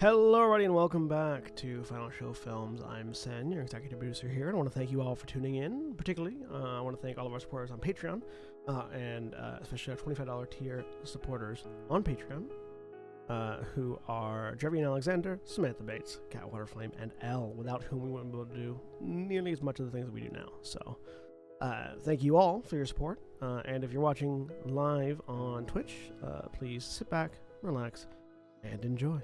Hello, everybody, and welcome back to Final Show Films. I'm Sen, your executive producer here, and I want to thank you all for tuning in. Particularly, I want to thank all of our supporters on Patreon, and especially our $25 tier supporters on Patreon, who are Jeremy and Alexander, Samantha Bates, Cat Waterflame, and Elle, without whom we wouldn't be able to do nearly as much of the things that we do now. So, thank you all for your support, and if you're watching live on Twitch, please sit back, relax, and enjoy.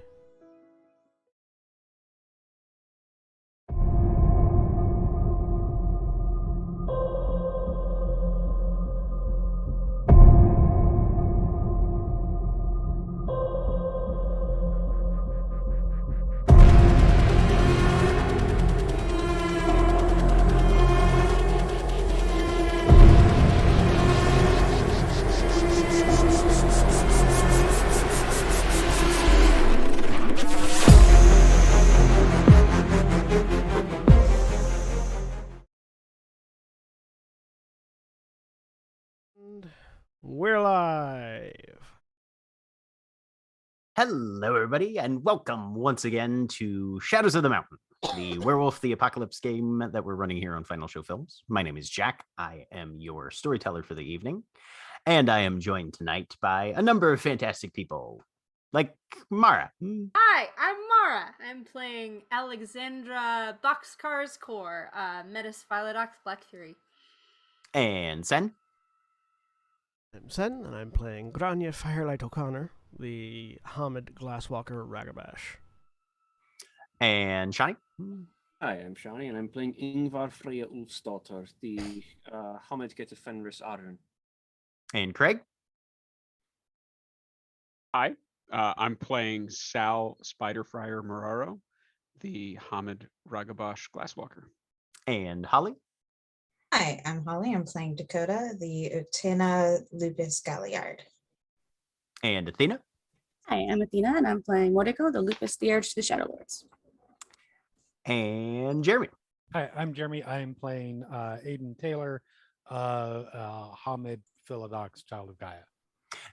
We're live. Hello, everybody, and welcome once again to Shadows of the Mountain, the Werewolf the Apocalypse game that we're running here on Final Show Films. My name is Jack. I am your storyteller for the evening, and I am joined tonight by a number of fantastic people, like Mara. Hi, I'm Mara. I'm playing Alexandra Boxcar's Core, Metis Philodox Black Fury. And Sen. I'm Sen, and I'm playing Grania Firelight O'Connor, the Hamid Glasswalker Ragabash. And Shani. Hi, I'm Shani, and I'm playing Ingvar Freya Ulfsdotter, the Hamid Geta Fenris Arun. And Craig. Hi, I'm playing Sal Spiderfryer Moraro, the Hamid Ragabash Glasswalker. And Holly. Hi, I'm Holly. I'm playing Dakota, the Utena Lupus Galliard. And Athena. Hi, I'm Athena, and I'm playing Mordecai, the Lupus the Urge to the Shadow Lords. And Jeremy. Hi, I'm Jeremy. I'm playing Aiden Taylor, Hamid Philodox, Child of Gaia.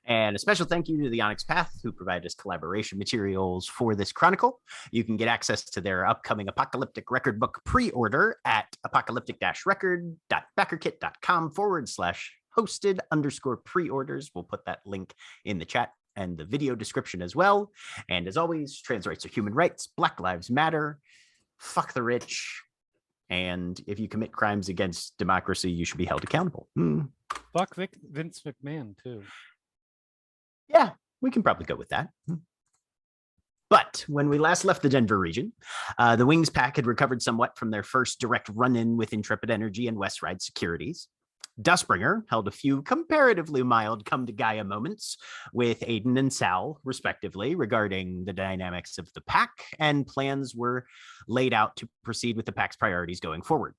And a special thank you to the Onyx Path, who provided us collaboration materials for this chronicle. You can get access to their upcoming Apocalyptic Record Book pre-order at apocalyptic-record.backerkit.com/hosted_pre-orders. We'll put that link in the chat and the video description as well. And as always, trans rights are human rights, Black Lives Matter, fuck the rich, and if you commit crimes against democracy, you should be held accountable. Fuck Vince McMahon, too. Yeah, we can probably go with that. But when we last left the Denver region, the Wings Pack had recovered somewhat from their first direct run-in with Intrepid Energy and West Ride Securities. Dustbringer held a few comparatively mild come-to-Gaia moments with Aiden and Sal, respectively, regarding the dynamics of the pack, and plans were laid out to proceed with the pack's priorities going forward.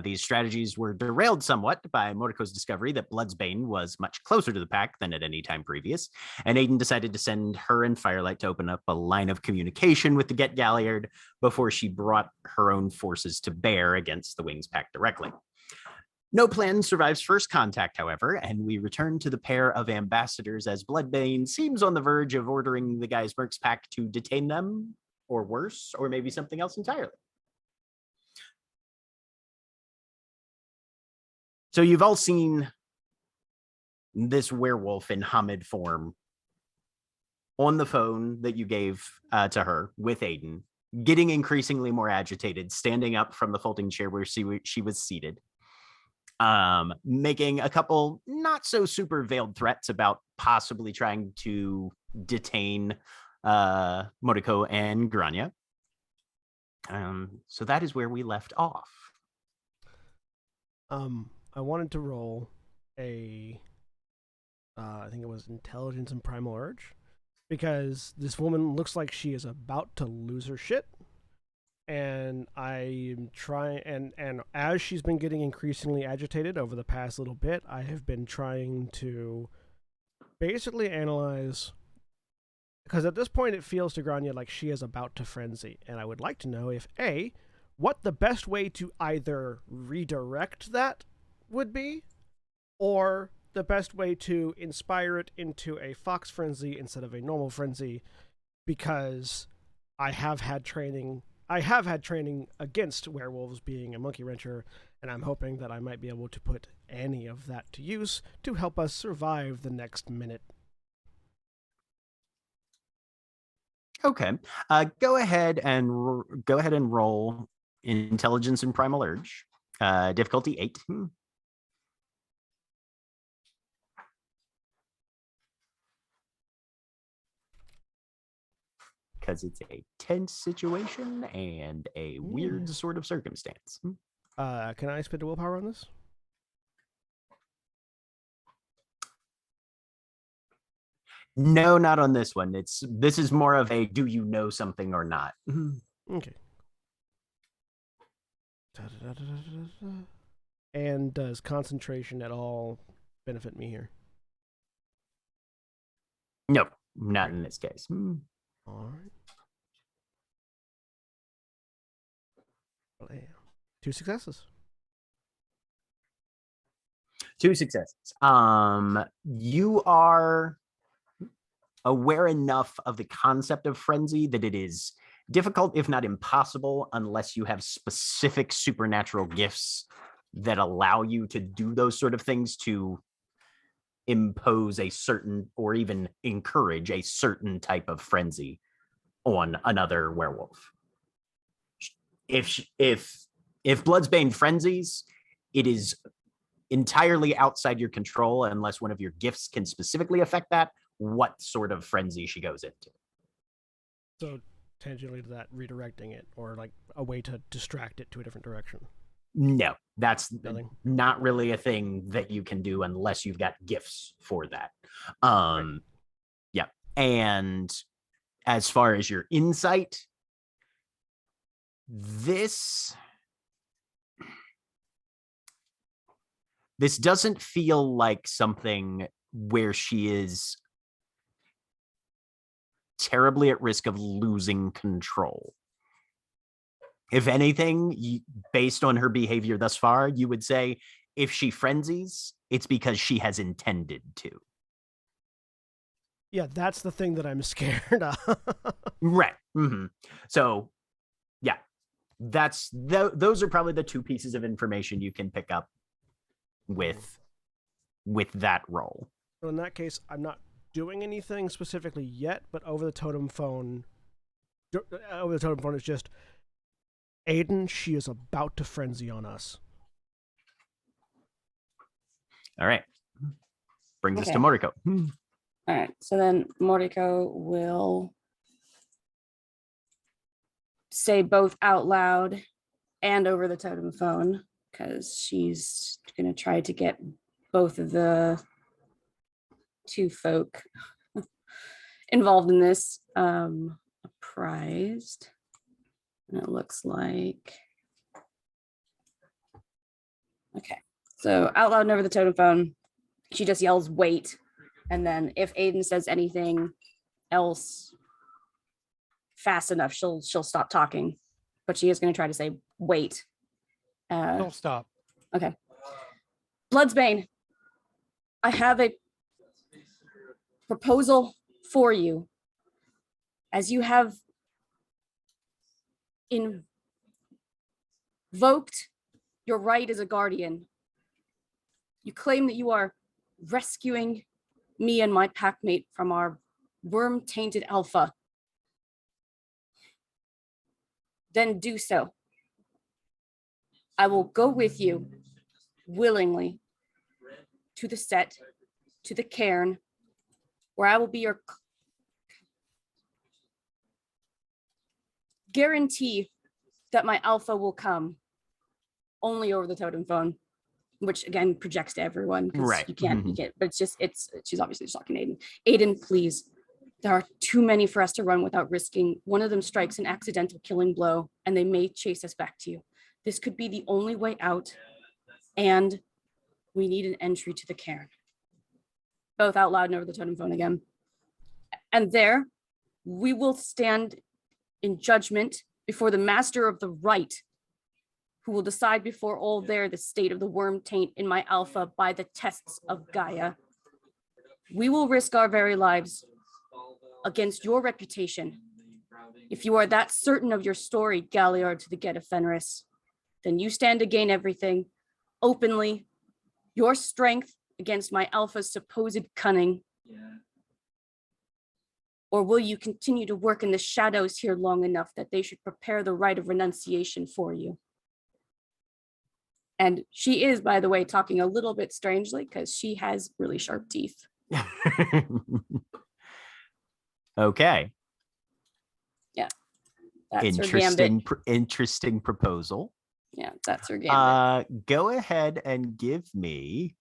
These strategies were derailed somewhat by Mordecai's discovery that Bloodsbane was much closer to the pack than at any time previous, and Aiden decided to send her and Firelight to open up a line of communication with the Get Galliard before she brought her own forces to bear against the Wings Pack directly. No plan survives first contact, however, and we return to the pair of ambassadors as Bloodbane seems on the verge of ordering the Geismerks Pack to detain them, or worse, or maybe something else entirely. So you've all seen this werewolf in Hamid form on the phone that you gave to her with Aiden, getting increasingly more agitated, standing up from the folding chair where she was seated, making a couple not so super veiled threats about possibly trying to detain Mordecai and Grania. So that is where we left off. I wanted to roll I think it was Intelligence and Primal Urge, because this woman looks like she is about to lose her shit, and I am trying, and as she's been getting increasingly agitated over the past little bit, I have been trying to basically analyze, because at this point it feels to Grania like she is about to frenzy, and I would like to know if what the best way to either redirect that would be, or the best way to inspire it into a fox frenzy instead of a normal frenzy, because I have had training. I have had training against werewolves being a monkey wrencher, and I'm hoping that I might be able to put any of that to use to help us survive the next minute. Okay. Go ahead and roll intelligence and primal urge. Difficulty 8. Because it's a tense situation and a weird sort of circumstance. Can I spend a willpower on this? No, not on this one. This is more of a do you know something or not. Okay. Da-da-da-da-da-da. And does concentration at all benefit me here? No, not in this case. All right. Well, yeah. 2 successes. 2 successes. You are aware enough of the concept of frenzy that it is difficult, if not impossible, unless you have specific supernatural gifts that allow you to do those sort of things, to impose a certain or even encourage a certain type of frenzy on another werewolf. If Bloodsbane frenzies, it is entirely outside your control unless one of your gifts can specifically affect that, what sort of frenzy she goes into. So tangentially to that, redirecting it, or like a way to distract it to a different direction. No, that's Nothing. not really a thing that you can do unless you've got gifts for that. Right. Yeah. And as far as your insight, this doesn't feel like something where she is terribly at risk of losing control. If anything, based on her behavior thus far, you would say if she frenzies, it's because she has intended to. Yeah, that's the thing that I'm scared of. Right. Mm-hmm. So, yeah, those are probably the 2 pieces of information you can pick up with that roll. So in that case, I'm not doing anything specifically yet, but over the totem phone is just, Aiden, she is about to frenzy on us. All right. Brings us to Okay. Moriko. All right. So then Moriko will say both out loud and over the totem phone, because she's going to try to get both of the 2 folk involved in this apprised. And it looks like, okay, so out loud and over the totem phone, she just yells wait, and then if Aiden says anything else fast enough, she'll stop talking, but she is going to try to say wait. Don't stop. Okay. Bloodsbane, I have a proposal for you. As you have invoked your right as a guardian, you claim that you are rescuing me and my packmate from our worm-tainted alpha. Then do so. I will go with you willingly to the set, to the cairn, where I will be your guarantee that my alpha will come only over the totem phone, which again projects to everyone because Right. you can't, but she's obviously just talking to Aiden. Aiden, please. There are too many for us to run without risking. One of them strikes an accidental killing blow and they may chase us back to you. This could be the only way out, and we need an entry to the cairn. Both out loud and over the totem phone again. And there, we will stand in judgment before the master of the right, who will decide before all there the state of the worm taint in my alpha by the tests of Gaia. We will risk our very lives against your reputation If you are that certain of your story, Galliard to the Get of Fenris, then you stand to gain everything, openly, your strength against my alpha's supposed cunning. Or will you continue to work in the shadows here long enough that they should prepare the rite of renunciation for you? And she is, by the way, talking a little bit strangely because she has really sharp teeth. Okay. Yeah. That's her gambit. Interesting proposal. Yeah, that's her gambit. Go ahead and give me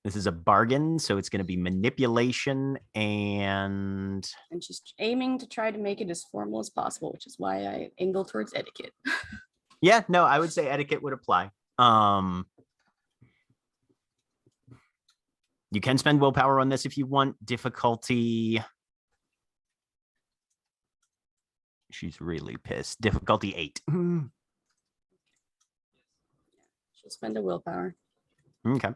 this is a bargain, so it's going to be manipulation and she's aiming to try to make it as formal as possible, which is why I angle towards etiquette. Yeah, no, I would say etiquette would apply. You can spend willpower on this if you want. Difficulty. She's really pissed. Difficulty 8. She'll spend a willpower. Okay.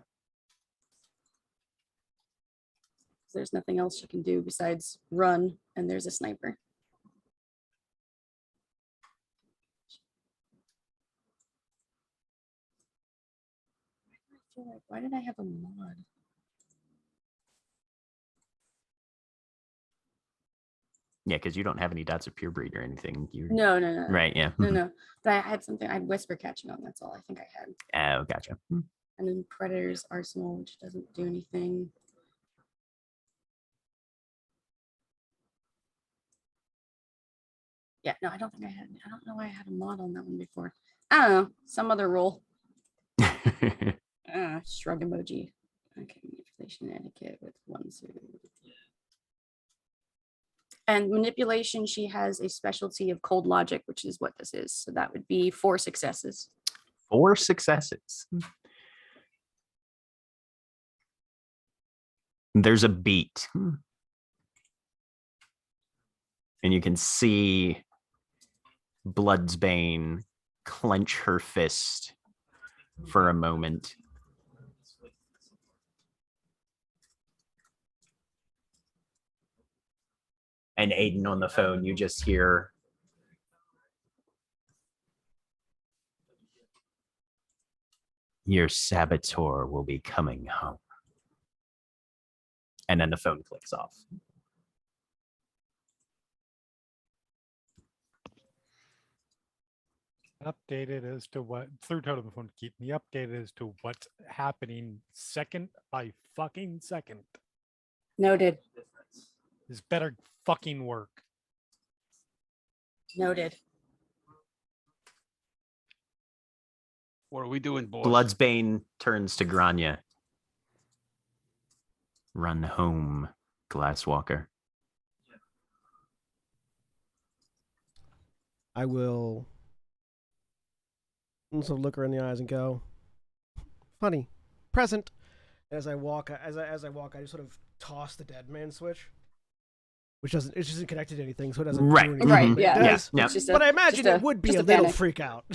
There's nothing else she can do besides run, and there's a sniper. Why did I have a mod? Yeah, because you don't have any dots of pure breed or anything. No. Right, yeah. No. But I had something. I had whisper catching on. That's all I think I had. Oh, gotcha. And then Predator's Arsenal, which doesn't do anything. Yeah, no, I don't think I had. I don't know why I had a mod on that one before. I don't know. Some other role. Shrug emoji. Okay, manipulation etiquette with 1 suit. And manipulation, she has a specialty of cold logic, which is what this is. So that would be 4 successes. 4 successes. There's a beat. And you can see Bloodsbane clench her fist for a moment. And Aiden on the phone, you just hear, your saboteur will be coming home. And then the phone clicks off. Updated as to what through totem phone, keep me updated as to what's happening second by fucking second. Noted. This better fucking work. Noted. What are we doing, boys? Bloodsbane turns to Grania. Run home, Glasswalker. I will also look her in the eyes and go, "Funny, present." As I walk, I just sort of toss the dead man switch, which doesn't. It isn't connected to anything, so it doesn't. Right. Do anything. Right. But Yeah. it does. Yeah. It's just But I imagine it would be just a little panic. freak out.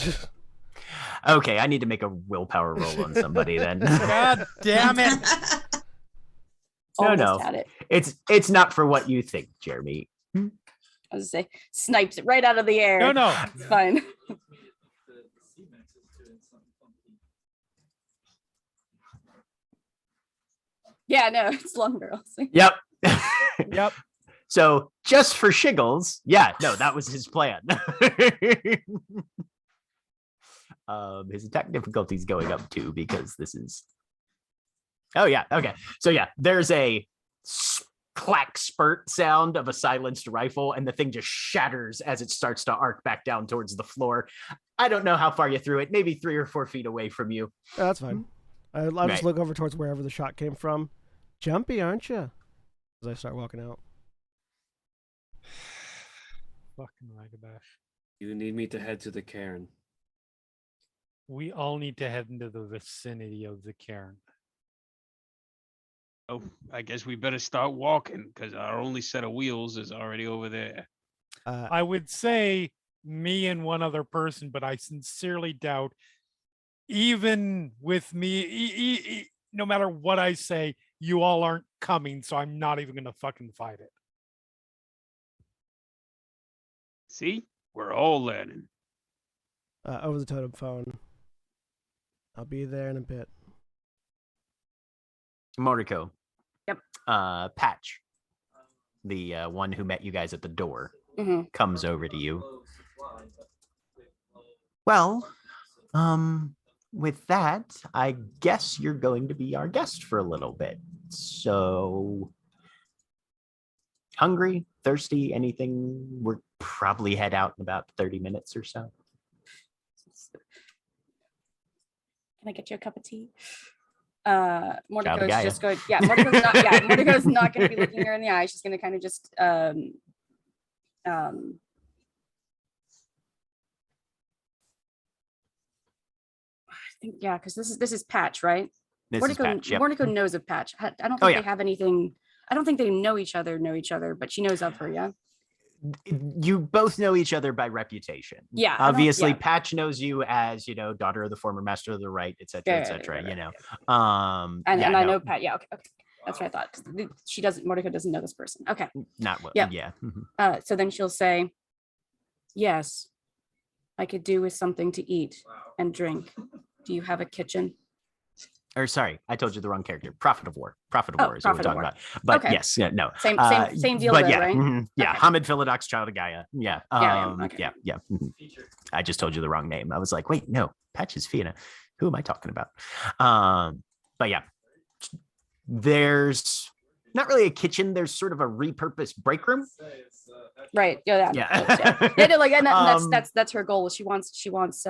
Okay, I need to make a willpower roll on somebody then. God damn it. Almost No. had it. It's not for what you think, Jeremy. I was gonna say, snipes it right out of the air. No. It's fine. Yeah, no, it's long girls. Yep. Yep. So just for shiggles, yeah, no, that was his plan. His attack difficulty is going up too because this is. Oh yeah, okay. So yeah, there's a clack spurt sound of a silenced rifle, and the thing just shatters as it starts to arc back down towards the floor. I don't know how far you threw it, maybe 3 or 4 feet away from you. Oh, that's fine. I'll Right. just look over towards wherever the shot came from. Jumpy, aren't you? As I start walking out. Fucking Ragabash. You need me to head to the cairn. We all need to head into the vicinity of the cairn. Oh, I guess we better start walking because our only set of wheels is already over there. I would say me and one other person, but I sincerely doubt, even with me, no matter what I say, you all aren't coming, so I'm not even gonna fucking fight it. See, we're all learning. Over the totem phone. I'll be there in a bit. Moriko. Yep. Patch, the one who met you guys at the door, Mm-hmm. comes over to you. Well, with that, I guess you're going to be our guest for a little bit. So, hungry, thirsty, anything? We're probably head out in about 30 minutes or so. Can I get you a cup of tea? Mordecai's Gaia. just going. Yeah, Mordecai's not going to be looking her in the eye. She's going to kind of just I think because this is Patch, right? This is Patch. Yep. Mordecai knows of Patch. I don't think yeah. they have anything. I don't think they know each other, but she knows of her. Yeah. You both know each other by reputation. Yeah. Obviously, Patch knows you as, daughter of the former master of the right, etc., etc. And I know Pat. Yeah. Okay. That's what I thought. Mordecai doesn't know this person. Okay. Not well. Yep. Yeah. So then she'll say, yes, I could do with something to eat and drink. Do you have a kitchen? Or sorry, I told you the wrong character. Prophet of War. Prophet of War is what we're talking about. But okay. yes, no. Same deal, but though, yeah, right? Yeah, okay. Hamid Philodox, child of Gaia. Yeah. Okay. Yeah. I just told you the wrong name. I was like, wait, no, Patch is Fiona. Who am I talking about? But yeah, there's not really a kitchen. There's sort of a repurposed break room. Right. Yeah. That's her goal. She wants.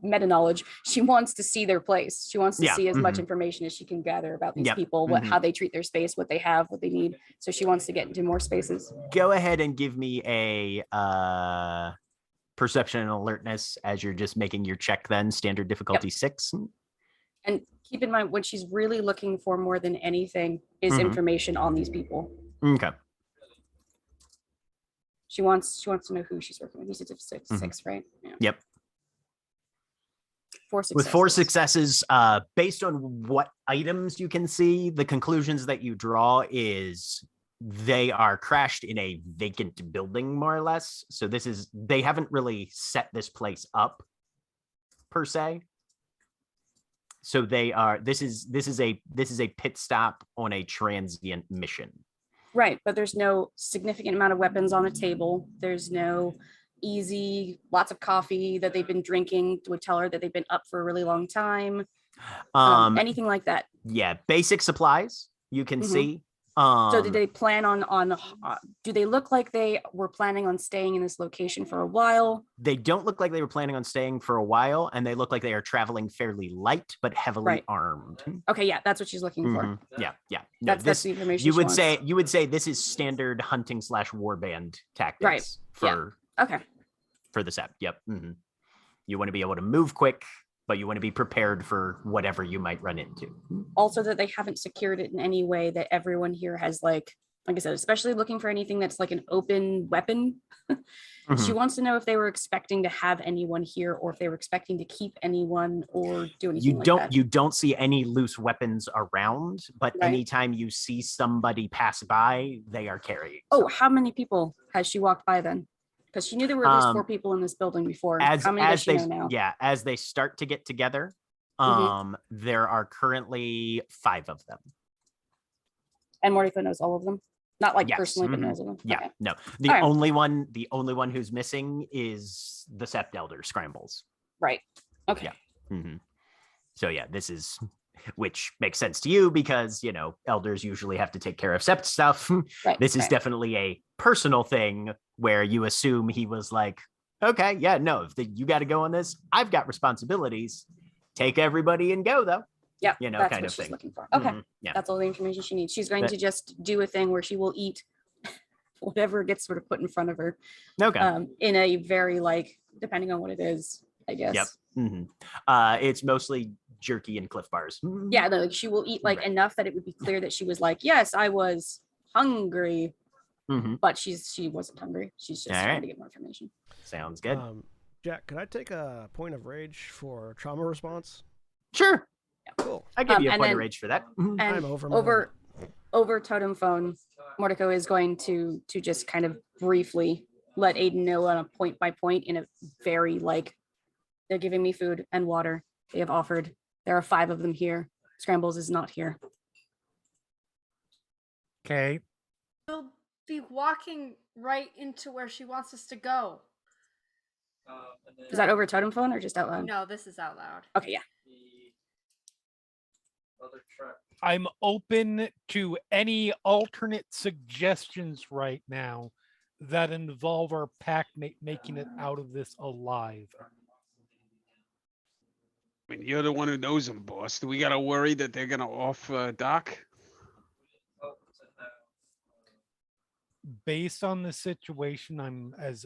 Meta knowledge. She wants to see their place. She wants to see as much information as she can gather about these people, how they treat their space, what they have, what they need. So she wants to get into more spaces. Go ahead and give me a perception and alertness as you're just making your check. Then standard difficulty 6. And keep in mind, what she's really looking for more than anything is information on these people. Okay. She wants to know who she's working with. You said six, right? Yeah. Yep. 4 successes. With 4 successes, based on what items you can see, the conclusions that you draw is they are crashed in a vacant building, more or less. So they haven't really set this place up per se. So this is a pit stop on a transient mission. Right, but there's no significant amount of weapons on the table. There's no lots of coffee that they've been drinking would tell her that they've been up for a really long time. Anything like that. Yeah, basic supplies you can see. So did they plan on do they look like they were planning on staying in this location for a while? They don't look like they were planning on staying for a while, and they look like they are traveling fairly light but heavily armed. Okay, yeah, that's what she's looking for. Yeah. No, that's the information you would say this is standard hunting / warband tactics for the set. Yep. You want to be able to move quick, but you want to be prepared for whatever you might run into. Also, that they haven't secured it in any way that everyone here has, like I said, especially looking for anything that's like an open weapon. She wants to know if they were expecting to have anyone here, or if they were expecting to keep anyone or do anything like that. You don't see any loose weapons around, but anytime you see somebody pass by, they are carrying. Oh, how many people has she walked by then? Because she knew there were at least 4 people in this building before. How many does she know now? Yeah, as they start to get together, there are currently 5 of them. And Mordecai knows all of them? Not like personally, but knows of them? Yeah, okay. No. The only one who's missing is the Sept Elder, Scrambles. Right. Okay. Yeah. So yeah, which makes sense to you because, elders usually have to take care of Sept stuff. This is definitely a personal thing where you assume he was like, okay, yeah, no, if you got to go on this, I've got responsibilities. Take everybody and go, though. Yeah, that's kind what she's thing. looking for. Okay, that's all the information she needs. She's going to just do a thing where she will eat whatever gets sort of put in front of her. Okay. In a very depending on what it is, I guess. Yep. It's mostly jerky and Cliff Bars. Yeah, she will eat enough that it would be clear that she was like, yes, I was hungry, but she wasn't hungry. She's just trying to get more information. Sounds good. Jack, can I take a point of rage for trauma response? Sure. Yeah, cool. I give you a point of rage for that. And I'm over over totem phone, Mordecai is going to just kind of briefly let Aiden know on a point by point in a very like, they're giving me food and water. They have offered. There are 5 of them here. Scrambles is not here. Okay. We'll be walking right into where she wants us to go. Is that over totem phone or just out loud? No, this is out loud. Okay, yeah. I'm open to any alternate suggestions right now that involve our pack making it out of this alive. I mean, you're the one who knows them, boss. Do we gotta worry that they're gonna off dock? Based on the situation, I'm as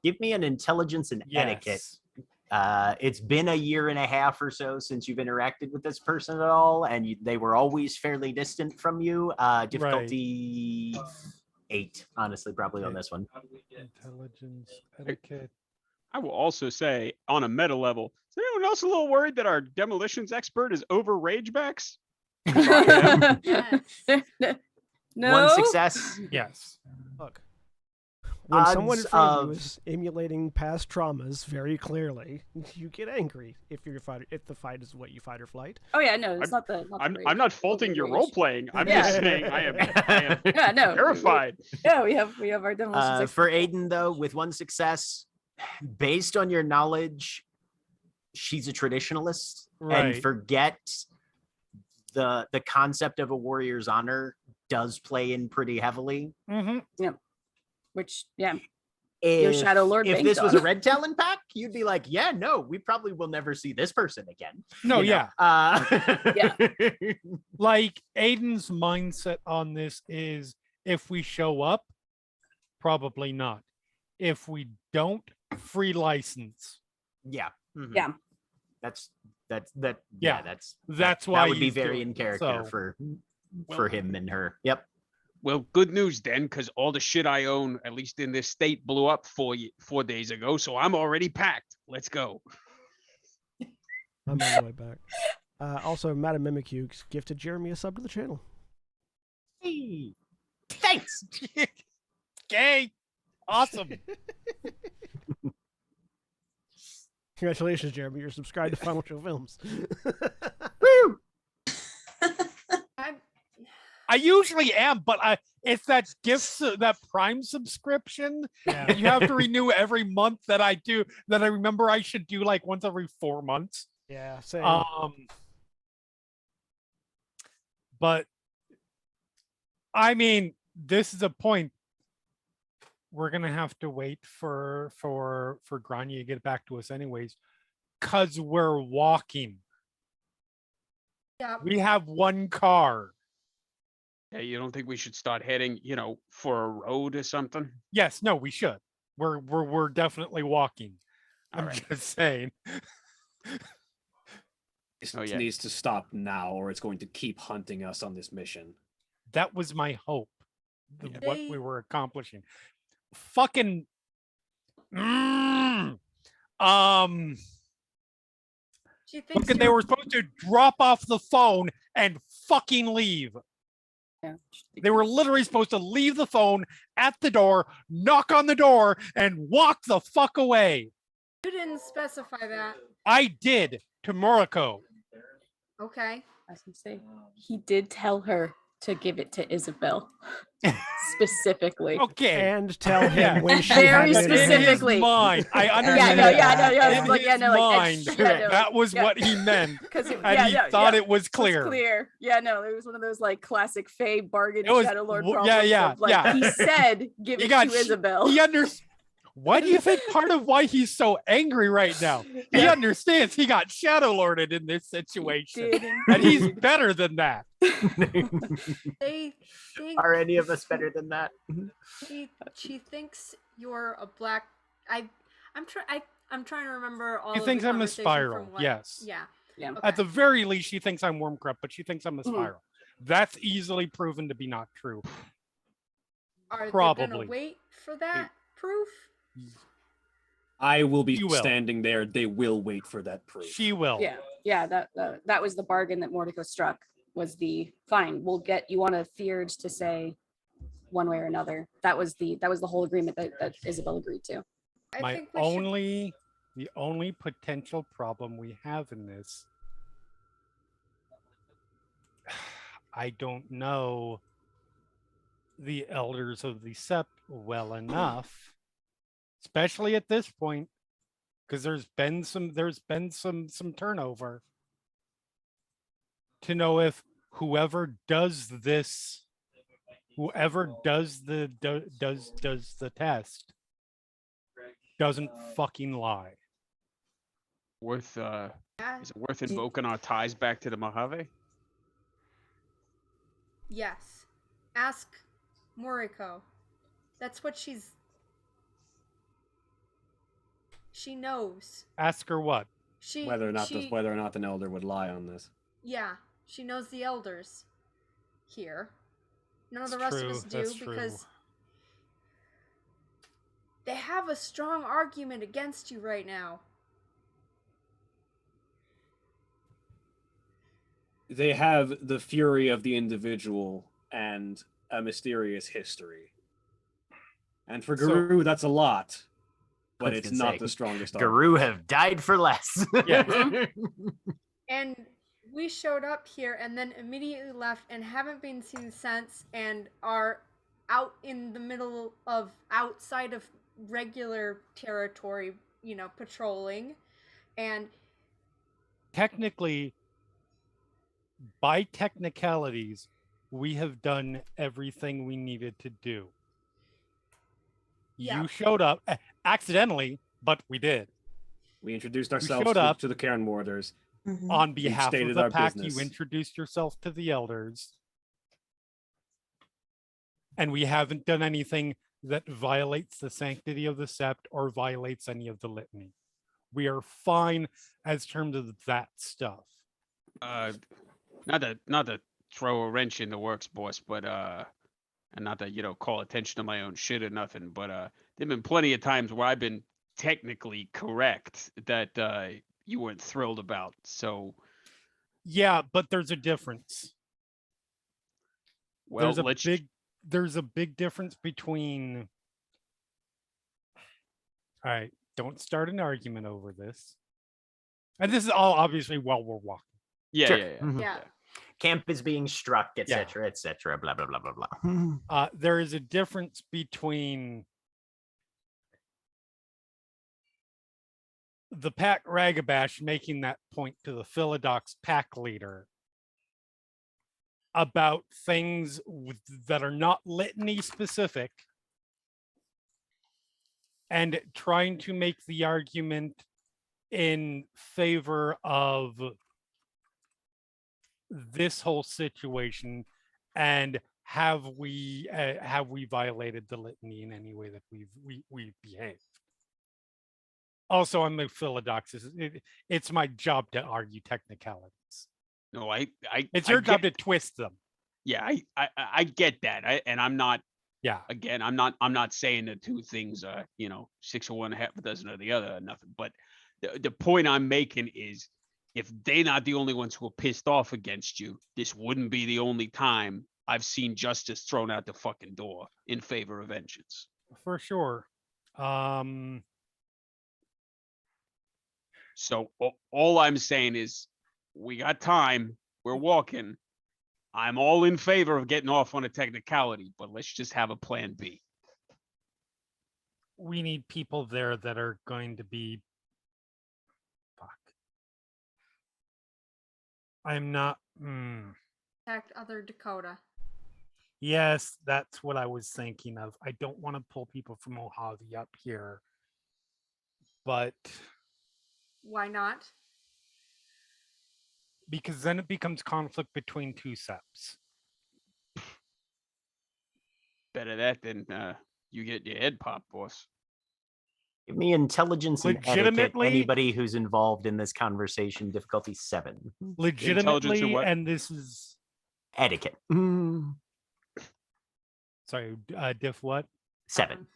Give me an intelligence and etiquette. yes. It's been a year and a half or so since you've interacted with this person at all, and they were always fairly distant from you. Difficulty 8, honestly, probably on this one. Intelligence, etiquette. I will also say, on a meta level, is anyone else a little worried that our demolitions expert is over ragebacks? No. One success. Yes. Look, when someone in Odds front of you of- is emulating past traumas very clearly, you get angry if the fight is what you fight or flight. Oh yeah, no, it's not the. I'm not faulting your rage. role playing. I'm Yeah. just saying I am Yeah, no. terrified. Yeah, we have our demolitions. For Aiden, though, with one success, based on your knowledge, she's a traditionalist, Right. and forget the concept of a warrior's honor does play in pretty heavily. Mm-hmm. Which Your Shadow Lord If banked this was a on. red talon pack, you'd be like, yeah, no, we probably will never see this person again. No, you know? yeah. Yeah. Like Aiden's mindset on this is if we show up, probably not. If we don't, free license. Yeah. Mhm. Yeah. That's Yeah. That's why that would be he's very doing in it, character so- for him and her. Yep. Well, good news then, because all the shit I own, at least in this state, blew up 4 days ago. So I'm already packed. Let's go. I'm on the way back. Also, Madam Mimikyu gifted Jeremy a sub to the channel. Hey, thanks. Okay. Awesome. Congratulations, Jeremy. You're subscribed to Final Show Films. Woo! I usually am, but it's that that Prime subscription that you have to renew every month that I do, that I remember I should do like once every 4 months. Yeah, same. But I mean, this is a point. We're gonna have to wait for Grania to get back to us anyways, cause we're walking. Yeah. We have 1 car. Hey, you don't think we should start heading, for a road or something? Yes, no, we should. We're definitely walking. I'm Alright. just saying. This Oh, yeah. needs to stop now, or it's going to keep hunting us on this mission. That was my hope. Yeah. What we were accomplishing. Fucking. She thinks Fucking, they you're- were supposed to drop off the phone and fucking leave. Yeah. They were literally supposed to leave the phone at the door, knock on the door, and walk the fuck away. You didn't specify that. I did to Moriko. Okay. I was gonna say he did tell her to give it to Isabel specifically. Okay. And tell him Yeah. when she Very had it in her. specifically. In his mind. I Yeah, understand. no, yeah, no, yeah. In It's like, yeah, his no, like, mind, it's- yeah, no, that was yeah. what he meant. Because And he thought it was It's clear. clear. Yeah, no, it was one of those like classic Faye bargain It was- Shadow Lord yeah, problems. yeah, of, like, yeah. He said, "Give He it got to sh- Isabel." He understands. Why do you think part of why he's so angry right now? He Yeah. understands he got shadow lorded in this situation. Did And he's indeed. better than that. They think Are any of us better than that? she thinks you're a black. I'm trying to remember all. She of thinks the I'm a conversation spiral. from what- Yes. Yeah. Yeah. Okay. At the very least, she thinks I'm Wormcrep, but she thinks I'm a Mhm. spiral. That's easily proven to be not true. Are they probably. gonna wait for that proof? I will be You will. standing there. They will wait for that proof. She will. Yeah. That was the bargain that Mordecai struck. Was the fine? We'll get you on a feared to say one way or another. That was the whole agreement that Isabel agreed to. I think we should. The only potential problem we have in this, I don't know the elders of the sept well enough, especially at this point, because there's been some turnover, to know if whoever does the test doesn't fucking lie. Worth Yeah. is it worth invoking our ties back to the Mojave? Yes. Ask Moriko. That's what she knows. Ask her what? Whether or not an elder would lie on this. Yeah, she knows the elders here. None of the That's rest of true, us do that's true. because they have a strong argument against you right now. They have the fury of the individual and a mysterious history. And for Guru, that's a lot. But it's not the strongest argument. Guru have died for less. Yeah. And we showed up here and then immediately left and haven't been seen since and are out in the middle of outside of regular territory, patrolling. And Technically, by technicalities, we have done everything we needed to do. Yeah. You showed up accidentally, but we did. We introduced ourselves showed up to the Cairn Warders. On behalf of stated the our pack, business. you introduced yourself to the elders. And we haven't done anything that violates the sanctity of the sept or violates any of the litany. We are fine as terms of that stuff. Not to throw a wrench in the works, boss, but and not to call attention to my own shit or nothing, but there've been plenty of times where I've been technically correct that you weren't thrilled about. So yeah, but there's a difference. Well, there's a big difference between. All right, don't start an argument over this. And this is all obviously while we're walking. Yeah, Sure. yeah. yeah. Camp is being struck, etc., etc., blah, blah, blah, blah, blah. There is a difference between the pack Ragabash making that point to the Philodox pack leader about things that are not litany specific and trying to make the argument in favor of this whole situation, and have we violated the litany in any way that we've behaved. Also, I'm a Philodox. It's my job to argue technicalities. No, it's your job to twist them. Yeah, I get that. And I'm not. Yeah. Again, I'm not saying the two things are 6 of one, half a dozen of the other, or nothing. But the point I'm making is, if they're not the only ones who are pissed off against you, this wouldn't be the only time I've seen justice thrown out the fucking door in favor of vengeance. For sure. So all I'm saying is, we got time. We're walking. I'm all in favor of getting off on a technicality, but let's just have a plan B. We need people there that are going to be. Fuck. I'm not. Attacked other Dakota. Yes, that's what I was thinking of. I don't want to pull people from Mojave up here, but why not? Because then it becomes conflict between two septs. Better that than you get your head popped, boss. Give me intelligence and etiquette. Legitimately- Anybody who's involved in this conversation, difficulty 7. Legitimately, what? and this is Etiquette. sorry, diff what? 7.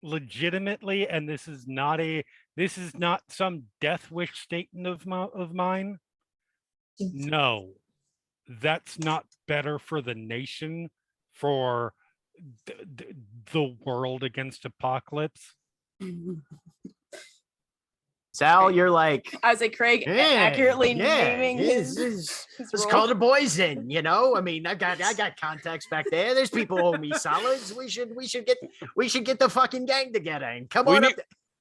legitimately, and this is not some death wish statement of mine. No, that's not better for the nation, for the world against apocalypse. Sal, Right. you're like, I was like, Craig accurately naming his Let's role. call the boys in. You know, I mean, I got contacts back there. There's people who owe me solids. We should get the fucking gang together and come on up.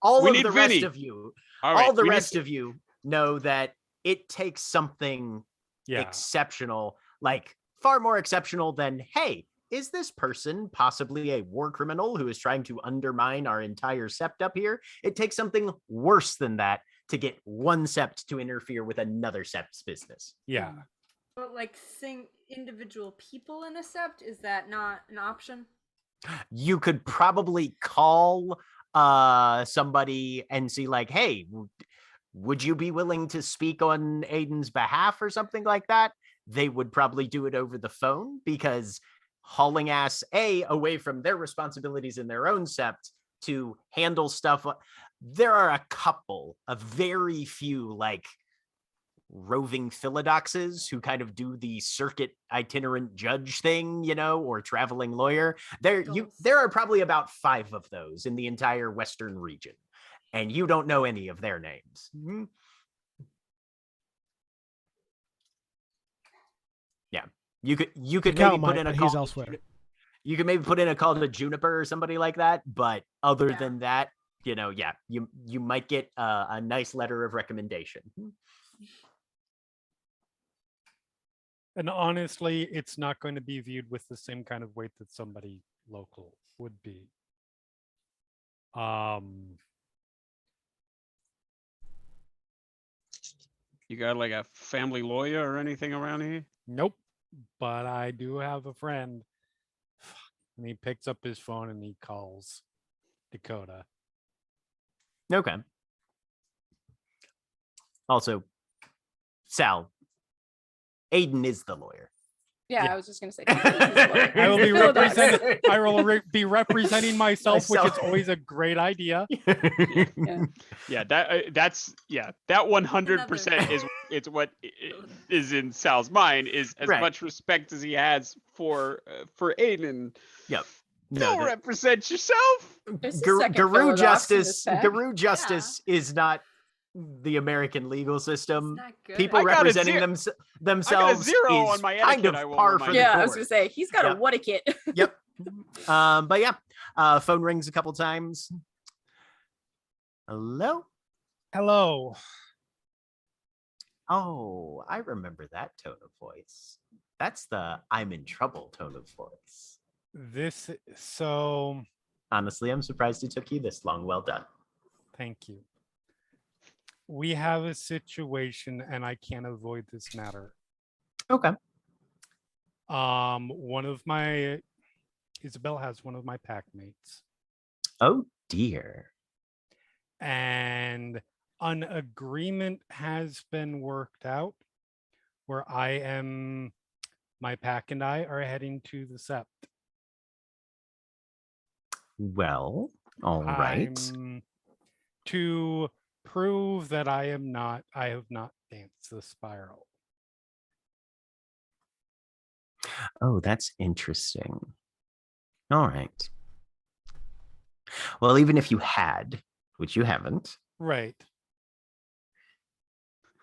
All we of need the Vinny. rest of you, All right, all the we need- rest of you know that it takes something exceptional, like far more exceptional than, hey, is this person possibly a war criminal who is trying to undermine our entire sept up here? It takes something worse than that to get one sept to interfere with another sept's business. Yeah. But like individual people in a sept, is that not an option? You could probably call somebody and see like, hey, would you be willing to speak on Aiden's behalf or something like that? They would probably do it over the phone, because hauling ass away from their responsibilities in their own sept to handle stuff. There are a very few like roving philodoxes who kind of do the circuit itinerant judge thing, you know, or traveling lawyer. There are probably about 5 of those in the entire Western region, and you don't know any of their names. Yeah. You could maybe put in a call. He's elsewhere. You could maybe put in a call to Juniper or somebody like that, but other than that, you know, you might get a nice letter of recommendation. And honestly, it's not going to be viewed with the same kind of weight that somebody local would be. You got like a family lawyer or anything around here? Nope. But I do have a friend. And he picks up his phone and he calls Dakota. Okay. Also, Sal, Aiden is the lawyer. Yeah, I was just gonna say. I will be representing myself, which is always a great idea. That 100% is it's what is in Sal's mind, is as much respect as he has for Aiden. Yep. No, represent yourself. Guru justice is not the American legal system. People representing themselves. I got a 0 on my etiquette, kind of I will par remind for you. the Yeah, course. I was gonna say he's got a what-a-kit. Yep. But yeah, phone rings a couple times. Hello. Oh, I remember that tone of voice. That's the I'm in trouble tone of voice. Honestly, I'm surprised it took you this long. Well done. Thank you. We have a situation and I can't avoid this matter. Okay. Isabel has one of my pack mates. Oh dear. And an agreement has been worked out where my pack and I are heading to the sept. Well, all right. To prove that I have not danced the spiral. Oh, that's interesting. All right. Well, even if you had, which you haven't. Right.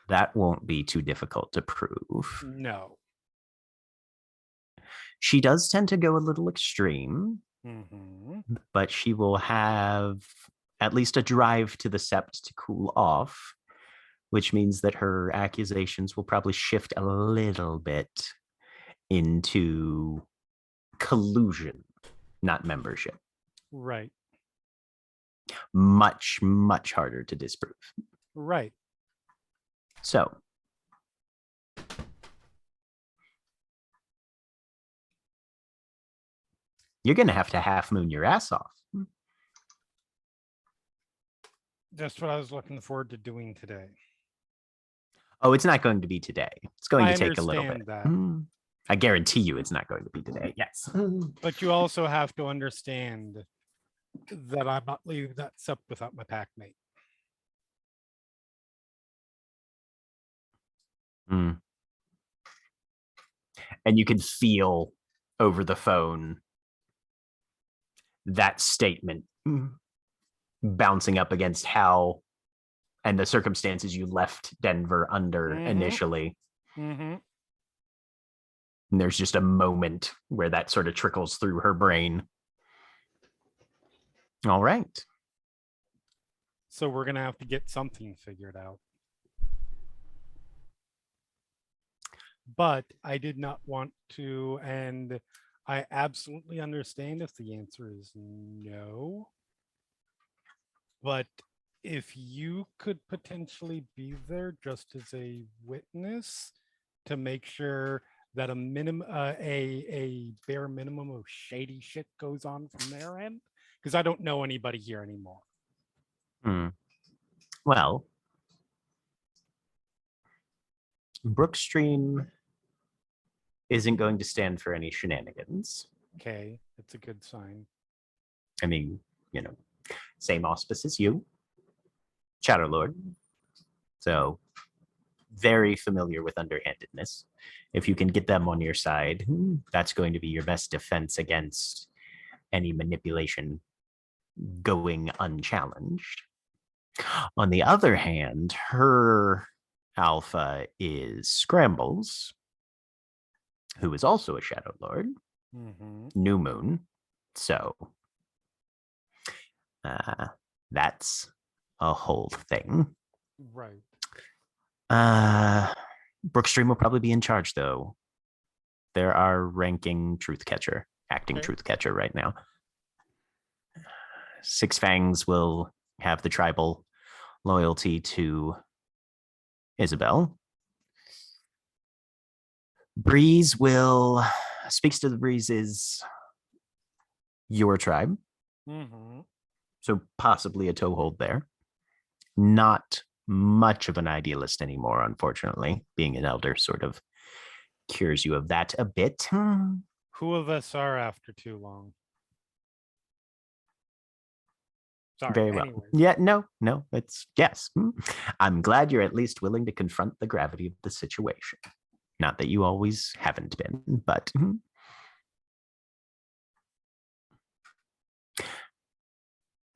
That won't be too difficult to prove. No. She does tend to go a little extreme, but she will have at least a drive to the sept to cool off, which means that her accusations will probably shift a little bit into collusion, not membership. Right. Much, much harder to disprove. Right. So, you're going to have half moon your ass off. That's what I was looking forward to doing today. Oh, it's not going to be today. It's going to take a little bit. That. I guarantee you it's not going to be today. Yes. But you also have to understand that I'm not leaving that sept without my pack mate. Mm. And you can feel over the phone that statement bouncing up against how and the circumstances you left Denver under initially. Mm-hmm. And there's just a moment where that sort of trickles through her brain. All right. So we're going to have to get something figured out. But I did not want to, and I absolutely understand if the answer is no. But if you could potentially be there just as a witness to make sure that a bare minimum of shady shit goes on from their end, because I don't know anybody here anymore. Well, Brookstream isn't going to stand for any shenanigans. Okay, that's a good sign. I mean, same auspice as you, Chatterlord. So very familiar with underhandedness. If you can get them on your side, that's going to be your best defense against any manipulation going unchallenged. On the other hand, her alpha is Scrambles, who is also a Shadow Lord, New Moon. So that's a whole thing. Right. Brookstream will probably be in charge, though. They're our ranking truth catcher, acting Okay. truth catcher right now. Six Fangs will have the tribal loyalty to Isabel. Breeze will speaks to the Breezes, your tribe. So possibly a toehold there. Not much of an idealist anymore, unfortunately. Being an elder sort of cures you of that a bit. Who of us are after too long? Sorry. Very well. Anyways. Yeah, no, it's yes. I'm glad you're at least willing to confront the gravity of the situation. Not that you always haven't been, but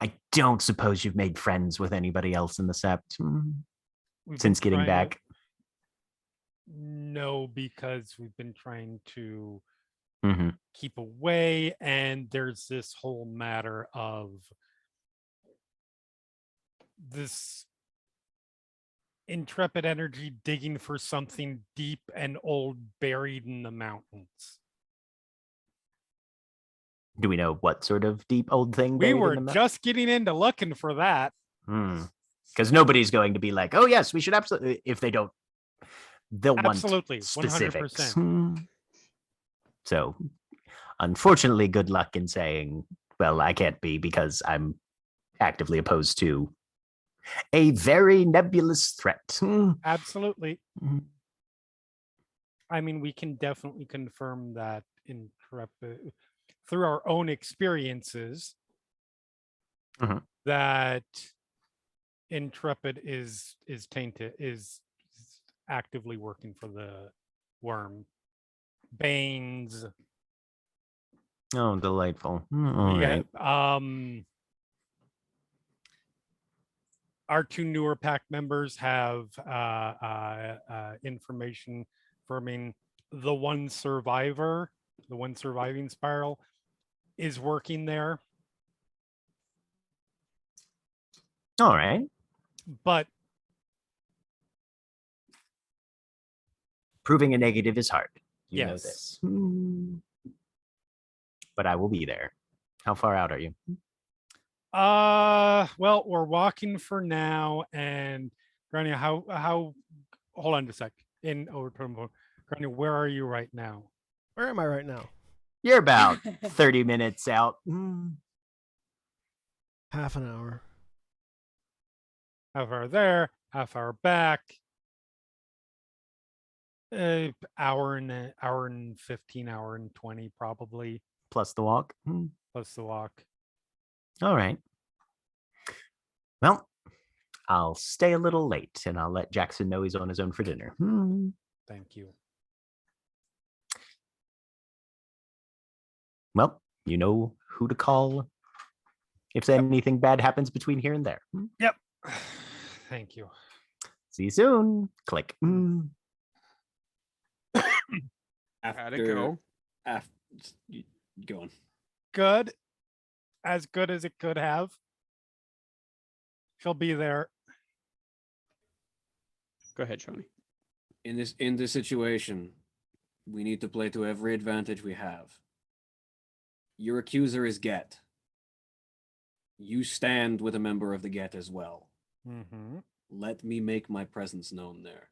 I don't suppose you've made friends with anybody else in the Sept since getting back. No, because we've been trying to Mm-hmm. keep away, and there's this whole matter of this intrepid energy digging for something deep and old buried in the mountains. Do we know what sort of deep old thing? We were just getting into looking for that. Because nobody's going to be like, oh yes, we should absolutely. If they don't, they'll absolutely want specifics. 100%. So, unfortunately, good luck in saying, well, I can't be because I'm actively opposed to a very nebulous threat. Absolutely. I mean, we can definitely confirm that intrepid through our own experiences that intrepid is tainted, is actively working for the worm. Banes. Oh, delightful. All right. Our two newer pack members have information confirming the one surviving spiral is working there. All right. But proving a negative is hard. You know yes. this. But I will be there. How far out are you? Well, we're walking for now, and Grania, how hold on a sec. Grania, where are you right now? Where am I right now? You're about 30 minutes out. Half an hour. Half hour there, half hour back. Hour and 15, hour and 20 probably. Plus the walk. Plus the walk. All right. Well, I'll stay a little late, and I'll let Jackson know he's on his own for dinner. Thank you. Well, you know who to call if anything bad happens between here and there. Yep. Thank you. See you soon. Click. How'd it go? After, go on. Good. As good as it could have. She'll be there. Go ahead, Shawnee. In this situation, we need to play to every advantage we have. Your accuser is Get. You stand with a member of the Get as well. Mm-hmm. Let me make my presence known there.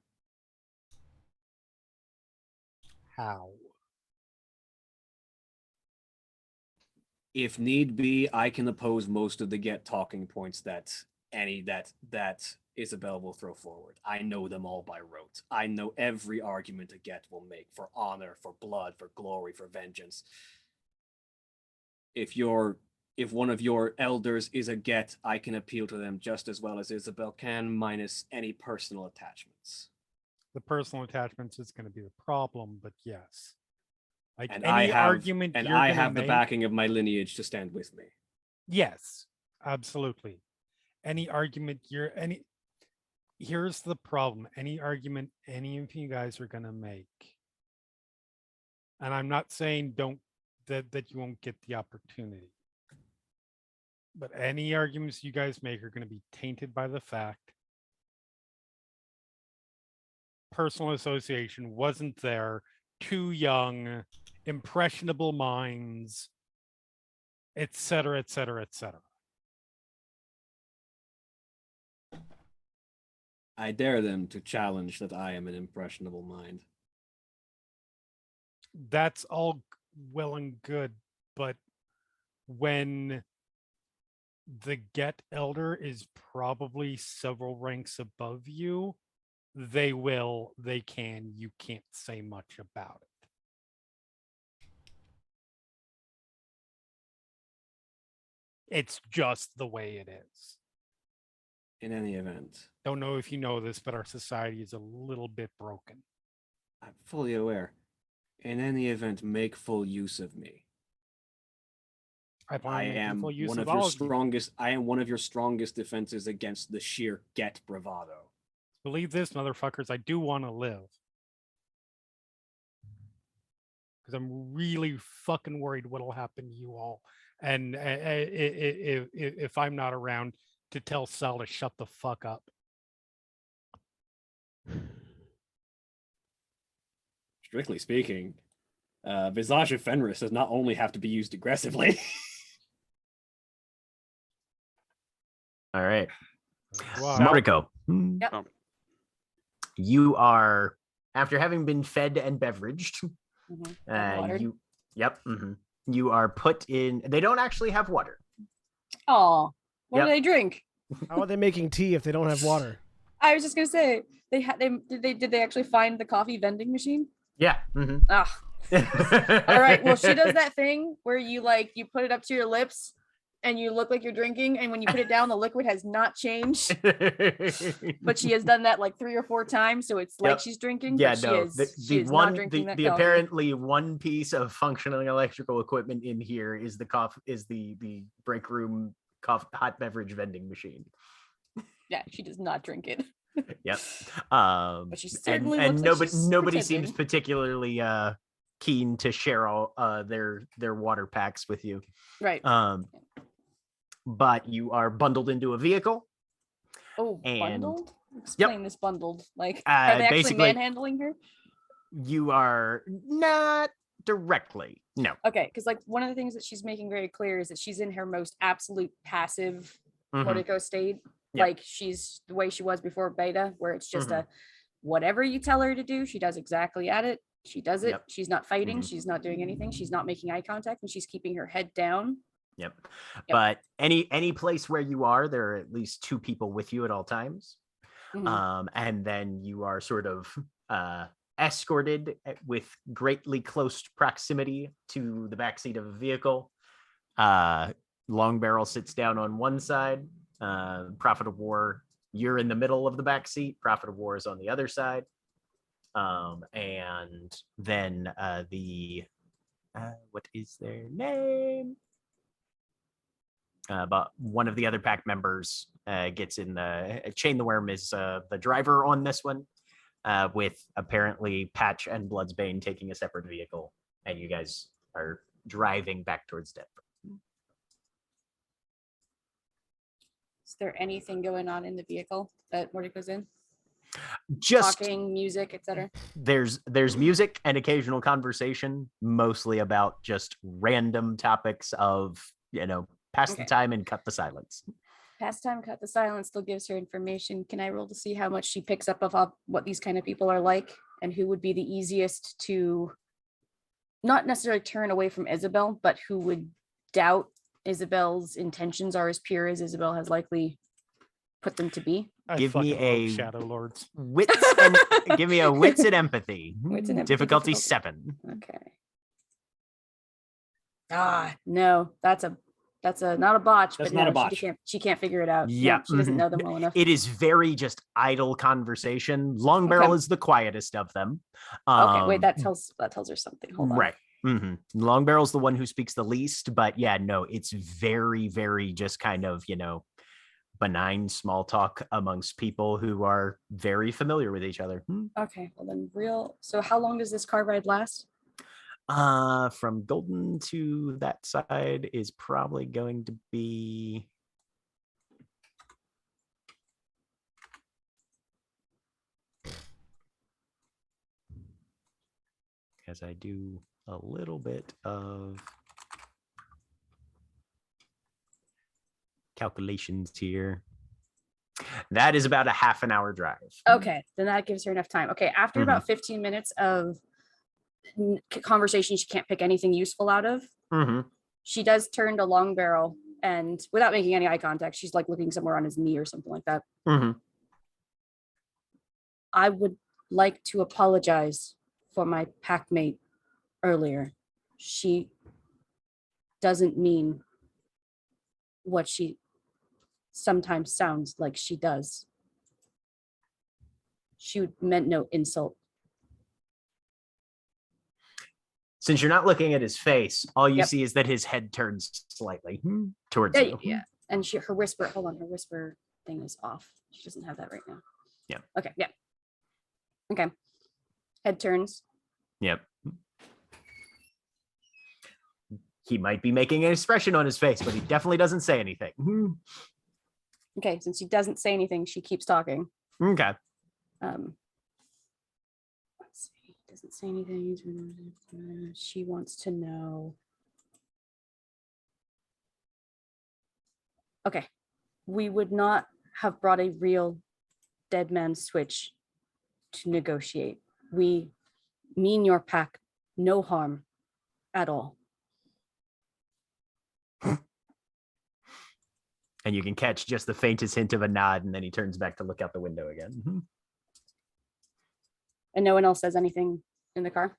How? If need be, I can oppose most of the Get talking points that Isabel will throw forward. I know them all by rote. I know every argument a Get will make for honor, for blood, for glory, for vengeance. If one of your elders is a Get, I can appeal to them just as well as Isabel can, minus any personal attachments. The personal attachments is going to be the problem, but yes. Like And any I have, argument and you're I gonna have the make, backing of my lineage to stand with me. Yes, absolutely. Any argument here's the problem. Any argument any of you guys are gonna make, and I'm not saying that you won't get the opportunity, but any arguments you guys make are going to be tainted by the fact personal association wasn't there, too young, impressionable minds, etc., etc., etc. I dare them to challenge that I am an impressionable mind. That's all well and good, but when the Get Elder is probably several ranks above you, they can, you can't say much about it. It's just the way it is. In any event, Don't know if you know this, but our society is a little bit broken. I'm fully aware. In any event, make full use of me. I am one of your strongest. I am one of your strongest defenses against the sheer Get bravado. Believe this, motherfuckers, I do want to live. Because I'm really fucking worried what'll happen to you all. And if I'm not around to tell Sal to shut the fuck up. Strictly speaking, Visage of Fenris does not only have to be used aggressively. All right. Wow. Mariko. Yep. You are, after having been fed and beveraged, Watered. you are put in. They don't actually have water. Oh, what Yep. do they drink? How are they making tea if they don't have water? I was just gonna say did they actually find the coffee vending machine? Yeah. Ah. All right. Well, she does that thing where you put it up to your lips and you look like you're drinking, and when you put it down, the liquid has not changed. But she has done that like 3 or 4 times, so it's like she's drinking. Yeah, but no. she is not drinking that coffee. Apparently one piece of functioning electrical equipment in here is the break room hot beverage vending machine. Yeah, she does not drink it. Yep. But she certainly and looks like she's nobody pretending. seems particularly keen to share all their water packs with you. Right. But you are bundled into a vehicle. Oh, and bundled? Explain this bundled. Like, are they actually basically manhandling her? You are not directly. No. Okay, because like one of the things that she's making very clear is that she's in her most absolute passive Mordico state. Yep. Like she's the way she was before beta, where it's just a whatever you tell her to do, she does exactly at it. She does it. Yep. She's not fighting. She's not doing anything. She's not making eye contact, and she's keeping her head down. Yep. But any place where you are, there are at least 2 people with you at all times. And then you are sort of escorted with greatly close proximity to the backseat of a vehicle Long Barrel sits down on one side. Prophet of War, you're in the middle of the back seat. Prophet of War is on the other side. And then what is their name? But one of the other pack members gets in the Chain the Worm is the driver on this one, with apparently Patch and Bloodsbane taking a separate vehicle, and you guys are driving back towards Denver. Is there anything going on in the vehicle that Mordecai's in? Just Talking, music, etc. there's music and occasional conversation, mostly about just random topics of, pass the Okay. time and cut the silence. Pastime cut the silence still gives her information. Can I roll to see how much she picks up of what these kind of people are like, and who would be the easiest to not necessarily turn away from Isabel, but who would doubt Isabel's intentions are as pure as Isabel has likely put them to be? I Give me fucking love a Shadow Lords. Wits and give me a wits and empathy. Wits and empathy, Difficulty difficulty. 7. Okay. No, that's not a botch, That's but not no, a botch. she can't figure it out. No, Yeah, she doesn't mhm. know them well enough. It is very just idle conversation. Long Barrel is the quietest of them. Okay, wait, that tells her something. Hold on. Right. Long Barrel's the one who speaks the least, but yeah, no, it's very, very just kind of, benign small talk amongst people who are very familiar with each other. Okay, well then so how long does this car ride last? From Golden to that side is probably going to be as I do a little bit of calculations here. That is about a half an hour drive. Okay, then that gives her enough time. Okay, after about 15 minutes of conversation, she can't pick anything useful out of. She does turn to Long Barrel, and without making any eye contact, she's like looking somewhere on his knee or something like that. I would like to apologize for my packmate earlier. She doesn't mean what she sometimes sounds like she does. She meant no insult. Since you're not looking at his face, all you see is that his head turns slightly towards you. Yeah, and her whisper. Hold on, her whisper thing is off. She doesn't have that right now. Yeah. Okay. Yeah. Okay. Head turns. Yep. He might be making an expression on his face, but he definitely doesn't say anything. Okay, since she doesn't say anything, she keeps talking. Okay. Let's see. Doesn't say anything. She wants to know. Okay. We would not have brought a real dead man's switch to negotiate. We mean your pack no harm at all. And you can catch just the faintest hint of a nod, and then he turns back to look out the window again. And no one else says anything in the car?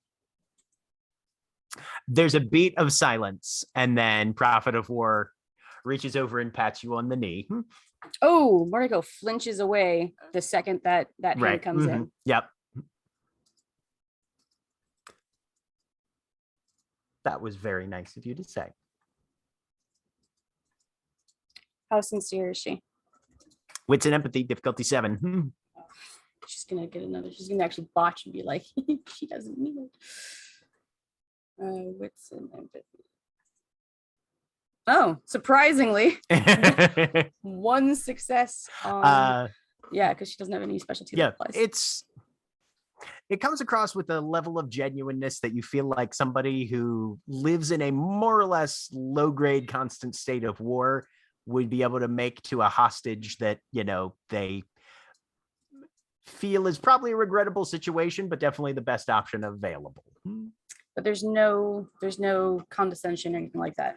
There's a beat of silence, and then Prophet of War reaches over and pats you on the knee. Oh, Mordecai flinches away the second that hand comes in. Yep. That was very nice of you to say. How sincere is she? Wits and empathy, difficulty 7. She's gonna get another. She's gonna actually botch and be like, she doesn't mean it. Wits and empathy. Oh, surprisingly, one success on. Yeah, because she doesn't have any specialty. Yeah, that applies. It comes across with a level of genuineness that you feel like somebody who lives in a more or less low-grade constant state of war would be able to make to a hostage that, they feel is probably a regrettable situation, but definitely the best option available. But there's no condescension or anything like that.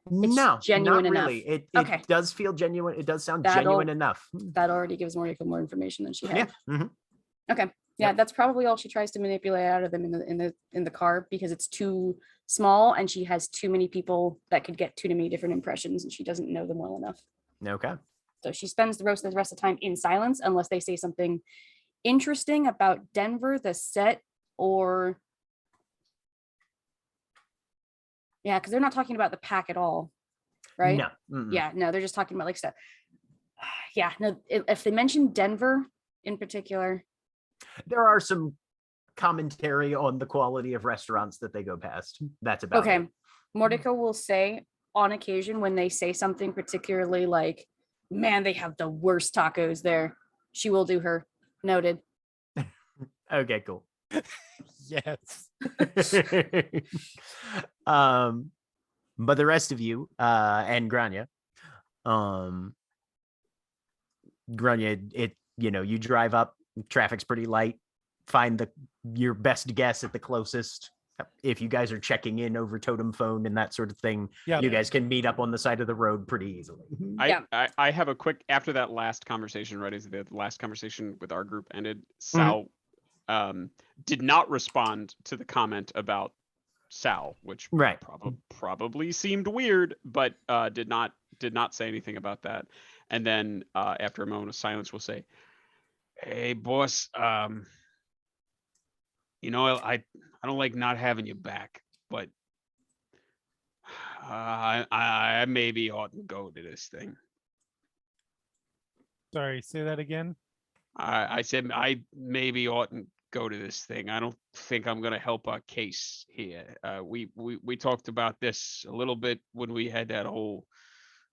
It's no, genuine not enough. really. It Okay. does feel genuine. It does sound genuine enough. That already gives Mordecai more information than she had. Yeah. Okay. Yeah, that's probably all she tries to manipulate out of them in the car, because it's too small and she has too many people that could get too many different impressions and she doesn't know them well enough. Okay. So she spends the rest of the time in silence unless they say something interesting about Denver, the set, or yeah, because they're not talking about the pack at all, right? No. Mm-mm. Yeah, no, they're just talking about like stuff. Yeah, no, if they mention Denver in particular, There are some commentary on the quality of restaurants that they go past. That's about okay. it. Mordecai will say on occasion when they say something particularly like, man, they have the worst tacos there. She will do her. Noted. Okay, cool. Yes. But the rest of you, and Grania, you drive up, traffic's pretty light, find your best guess at the closest. If you guys are checking in over totem phone and that sort of thing, Yeah. you guys can meet up on the side of the road pretty easily. I have a quick, after that last conversation, right, as the last conversation with our group ended, Sal did not respond to the comment about Sal, which Right. probably seemed weird, but did not say anything about that. And then after a moment of silence, we'll say, "Hey, boss, I don't like not having you back, but I maybe oughtn't go to this thing." Sorry, say that again. I said I maybe oughtn't go to this thing. I don't think I'm gonna help our case here. We talked about this a little bit when we had that whole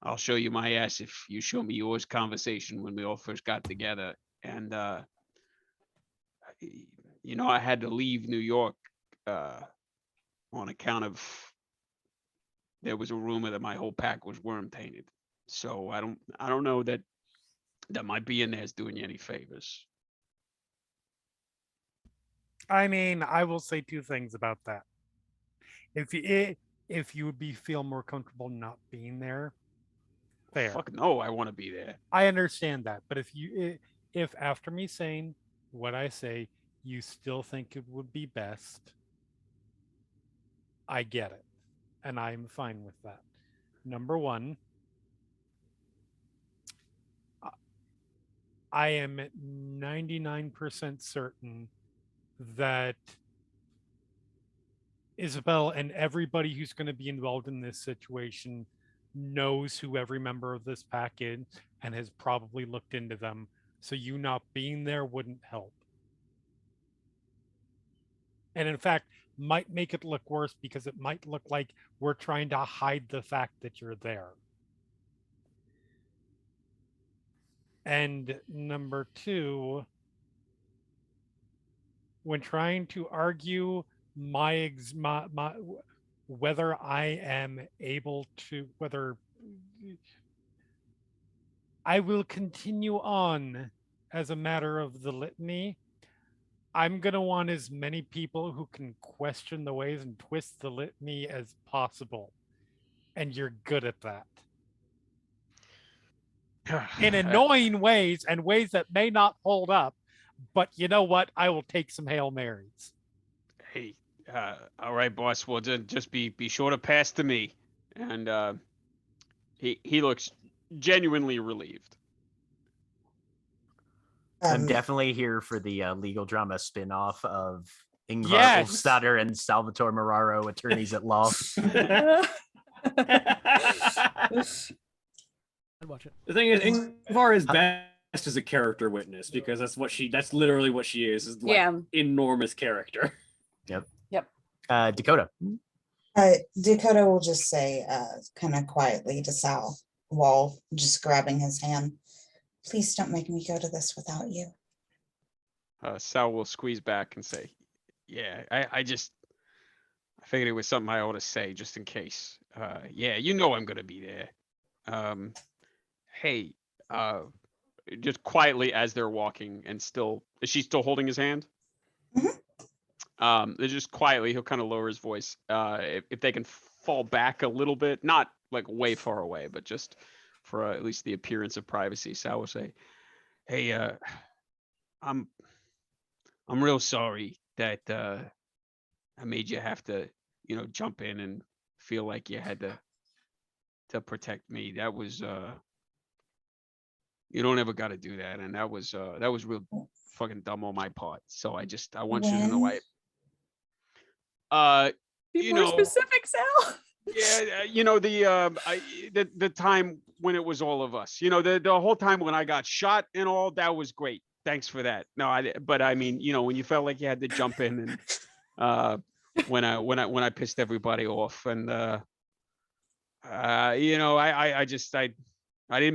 "I'll show you my ass if you show me yours" conversation when we all first got together. And I had to leave New York on account of there was a rumor that my whole pack was worm tainted. So I don't know that my being there is doing you any favors. I mean, I will say two things about that. If you would feel more comfortable not being there, fair. Fuck no, I want to be there. I understand that, but if after me saying what I say, you still think it would be best, I get it, and I'm fine with that. Number one, I am 99% certain that Isabel and everybody who's going to be involved in this situation knows who every member of this pack is and has probably looked into them. So you not being there wouldn't help. And in fact, might make it look worse because it might look like we're trying to hide the fact that you're there. And number two, when trying to argue whether I am able to, whether I will continue on as a matter of the litany, I'm going to want as many people who can question the ways and twist the litany as possible. And you're good at that. In annoying ways and ways that may not hold up. But you know what? I will take some Hail Marys. Hey, all right, boss. Well, just be sure to pass to me. And he looks genuinely relieved. I'm definitely here for the legal drama spin-off of Ingvar Yes. Ulfstadter and Salvatore Moraro, attorneys at law. I'd watch it. The thing is, Ingvar is best as a character witness because that's literally what she is like Yeah. enormous character. Yep. Yep. Dakota. Dakota will just say kind of quietly to Sal while just grabbing his hand, "Please don't make me go to this without you." Sal will squeeze back and say, "Yeah, I figured it was something I ought to say just in case. Yeah, I'm gonna be there. Hey, just quietly as they're walking and is she still holding his hand? Mhm. They're just quietly, he'll kind of lower his voice. If they can fall back a little bit, not like way far away, but just for at least the appearance of privacy, Sal will say, "Hey, I'm real sorry that I made you have to jump in and feel like you had to protect me. That was you don't ever got to do that, and that was real fucking dumb on my part. So I want you to know When? Be you more know, specific, Sal. yeah, the time when it was all of us, the whole time when I got shot and all, that was great. Thanks for that. No, but I mean, when you felt like you had to jump in and when I pissed everybody off, and I didn't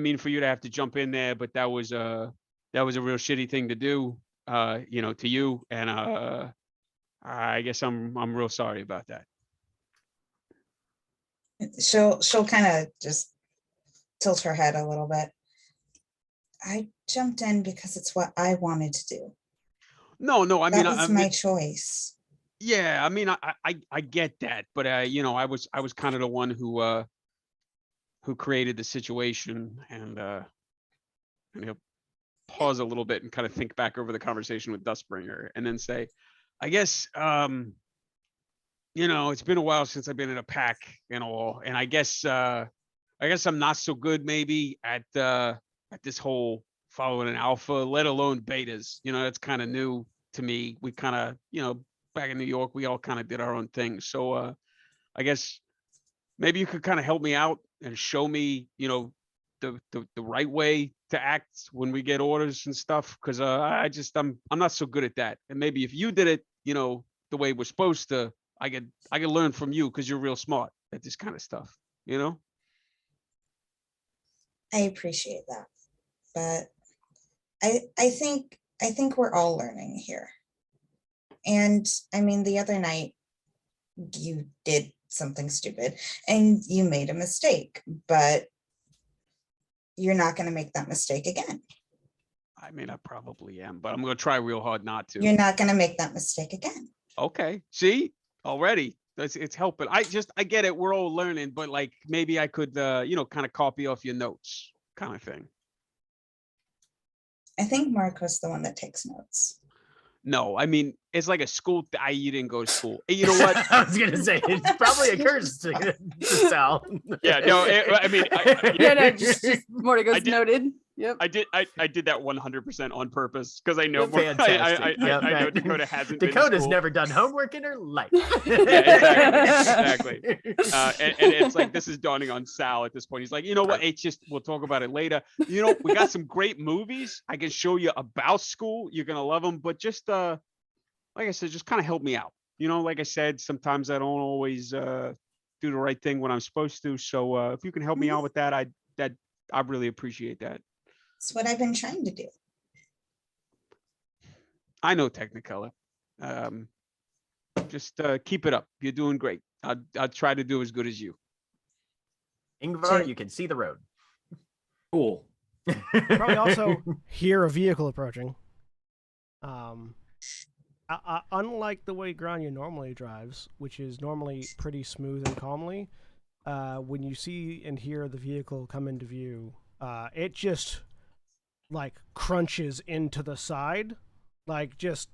mean for you to have to jump in there, but that was a real shitty thing to do, to you, and I guess I'm real sorry about that. She'll kind of just tilt her head a little bit. I jumped in because it's what I wanted to do. No, I mean, That was my choice. yeah, I mean, I get that, but I was kind of the one who created the situation, and he'll pause a little bit and kind of think back over the conversation with Dustbringer, and then say, I guess it's been a while since I've been in a pack and all, and I guess I'm not so good maybe at this whole following an alpha, let alone betas. It's kind of new to me. We kind of, back in New York, we all kind of did our own thing. So I guess maybe you could kind of help me out and show me, the right way to act when we get orders and stuff, because I'm not so good at that. And maybe if you did it, the way we're supposed to, I could learn from you, because you're real smart at this kind of stuff. I appreciate that, but I think we're all learning here. And I mean, the other night you did something stupid and you made a mistake, but you're not going to make that mistake again. I mean, I probably am, but I'm going to try real hard not to. You're not going to make that mistake again. Okay. See, already it's helping. I get it. We're all learning, but like, maybe I could, kind of copy off your notes kind of thing. I think Mark was the one that takes notes. No, I mean, it's like a school. You didn't go to school. You know what? I was gonna say it's probably occurs to Sal. Yeah, no. Just Morty goes noted. Yep. I did that 100% on purpose, because I know Fantastic. I know Dakota hasn't. Dakota's never done homework in her life. Yeah, exactly. And it's like, this is dawning on Sal at this point. He's like, you know what? It's just, we'll talk about it later. We got some great movies I can show you about school. You're gonna love them, but just like I said, just kind of help me out. Like I said, sometimes I don't always do the right thing when I'm supposed to. So if you can help me out with that, I really appreciate that. It's what I've been trying to do. I know Technicolor. Just keep it up. You're doing great. I'll try to do as good as you. Ingvar, you can see the road. Cool. Probably also hear a vehicle approaching. Unlike the way Grania normally drives, which is normally pretty smooth and calmly, when you see and hear the vehicle come into view, it just like crunches into the side, like just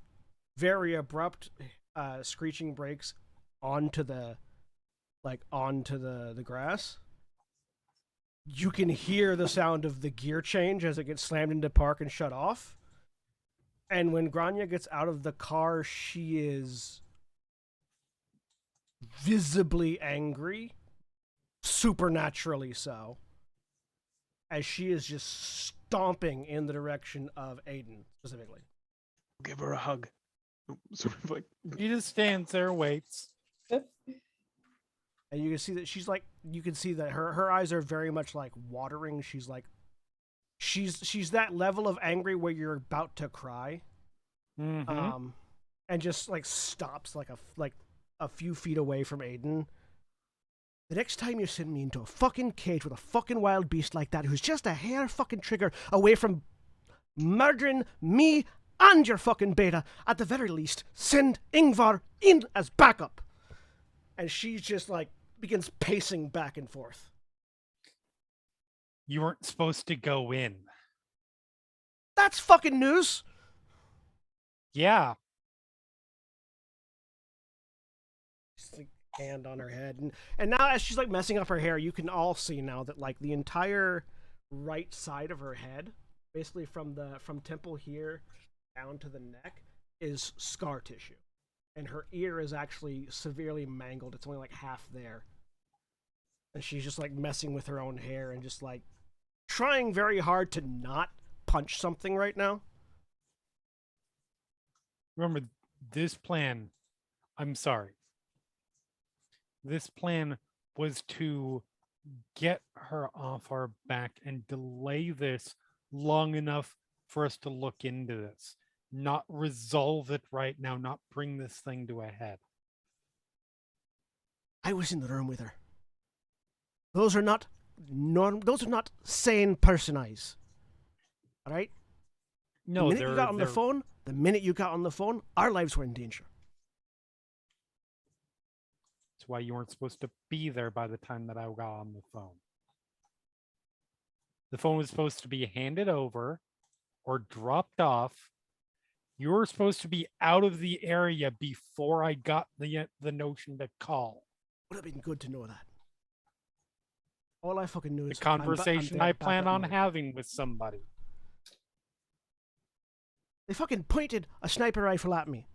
very abrupt screeching brakes onto the grass. You can hear the sound of the gear change as it gets slammed into park and shut off. And when Grania gets out of the car, she is visibly angry, supernaturally so, as she is just stomping in the direction of Aiden, specifically. Give her a hug. Sort of like, He just stands there, waits. And you can see that she's like, you can see that her eyes are very much like watering. She's like, she's that level of angry where you're about to cry. Mm-hmm. And just like stops like a few feet away from Aiden. The next time you send me into a fucking cage with a fucking wild beast like that, who's just a hair fucking trigger away from murdering me and your fucking beta, at the very least, send Ingvar in as backup. And she's just like begins pacing back and forth. You weren't supposed to go in. That's fucking news. Yeah. hand on her head, and now as she's like messing up her hair, you can all see now that like the entire right side of her head, basically from temple here down to the neck, is scar tissue, and her ear is actually severely mangled. It's only like half there, and she's just like messing with her own hair and just like trying very hard to not punch something right now. Remember, this plan, I'm sorry. This plan was to get her off our back and delay this long enough for us to look into this, not resolve it right now, not bring this thing to a head. I was in the room with her. Those are not sane person eyes. All right? No, the minute you got on the phone, our lives were in danger. That's why you weren't supposed to be there by the time that I got on the phone. The phone was supposed to be handed over or dropped off. You were supposed to be out of the area before I got the notion to call. Would have been good to know that. All I fucking knew The is conversation I plan on having with somebody. They fucking pointed a sniper rifle at me.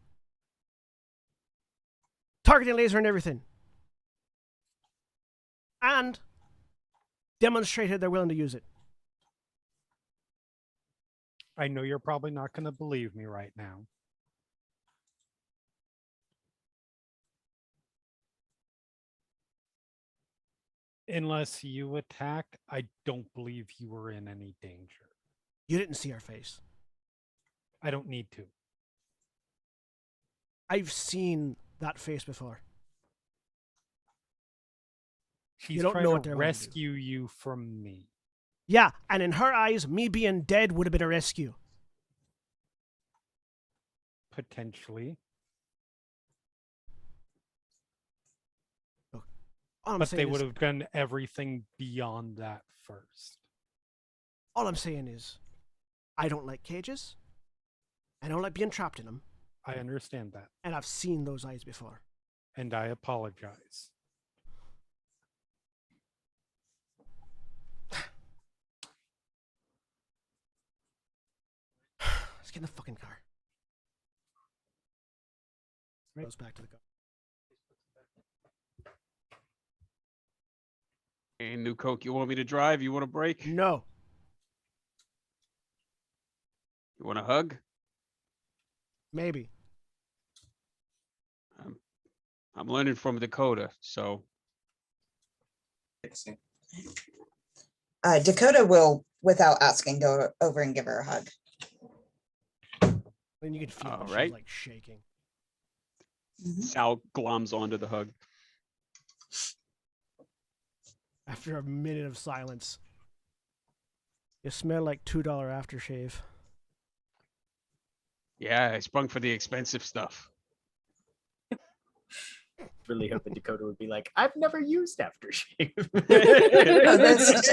Targeting laser and everything. And demonstrated they're willing to use it. I know you're probably not going to believe me right now. Unless you attacked, I don't believe you were in any danger. You didn't see our face. I don't need to. I've seen that face before. She's don't trying know to what they're gonna do. rescue you from me. Yeah, and in her eyes, me being dead would have been a rescue. Potentially. All I'm But saying they is, would have done everything beyond that first. all I'm saying is, I don't like cages. I don't like being trapped in them. I understand that. And I've seen those eyes before. And I apologize. Let's get in the fucking car. Right. Goes back to the car. Hey, New Coke, you want me to drive? You want a break? No. You want a hug? Maybe. I'm learning from Dakota, so. Dakota will, without asking, go over and give her a hug. And you can feel that Alright. she's like shaking. Sal gloms onto the hug. After a minute of silence. You smell like $2 aftershave. Yeah, I sprung for the expensive stuff. Really hoping Dakota would be like, I've never used aftershave.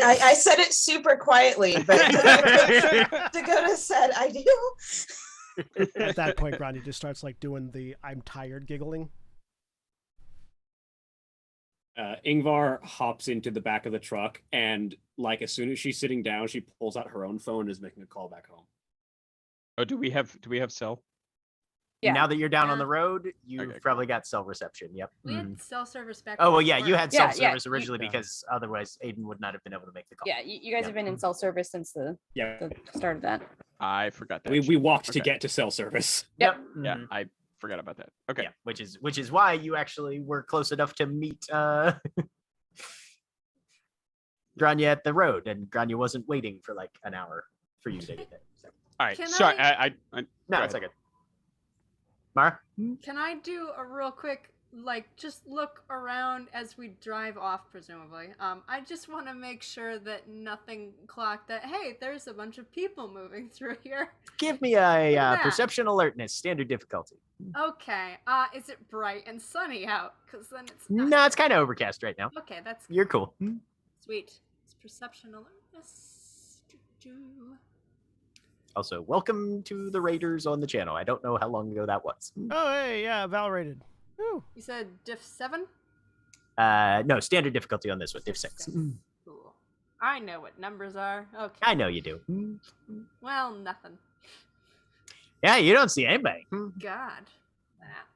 I said it super quietly, but Dakota said, I do. At that point, Granny just starts like doing the I'm tired giggling. Ingvar hops into the back of the truck, and like as soon as she's sitting down, she pulls out her own phone and is making a call back home. Oh, do we have cell? Yeah. Now that you're down on Yeah. the road, you've Okay, probably got cell reception. Yep. We Mhm. had cell service back. Oh, well, when yeah, we you were- had Yeah, cell yeah, service you- originally Yeah. because otherwise Aiden would not have been able to make the call. Yeah, you guys Yeah. have been in cell service since the Yeah, start of that. I forgot that. we shit. walked to Okay. get to cell service. Yep. Yeah, Mhm. I forgot about that. Okay. Yeah, which is why you actually were close enough to meet Grania at the road, and Grania wasn't waiting for like an hour for you to get there. So. All right. Can Sorry. I- No, Go it's ahead. okay. Mara? Can I do a real quick, like, just look around as we drive off, presumably? I just want to make sure that nothing clocked that, hey, there's a bunch of people moving through here. Give me a that. perception alertness, standard difficulty. Okay, is it bright and sunny out? Because then it's not. No, it's kind of overcast right now. Okay, that's You're cool. sweet. It's perception alertness. Doo-doo. Also, welcome to the Raiders on the channel. I don't know how long ago that was. Oh, hey, yeah, Val rated. Woo. You said diff 7? No, standard difficulty on this one, diff 6. Cool. I know what numbers are. Okay. I know you do. Well, nothing. Yeah, you don't see anybody. God. That.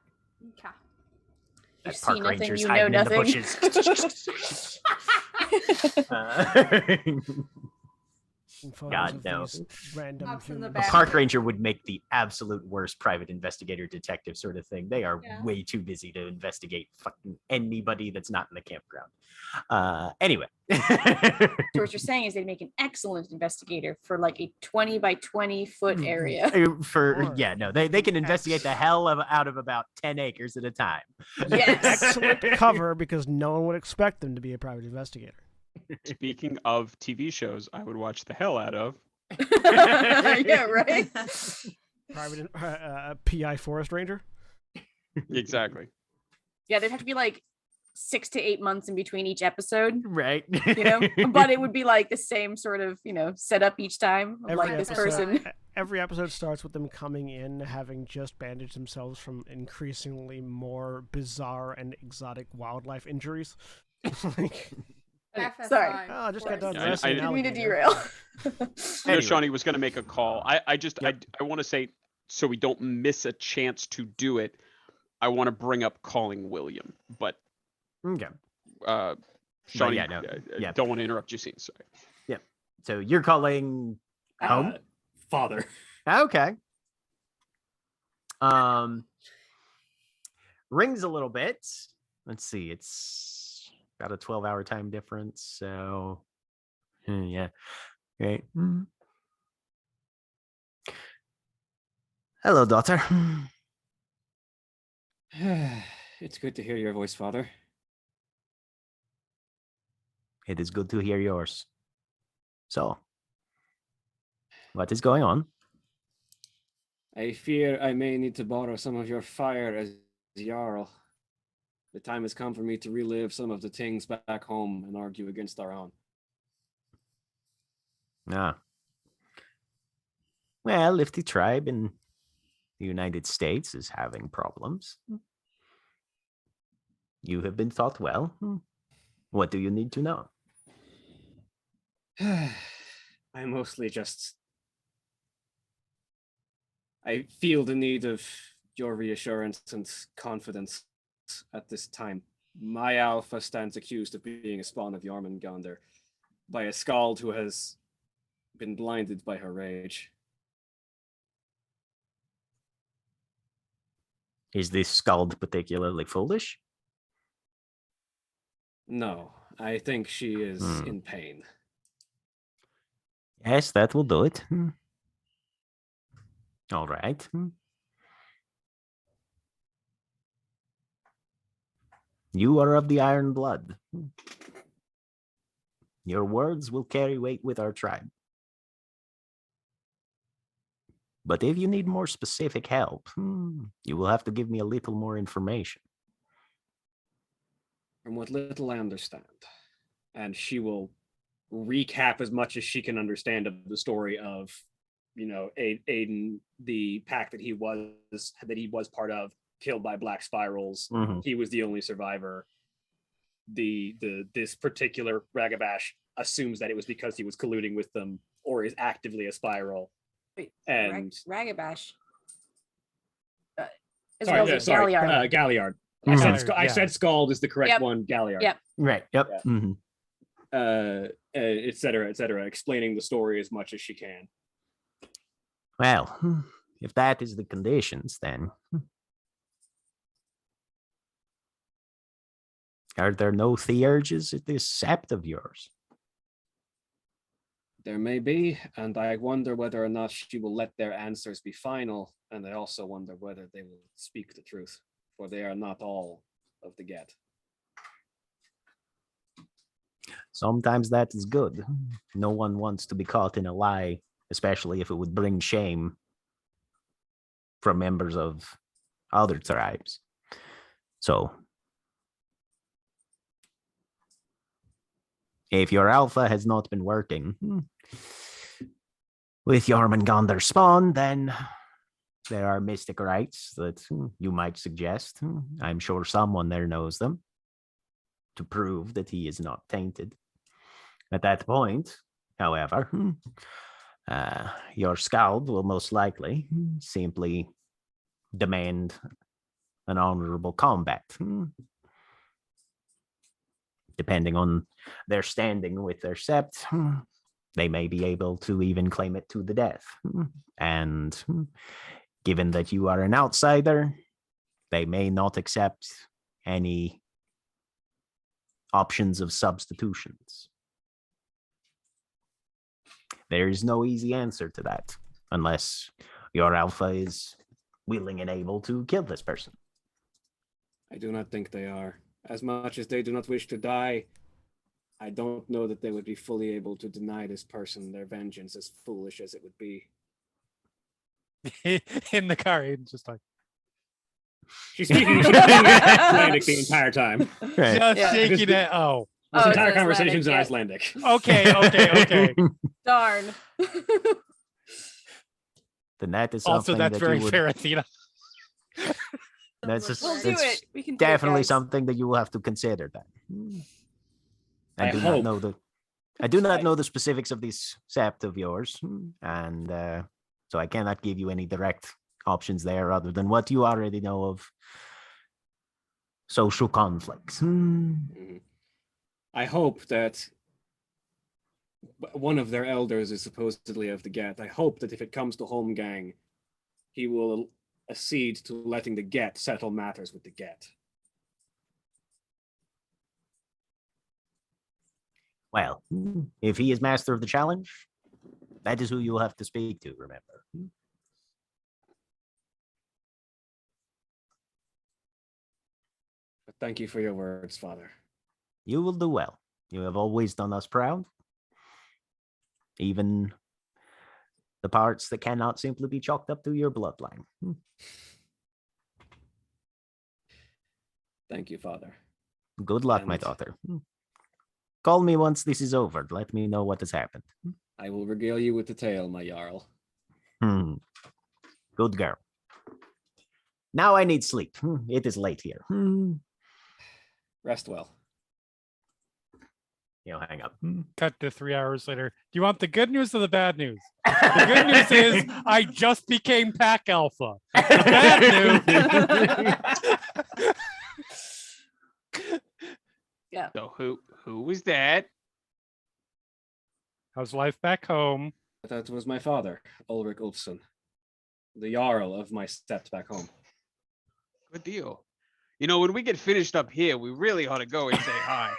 Okay. You That see park nothing, ranger's you know hiding in the nothing. bushes. Photos God, of no. these random Pops in the humans. A back. park ranger would make the absolute worst private investigator detective sort of thing. They are Yeah. way too busy to investigate fucking anybody that's not in the campground. Anyway. So what you're saying is they'd make an excellent investigator for like a 20 by 20 foot area. They can investigate the hell out of about 10 acres at a time. Yes. Excellent cover because no one would expect them to be a private investigator. Speaking of TV shows, I would watch the hell out of. Yeah, right. Private PI forest ranger. Exactly. Yeah, there'd have to be like 6 to 8 months in between each episode, Right. you know, but it would be like the same sort of, you know, setup each time. Of like this person. Every episode starts with them coming in, having just bandaged themselves from increasingly more bizarre and exotic wildlife injuries. Like, FSI. Sorry. oh, I just got done Yeah, I wrestling. Didn't mean to alligator. derail. You know, Anyway. Shawnee was going to make a call. I Yep. want to say, so we don't miss a chance to do it, I want to bring up calling William, but Okay. Shawnee, yeah, no, yeah. don't want to interrupt your scene. Sorry. So you're calling home? Father. Okay. Rings a little bit. Let's see. It's about a 12-hour time difference. So, yeah. Great. Hello, daughter. It's good to hear your voice, Father. It is good to hear yours. So, what is going on? I fear I may need to borrow some of your fire as Jarl. The time has come for me to relive some of the things back home and argue against our own. Ah. Well, if the tribe in the United States is having problems, you have been taught well. What do you need to know? I mostly just... I feel the need of your reassurance and confidence at this time. My alpha stands accused of being a spawn of Jormungandr by a skald who has been blinded by her rage. Is this skald particularly foolish? No, I think she is in pain. Yes, that will do it. All right. You are of the iron blood. Your words will carry weight with our tribe. But if you need more specific help, you will have to give me a little more information. From what little I understand, and she will recap as much as she can understand of the story of, you know, Aiden, the pack that he was part of, killed by black spirals. He was the only survivor. This particular Ragabash assumes that it was because he was colluding with them or is actively a spiral. Wait, And Ragabash. As sorry, well as Galliard. Galliard. Mhm. I said Scald is the correct Yep. one. Galliard. Yep. Right. Yep. Yeah. Et cetera, explaining the story as much as she can. Well, if that is the conditions, then are there no theurges at this sept of yours? There may be, and I wonder whether or not she will let their answers be final, and I also wonder whether they will speak the truth, for they are not all of the Get. Sometimes that is good. No one wants to be caught in a lie, especially if it would bring shame from members of other tribes. So, if your alpha has not been working with Jormungandr spawn, then there are mystic rites that you might suggest. I'm sure someone there knows them. to prove that he is not tainted. At that point, however, your scald will most likely simply demand an honorable combat. Depending on their standing with their sept, they may be able to even claim it to the death. And given that you are an outsider, they may not accept any options of substitutions. There is no easy answer to that, unless your alpha is willing and able to kill this person. I do not think they are. As much as they do not wish to die, I don't know that they would be fully able to deny this person their vengeance, as foolish as it would be. In the car, Aiden's just like, She's speaking Icelandic the entire time. Right. just Yeah. shaking it. Oh, This Oh, entire it's conversation's in Icelandic, Icelandic. okay. Darn. Then that is something Also, that's that very you would, fair, Athena. That's just, We'll do that's it. We can do it, definitely guys. something that you will have to consider then. I do hope. not know the I do not know the specifics of this sept of yours, and so I cannot give you any direct options there other than what you already know of social conflicts. Mhm. I hope that one of their elders is supposedly of the Get. I hope that if it comes to Holmgang, he will accede to letting the Get settle matters with the Get. Well, if he is master of the challenge, that is who you will have to speak to, remember. But thank you for your words, Father. You will do well. You have always done us proud. Even the parts that cannot simply be chalked up to your bloodline. Thank you, Father. Good luck, my And- daughter. Call me once this is over. Let me know what has happened. I will regale you with the tale, my Jarl. Good girl. Now I need sleep. It is late here. Rest well. Hang up. Cut to 3 hours later. Do you want the good news or the bad news? The good news is I just became Pack Alpha. The bad news. So who was that? How's life back home? That was my father, Ulrich Ulfsson, the Jarl of my stepped back home. Good deal. You know, when we get finished up here, we really ought to go and say hi.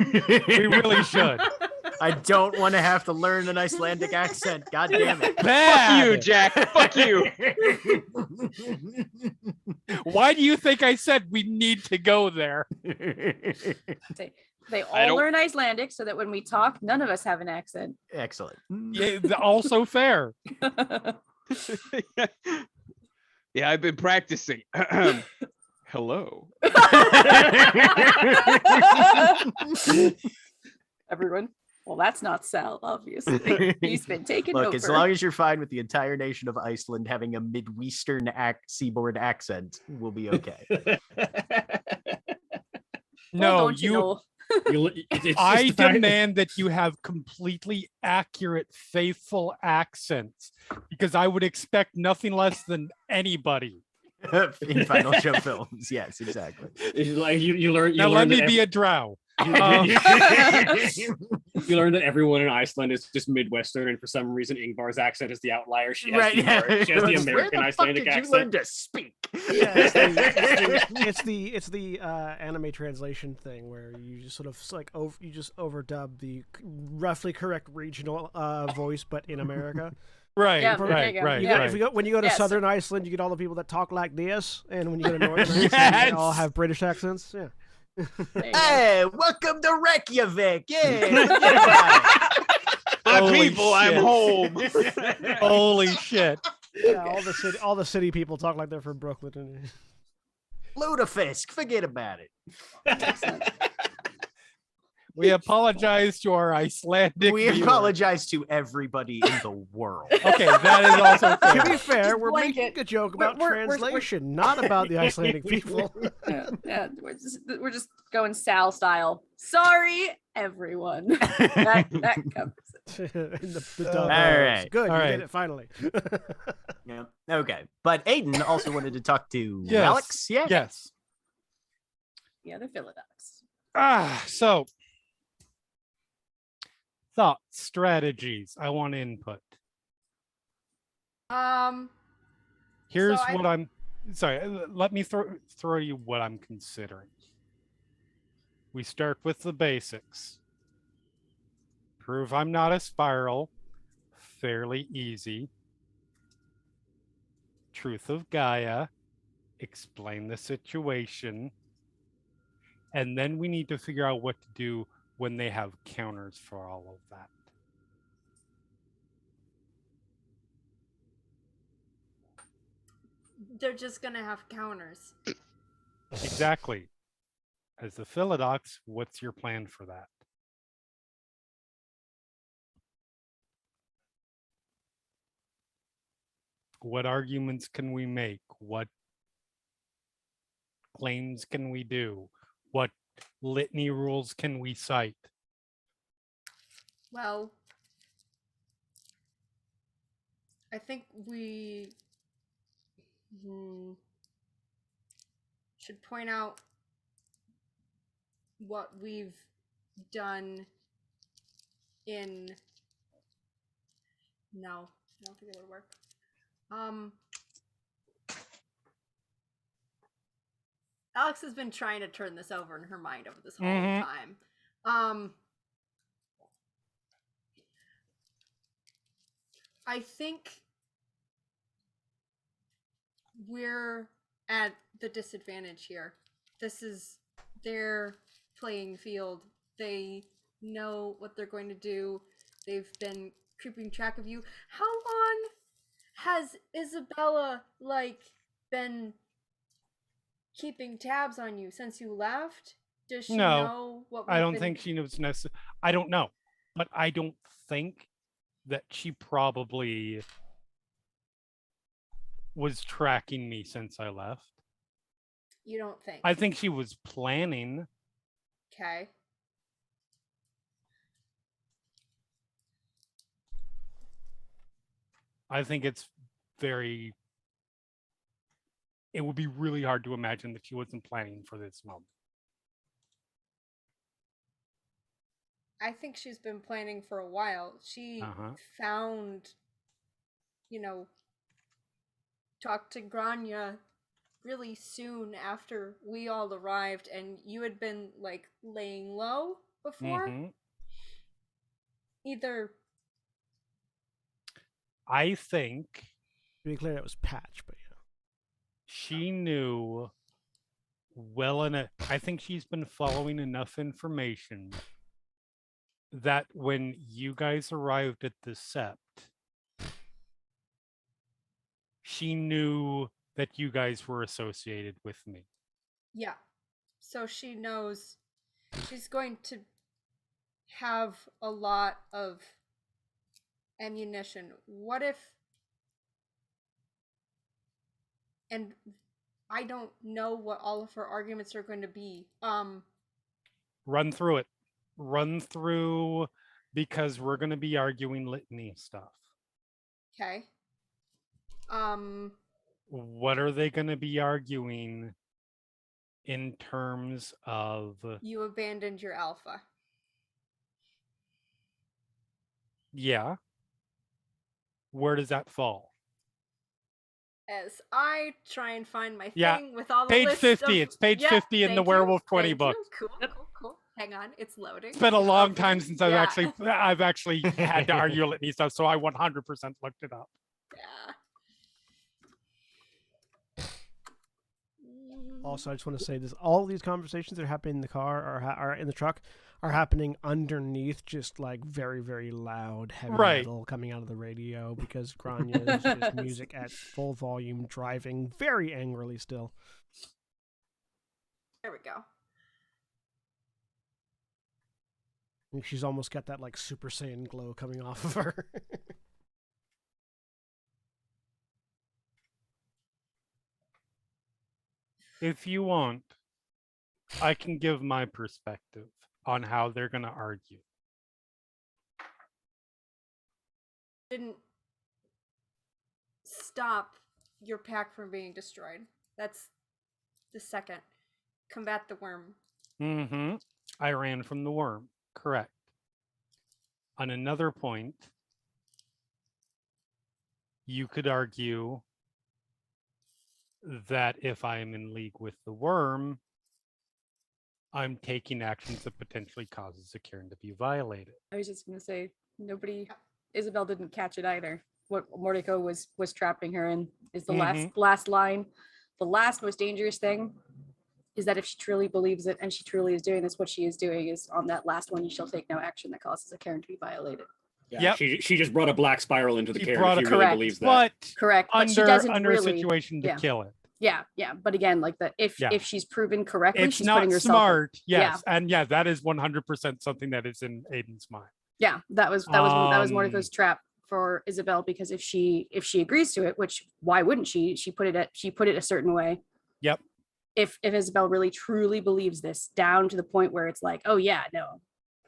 We really should. I don't want to have to learn an Icelandic accent. God damn it. Bad. Fuck you, Jack. Fuck you. Why do you think I said we need to go there? They I all don't- learn Icelandic so that when we talk, none of us have an accent. Excellent. Yeah, also fair. Yeah, I've been practicing. Hello. Everyone. Well, that's not Sal, obviously. He's been taken Look, over. as long as you're fine with the entire nation of Iceland having a Midwestern seaboard accent, we'll be okay. No, Don't you know? I demand that you have completely accurate, faithful accents because I would expect nothing less than anybody. In Final Show films. Yes, exactly. It's like you learn. Now let me be a drow. You learn that everyone in Iceland is just Midwestern, and for some reason, Ingvar's accent is the outlier. She has, she has the American Icelandic Where the fuck did accent. you learn to speak? Yeah, it's the anime translation thing where you just sort of you just overdub the roughly correct regional voice, but in America. Right, Yeah, there right, you go. right, Yeah. right. If you go when you go to Yes. southern Iceland, you get all the people that talk like this, and when you go to northern Iceland, Yes. they all have British accents. Yeah. There you go. Hey, welcome to Reykjavik. Yeah. My Holy people, I'm shit. home. Holy shit. Yeah, all the city people talk like they're from Brooklyn. And Ludafisk, forget about it. We apologize to our Icelandic We viewer. apologize to everybody in the world. Okay, that is also To fair. be fair, Just we're blanket. making a joke about We're- translation, not about the Icelandic people. Yeah, we're just going Sal style. Sorry, everyone. that covers it. And the All dub. right. Good, All you right. did it finally. Yeah. Okay. But Aiden also wanted to talk to Yes. Alex. Yeah. Yes. Yeah, they're Philodox. So thoughts, strategies. I want input. Here's I- what I'm sorry, let me throw you what I'm considering. We start with the basics. Prove I'm not a spiral. Fairly easy. Truth of Gaia. Explain the situation. And then we need to figure out what to do when they have counters for all of that. They're just gonna have counters. Exactly. As the Philodox, what's your plan for that? What arguments can we make? What claims can we do? What litany rules can we cite? Well, I think we should point out what we've done in. No, I don't think it would work. Alex has been trying to turn this over in her mind over this whole time. I think we're at the disadvantage here. This is their playing field. They know what they're going to do. They've been keeping track of you. How long has Isabella been keeping tabs on you since you left? Does she know what I we've don't been... think she knows necessarily. I don't know, but I don't think that she probably was tracking me since I left. You don't think? I think she was planning. Okay. I think it would be really hard to imagine that she wasn't planning for this moment. I think she's been planning for a while. She found, talked to Grania really soon after we all arrived, and you had been laying low before. Either. I think. To be clear, it was Patch, but yeah. She knew well enough. I think she's been following enough information that when you guys arrived at the Sept, she knew that you guys were associated with me. Yeah. So she knows she's going to have a lot of ammunition. What if... And I don't know what all of her arguments are going to be. Run through it. Run through, because we're going to be arguing litany stuff. Okay. What are they going to be arguing in terms of... You abandoned your alpha. Yeah. Where does that fall? As I try and find my Yeah. thing with all the Page list 50. of... It's page 50 in the thank you, Werewolf 20 thank book. you. Cool. Hang on, it's loading. It's been a long time since I've Yeah. actually had to argue litany stuff, so I 100% looked it up. Yeah. Also, I just want to say this: all these conversations that are happening in the car are in the truck are happening underneath, just very, very loud heavy metal coming out of the radio, because Grania is just music at full volume, driving very angrily still. There we go. think she's almost got that like Super Saiyan glow coming off of her. If you want, I can give my perspective on how they're going to argue. Didn't stop your pack from being destroyed. That's the second. Combat the worm. Mm-hmm. I ran from the worm. Correct. On another point, you could argue that if I am in league with the worm, I'm taking actions that potentially causes a Karen to be violated. I was just gonna say Isabel didn't catch it either. What Mordecai was trapping her in is the last line. The last most dangerous thing is that if she truly believes it and she truly is doing this, what she is doing is on that last one, you shall take no action that causes a Karen to be violated. Yeah, she just brought a black spiral into the She Karen. brought If a she really correct, believes that. But Correct. But she under doesn't under really, a situation to yeah. kill it. Yeah. But again, like if she's proven correctly, It's she's not putting herself smart. Yes. And yeah, that is 100% something that is in Aiden's mind. Yeah, that was Mordecai's trap for Isabel, because if she agrees to it, which why wouldn't she? She put it a certain way. Yep. If Isabel really truly believes this down to the point where it's like, oh yeah, no,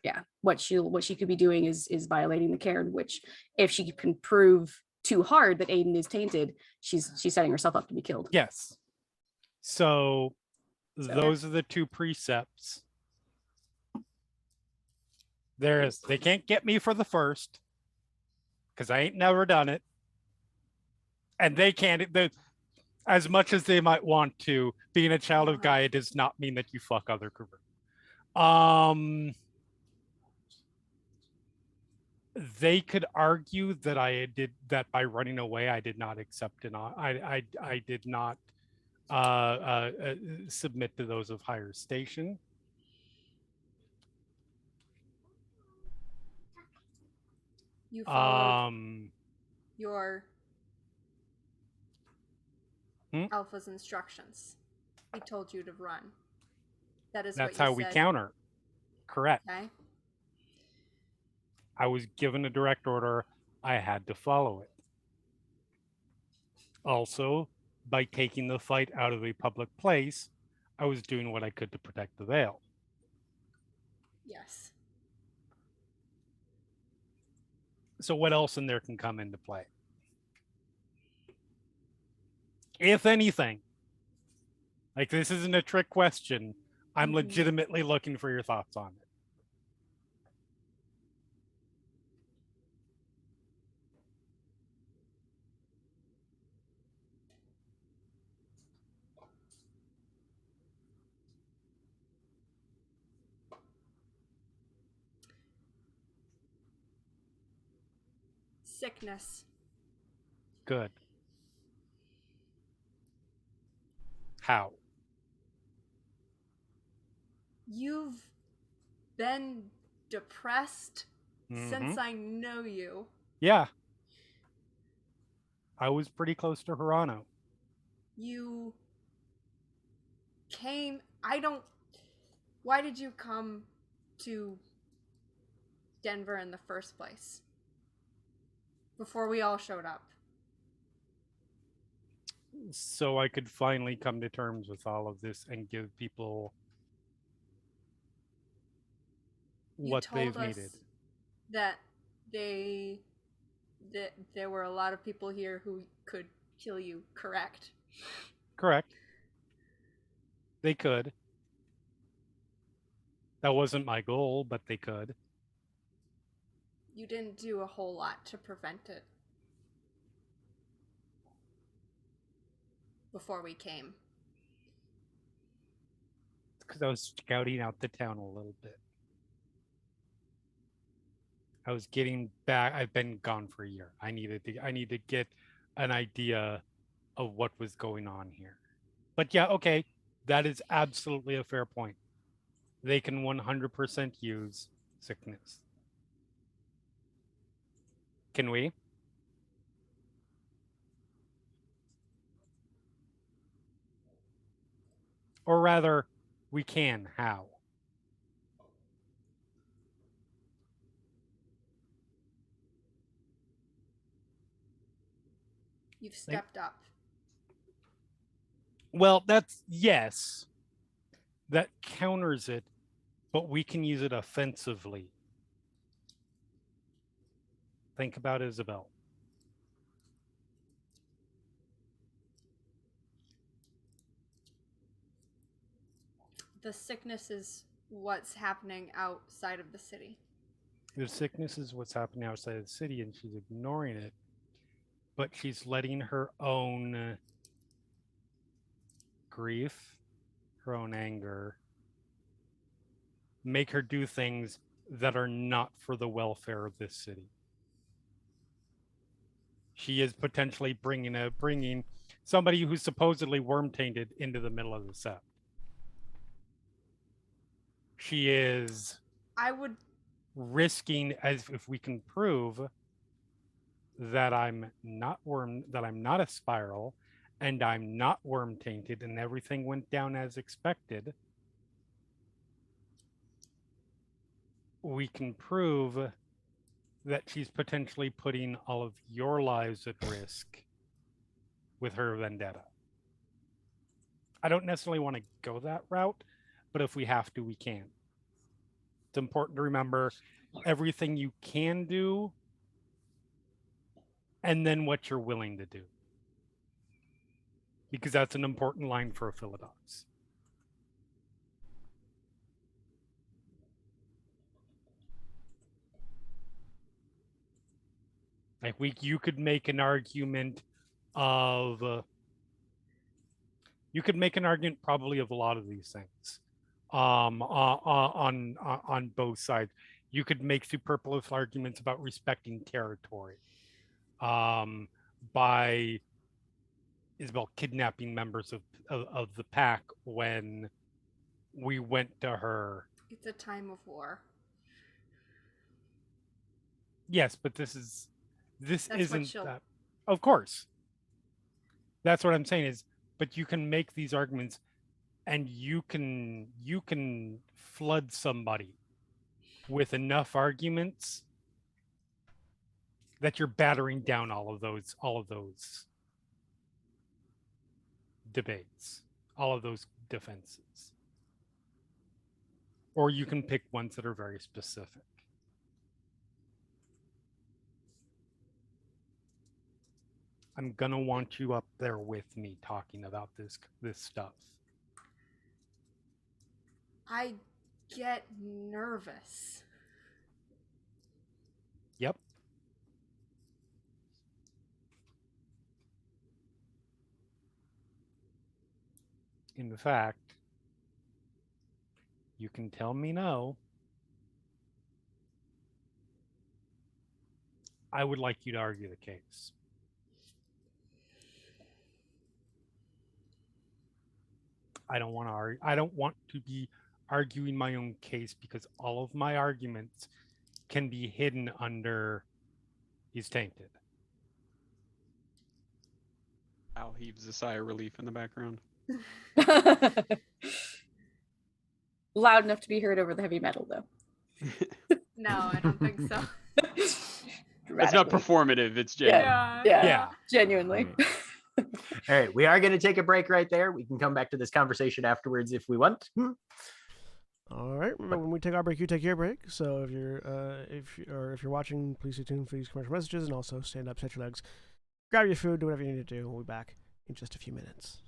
yeah, what she could be doing is violating the Cairn, which if she can prove too hard that Aiden is tainted, she's setting herself up to be killed. Yes. So those are the two precepts. They can't get me for the first, because I ain't never done it. And they can't, as much as they might want to, being a child of Gaia does not mean that you fuck other Kuru. They could argue that I did that by running away. I did not accept and I did not submit to those of higher station. You followed your alpha's instructions. He told you to run. That's what how we counter. Correct. Okay. I was given a direct order. I had to follow it. Also, by taking the fight out of a public place, I was doing what I could to protect the veil. Yes. So what else in there can come into play? If anything, like this isn't a trick question. I'm legitimately looking for your thoughts on it. Sickness. Good. How? You've been depressed since I know you. Yeah. I was pretty close to Hirano. You came. Why did you come to Denver in the first place? Before we all showed up. So I could finally come to terms with all of this and give people what they've needed. That there were a lot of people here who could kill you, correct? Correct. They could. That wasn't my goal, but they could. You didn't do a whole lot to prevent it. Before we came. Because I was scouting out the town a little bit. I was getting back. I've been gone for a year. I need to get an idea of what was going on here. But yeah, okay, that is absolutely a fair point. They can 100% use sickness. Can we? Or rather, we can. How? You've stepped up. Well, that's yes. That counters it, but we can use it offensively. Think about Isabel. The sickness is what's happening outside of the city. The sickness is what's happening outside of the city, and she's ignoring it, but she's letting her own grief, her own anger, make her do things that are not for the welfare of this city. She is potentially bringing somebody who's supposedly worm tainted into the middle of the set. She is I would risking, as if we can prove that I'm not a spiral, and I'm not worm tainted, and everything went down as expected. We can prove that she's potentially putting all of your lives at risk with her vendetta. I don't necessarily want to go that route, but if we have to, we can. It's important to remember everything you can do and then what you're willing to do. Because that's an important line for a Philodox. Like you could make an argument of probably of a lot of these things on both sides. You could make superfluous arguments about respecting territory by Isabel kidnapping members of the pack when we went to her. It's a time of war. Yes, but this That's isn't that. Of course. That's what I'm saying is, but you can make these arguments and you can flood somebody with enough arguments that you're battering down all of those debates, all of those defenses. Or you can pick ones that are very specific. I'm gonna want you up there with me talking about this stuff. I get nervous. Yep. In fact, you can tell me no. I would like you to argue the case. I don't want to argue. I don't want to be arguing my own case because all of my arguments can be hidden under he's tainted. Al heaves a sigh of relief in the background. Loud enough to be heard over the heavy metal, though. No, I don't think so. It's not performative. It's genuine. Yeah. Genuinely. All right, we are going to take a break right there. We can come back to this conversation afterwards if we want. All right. Remember, when we take our break, you take your break. So if you're watching, please stay tuned for these commercial messages, and also stand up, stretch your legs, grab your food, do whatever you need to do. We'll be back in just a few minutes.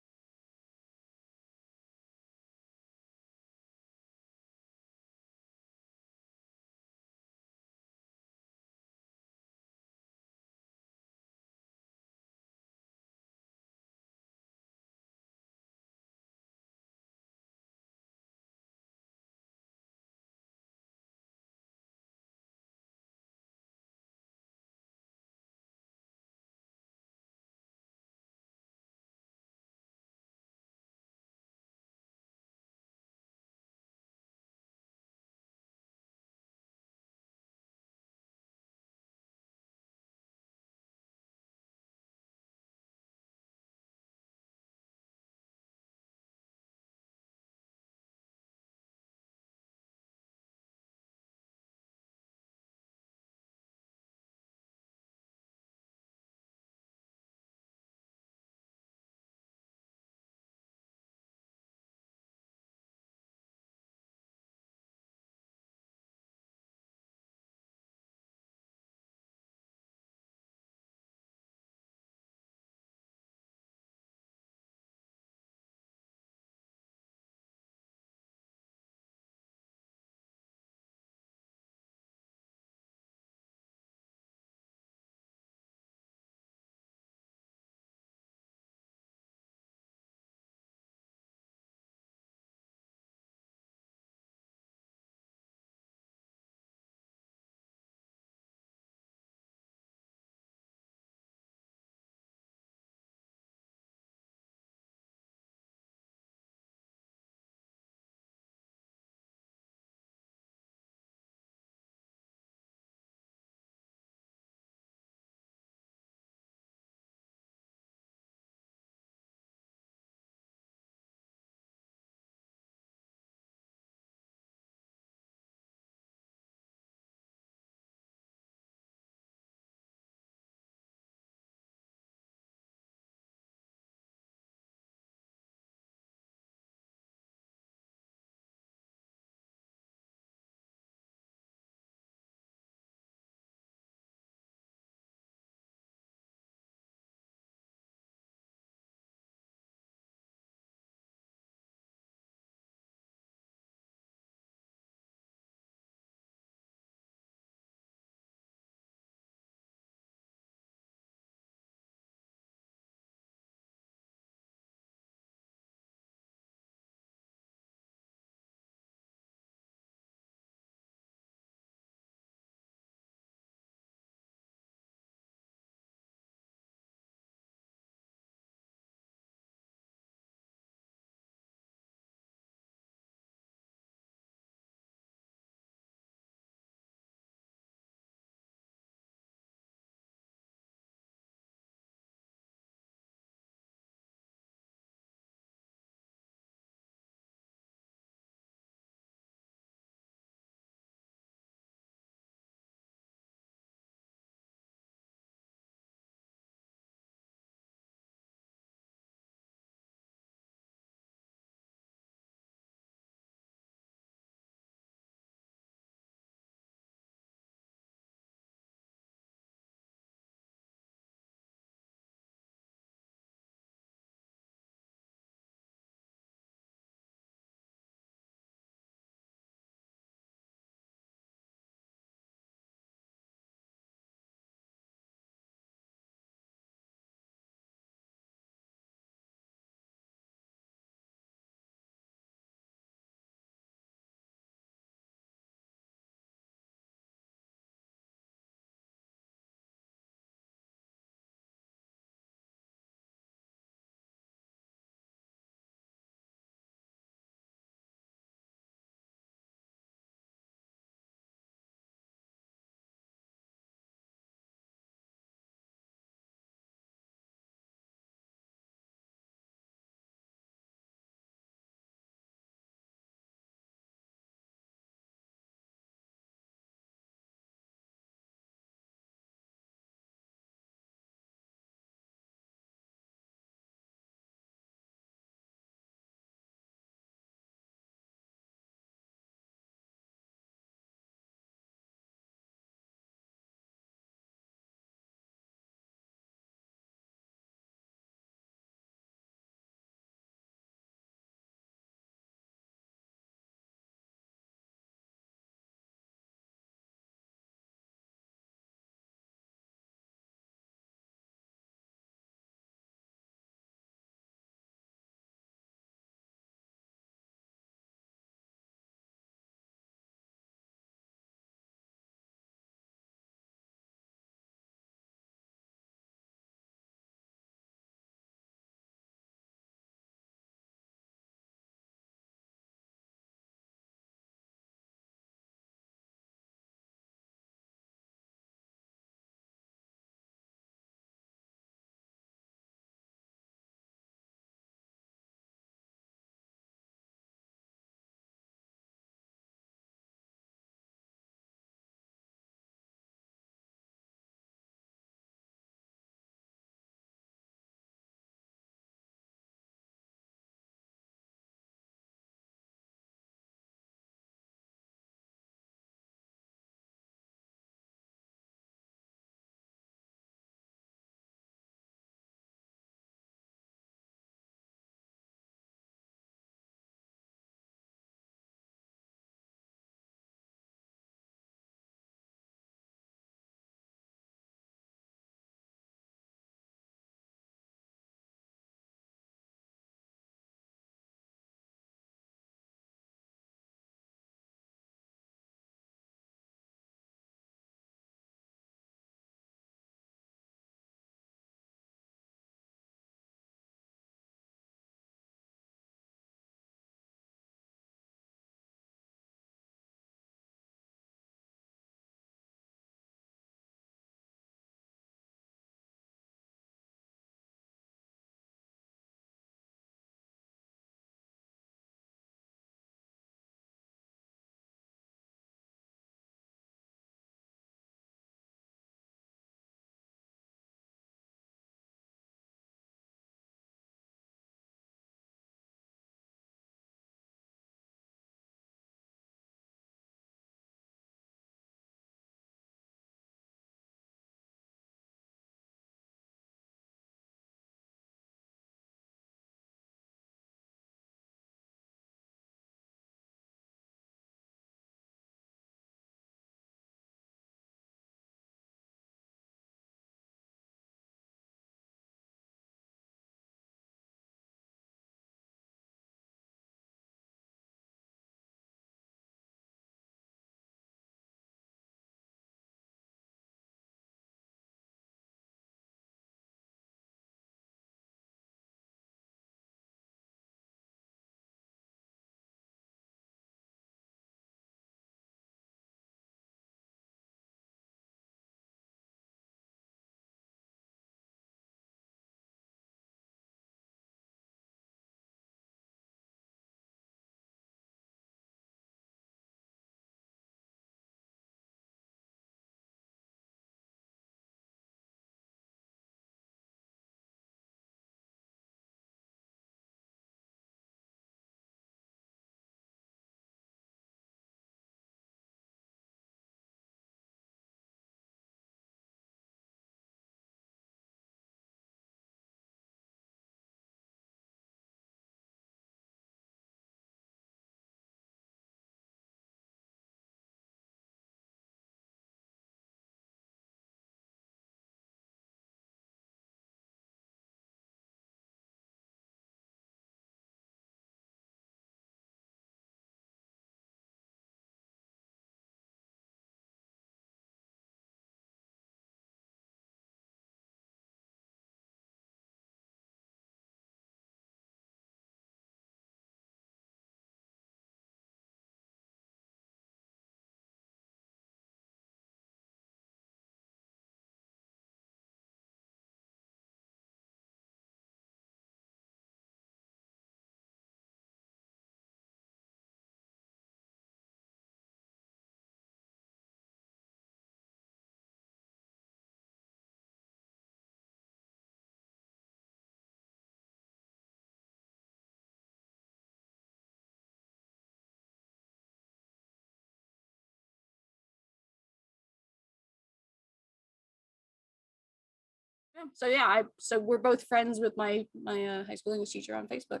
So yeah, so we're both friends with my high school English teacher on Facebook.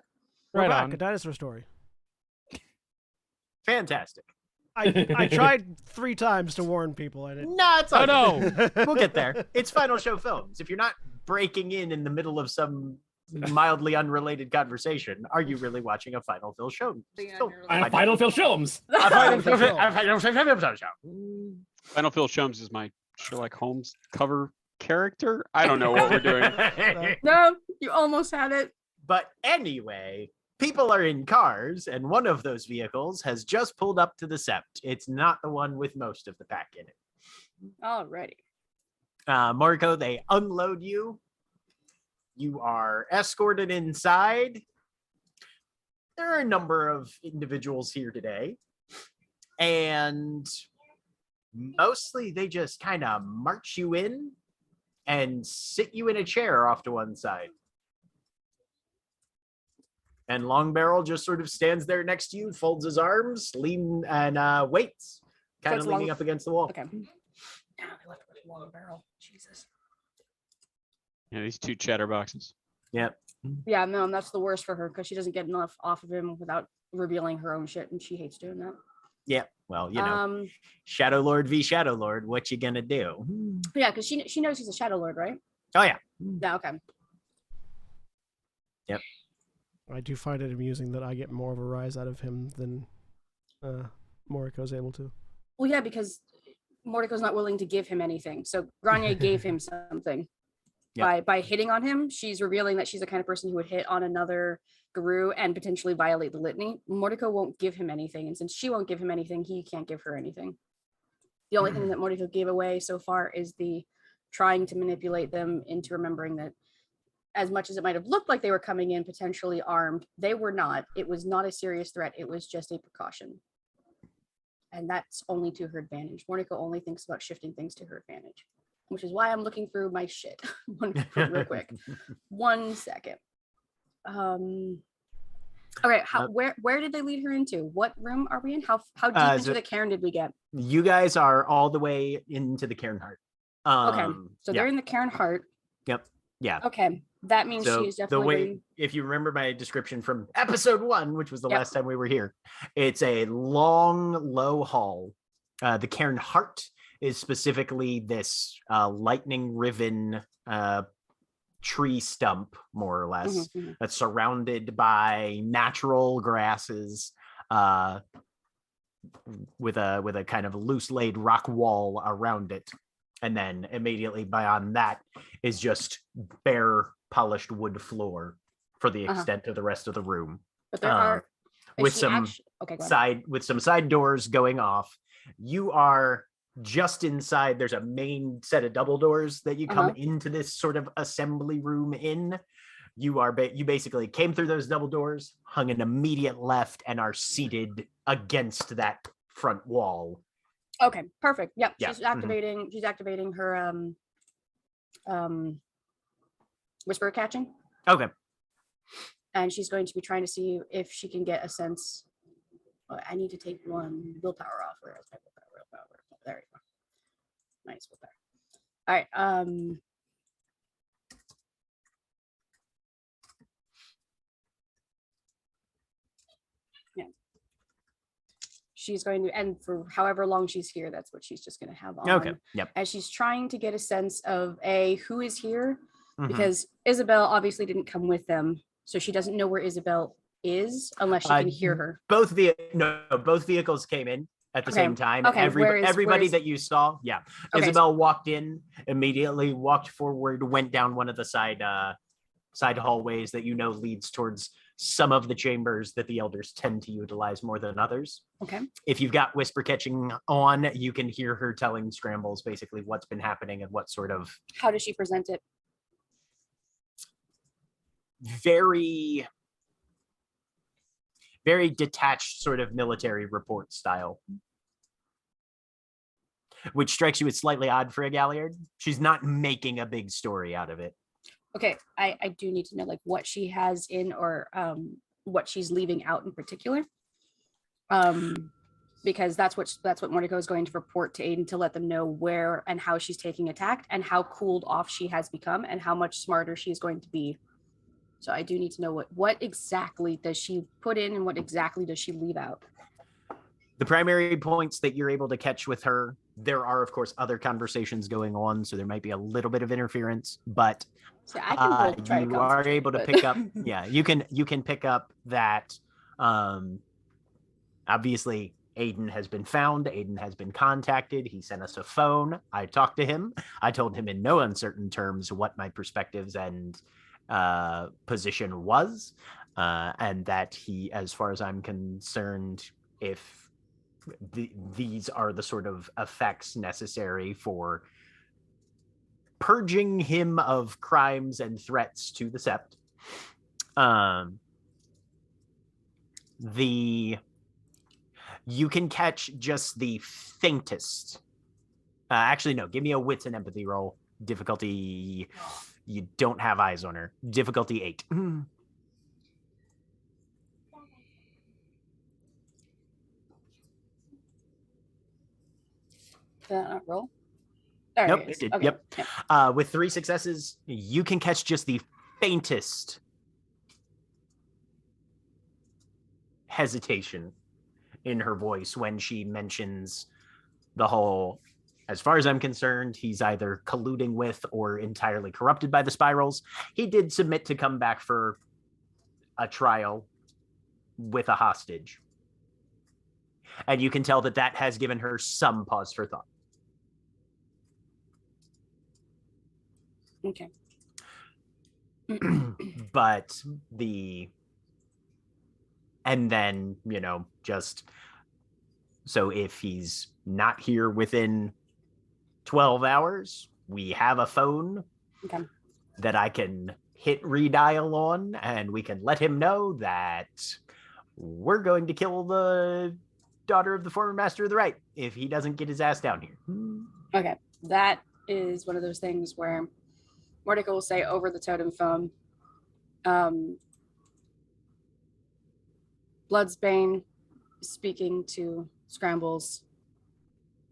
We're Right back. on. A dinosaur story. Fantastic. I tried 3 times to warn people, and it. No, it's all Oh good. no. We'll get there. It's Final Show Films. If you're not breaking in the middle of some mildly unrelated conversation, are you really watching a Final Phil show? Final Phil Films. A Final Phil Film. show. Final Phil Shums is my Sherlock Holmes cover character. I don't know what we're doing. No, you almost had it. But anyway, people are in cars, and one of those vehicles has just pulled up to the sept. It's not the one with most of the pack in it. Alrighty. Moriko, they unload you. You are escorted inside. There are a number of individuals here today, and mostly they just kind of march you in and sit you in a chair off to one side. And Long Barrel just sort of stands there next to you, folds his arms, waits, kind of it's leaning Long- up against the wall. Okay. Yeah, they left it with Long Barrel. Jesus. Yeah, these 2 chatterboxes. Yep. Yeah, no, and that's the worst for her because she doesn't get enough off of him without revealing her own shit, and she hates doing that. Yeah. Well, Shadow Lord v. Shadow Lord. What you gonna do? Yeah, because she knows he's a Shadow Lord, right? Oh yeah. Yeah. Okay. Yep. I do find it amusing that I get more of a rise out of him than Moriko's able to. Well, yeah, because Mordecai's not willing to give him anything. So Grania gave him something. Yep. By hitting on him, she's revealing that she's the kind of person who would hit on another guru and potentially violate the litany. Mordecai won't give him anything, and since she won't give him anything, he can't give her anything. The only thing that Mordecai gave away so far is the trying to manipulate them into remembering that as much as it might have looked like they were coming in potentially armed, they were not. It was not a serious threat. It was just a precaution. And that's only to her advantage. Mordecai only thinks about shifting things to her advantage, which is why I'm looking through my shit real quick. 1 second. Okay, where did they lead her into? What room are we in? How deep into the cairn did we get? You guys are all the way into the cairn heart. Okay, so they're in the cairn heart. Yep. Yeah. Okay, that means So she is definitely. the way, if you remember my description from episode 1, which was the last time we were here, it's a long, low hall. The cairn heart is specifically this lightning riven tree stump, more or less, that's surrounded by natural grasses, with a kind of loose laid rock wall around it. And then immediately beyond that is just bare polished wood floor for the extent of the rest of the room. But there are with some side doors going off. You are just inside. There's a main set of double doors that you come into this sort of assembly room in. You are you basically came through those double doors, hung an immediate left, and are seated against that front wall. Okay, perfect. Yep, Yeah. she's activating. She's activating her whisper catching, Okay. and she's going to be trying to see if she can get a sense. Oh, I need to take 1 willpower off. Where is my willpower? There you go. Nice willpower. All right. Yeah. She's going to, and for however long she's here, that's what she's just going to have on. Okay. Yep. As she's trying to get a sense of who is here, Mhm. because Isabel obviously didn't come with them, so she doesn't know where Isabel is unless she can hear her. Both vehicles came in at the same time. Okay, Everybody whereas- that you saw, yeah. Okay, Isabel walked in, immediately walked forward, went down one of the side hallways that leads towards some of the chambers that the elders tend to utilize more than others. Okay. If you've got whisper catching on, you can hear her telling Scrambles basically what's been happening and what sort of How does she present it? very, very detached sort of military report style, which strikes you as slightly odd for a Galliard. She's not making a big story out of it. Okay, I do need to know like what she has in or what she's leaving out in particular. because that's what Mordecai is going to report to Aiden to let them know where and how she's taking attack and how cooled off she has become and how much smarter she is going to be. So I do need to know what exactly does she put in and what exactly does she leave out? The primary points that you're able to catch with her, there are, of course, other conversations going on, so there might be a little bit of interference, but So I can roll to try to you are able to but... pick up. Yeah, you can pick up that. Obviously, Aiden has been found. Aiden has been contacted. He sent us a phone. I talked to him. I told him in no uncertain terms what my perspectives and position was, and that he, as far as I'm concerned, if these are the sort of effects necessary for purging him of crimes and threats to the Sept. You can catch just the faintest. Actually, no, give me a wits and empathy roll. Difficulty, you don't have eyes on her. Difficulty 8. Roll? Nope, it did. Okay. Yep. With 3 successes, you can catch just the faintest hesitation in her voice when she mentions the whole, as far as I'm concerned, he's either colluding with or entirely corrupted by the spirals. He did submit to come back for a trial with a hostage. And you can tell that that has given her some pause for thought. Okay. But and then, just so if he's not here within 12 hours, we have a phone that I can hit redial on, and we can let him know that we're going to kill the daughter of the former master of the right if he doesn't get his ass down here. Okay. That is one of those things where Mordecai will say over the totem phone, Bloodsbane is speaking to Scrambles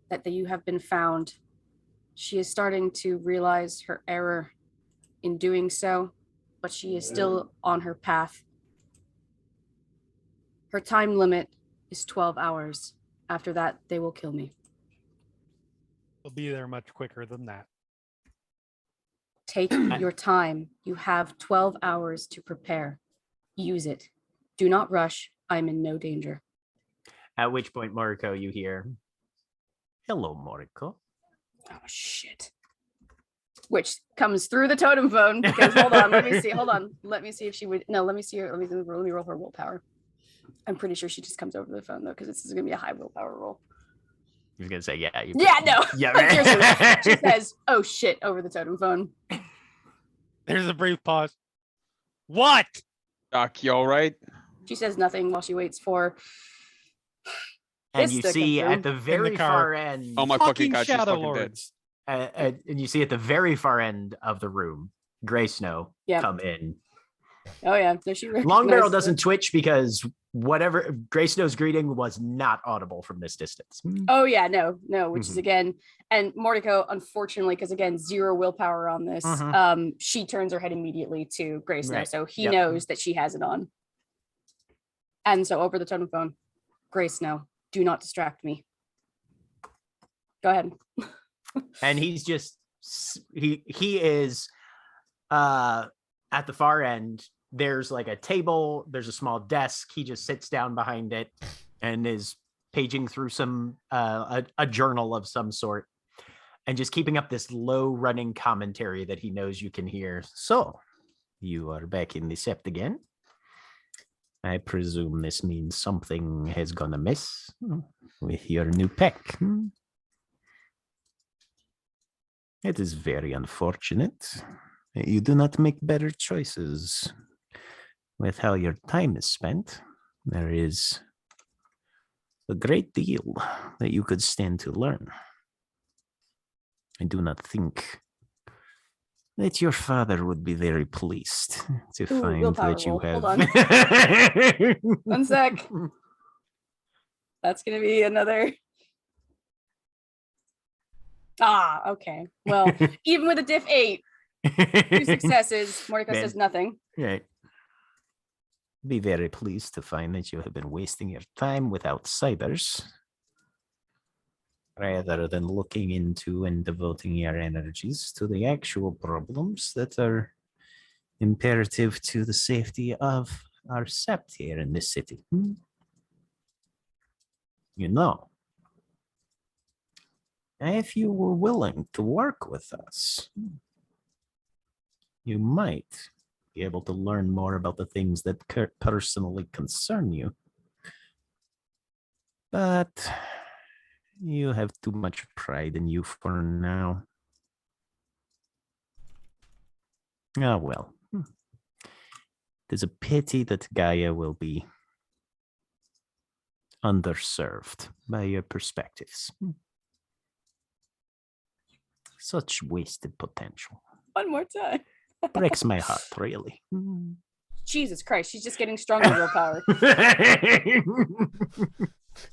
that you have been found. She is starting to realize her error in doing so, but she is still on her path. Her time limit is 12 hours. After that, they will kill me. We'll be there much quicker than that. Take your time. You have 12 hours to prepare. Use it. Do not rush. I'm in no danger. At which point, Mariko, you hear, "Hello, Mariko." Oh, shit. Which comes through the totem phone because, hold on, let me see. Hold on. Let me see if she would. No, let me see her. Let me roll her willpower. I'm pretty sure she just comes over the phone, though, because this is going to be a high willpower roll. He was going to say, yeah. No. Yeah, right. She says, oh, shit, over the totem phone. There's a brief pause. What? Doc, you all right? She says nothing while she waits for. And you see at the very far end. Oh my fucking god, she's Shadow fucking Lords. And you see at the very far end of the room, Grey Snow come in. Oh yeah, so she Long Barrel doesn't twitch because whatever Grey Snow's greeting was not audible from this distance. Oh yeah, no, which is again, and Mordecai, unfortunately, because again, 0 willpower on this, she turns her head immediately to Grey Snow, so he knows that she has it on. And so over the totem phone, Grey Snow, do not distract me. Go ahead. And he's just he is at the far end. There's like a table, there's a small desk. He just sits down behind it and is paging through some a journal of some sort and just keeping up this low running commentary that he knows you can hear. So you are back in the Sept again. I presume this means something has gone amiss with your new pack. It is very unfortunate. You do not make better choices with how your time is spent. There is a great deal that you could stand to learn. I do not think that your father would be very pleased to find that you have. Hold on. 1 sec. That's gonna be another. Okay. Well, even with a diff 8, 2 successes, Mordecai Man. says nothing. Right. Be very pleased to find that you have been wasting your time with outsiders rather than looking into and devoting your energies to the actual problems that are imperative to the safety of our sept here in this city. You know, if you were willing to work with us, you might be able to learn more about the things that personally concern you. But you have too much pride in you for now. Ah, well. There's a pity that Gaia will be underserved by your perspectives. Such wasted potential. One more time. Breaks my heart, really. Jesus Christ, she's just getting stronger willpower.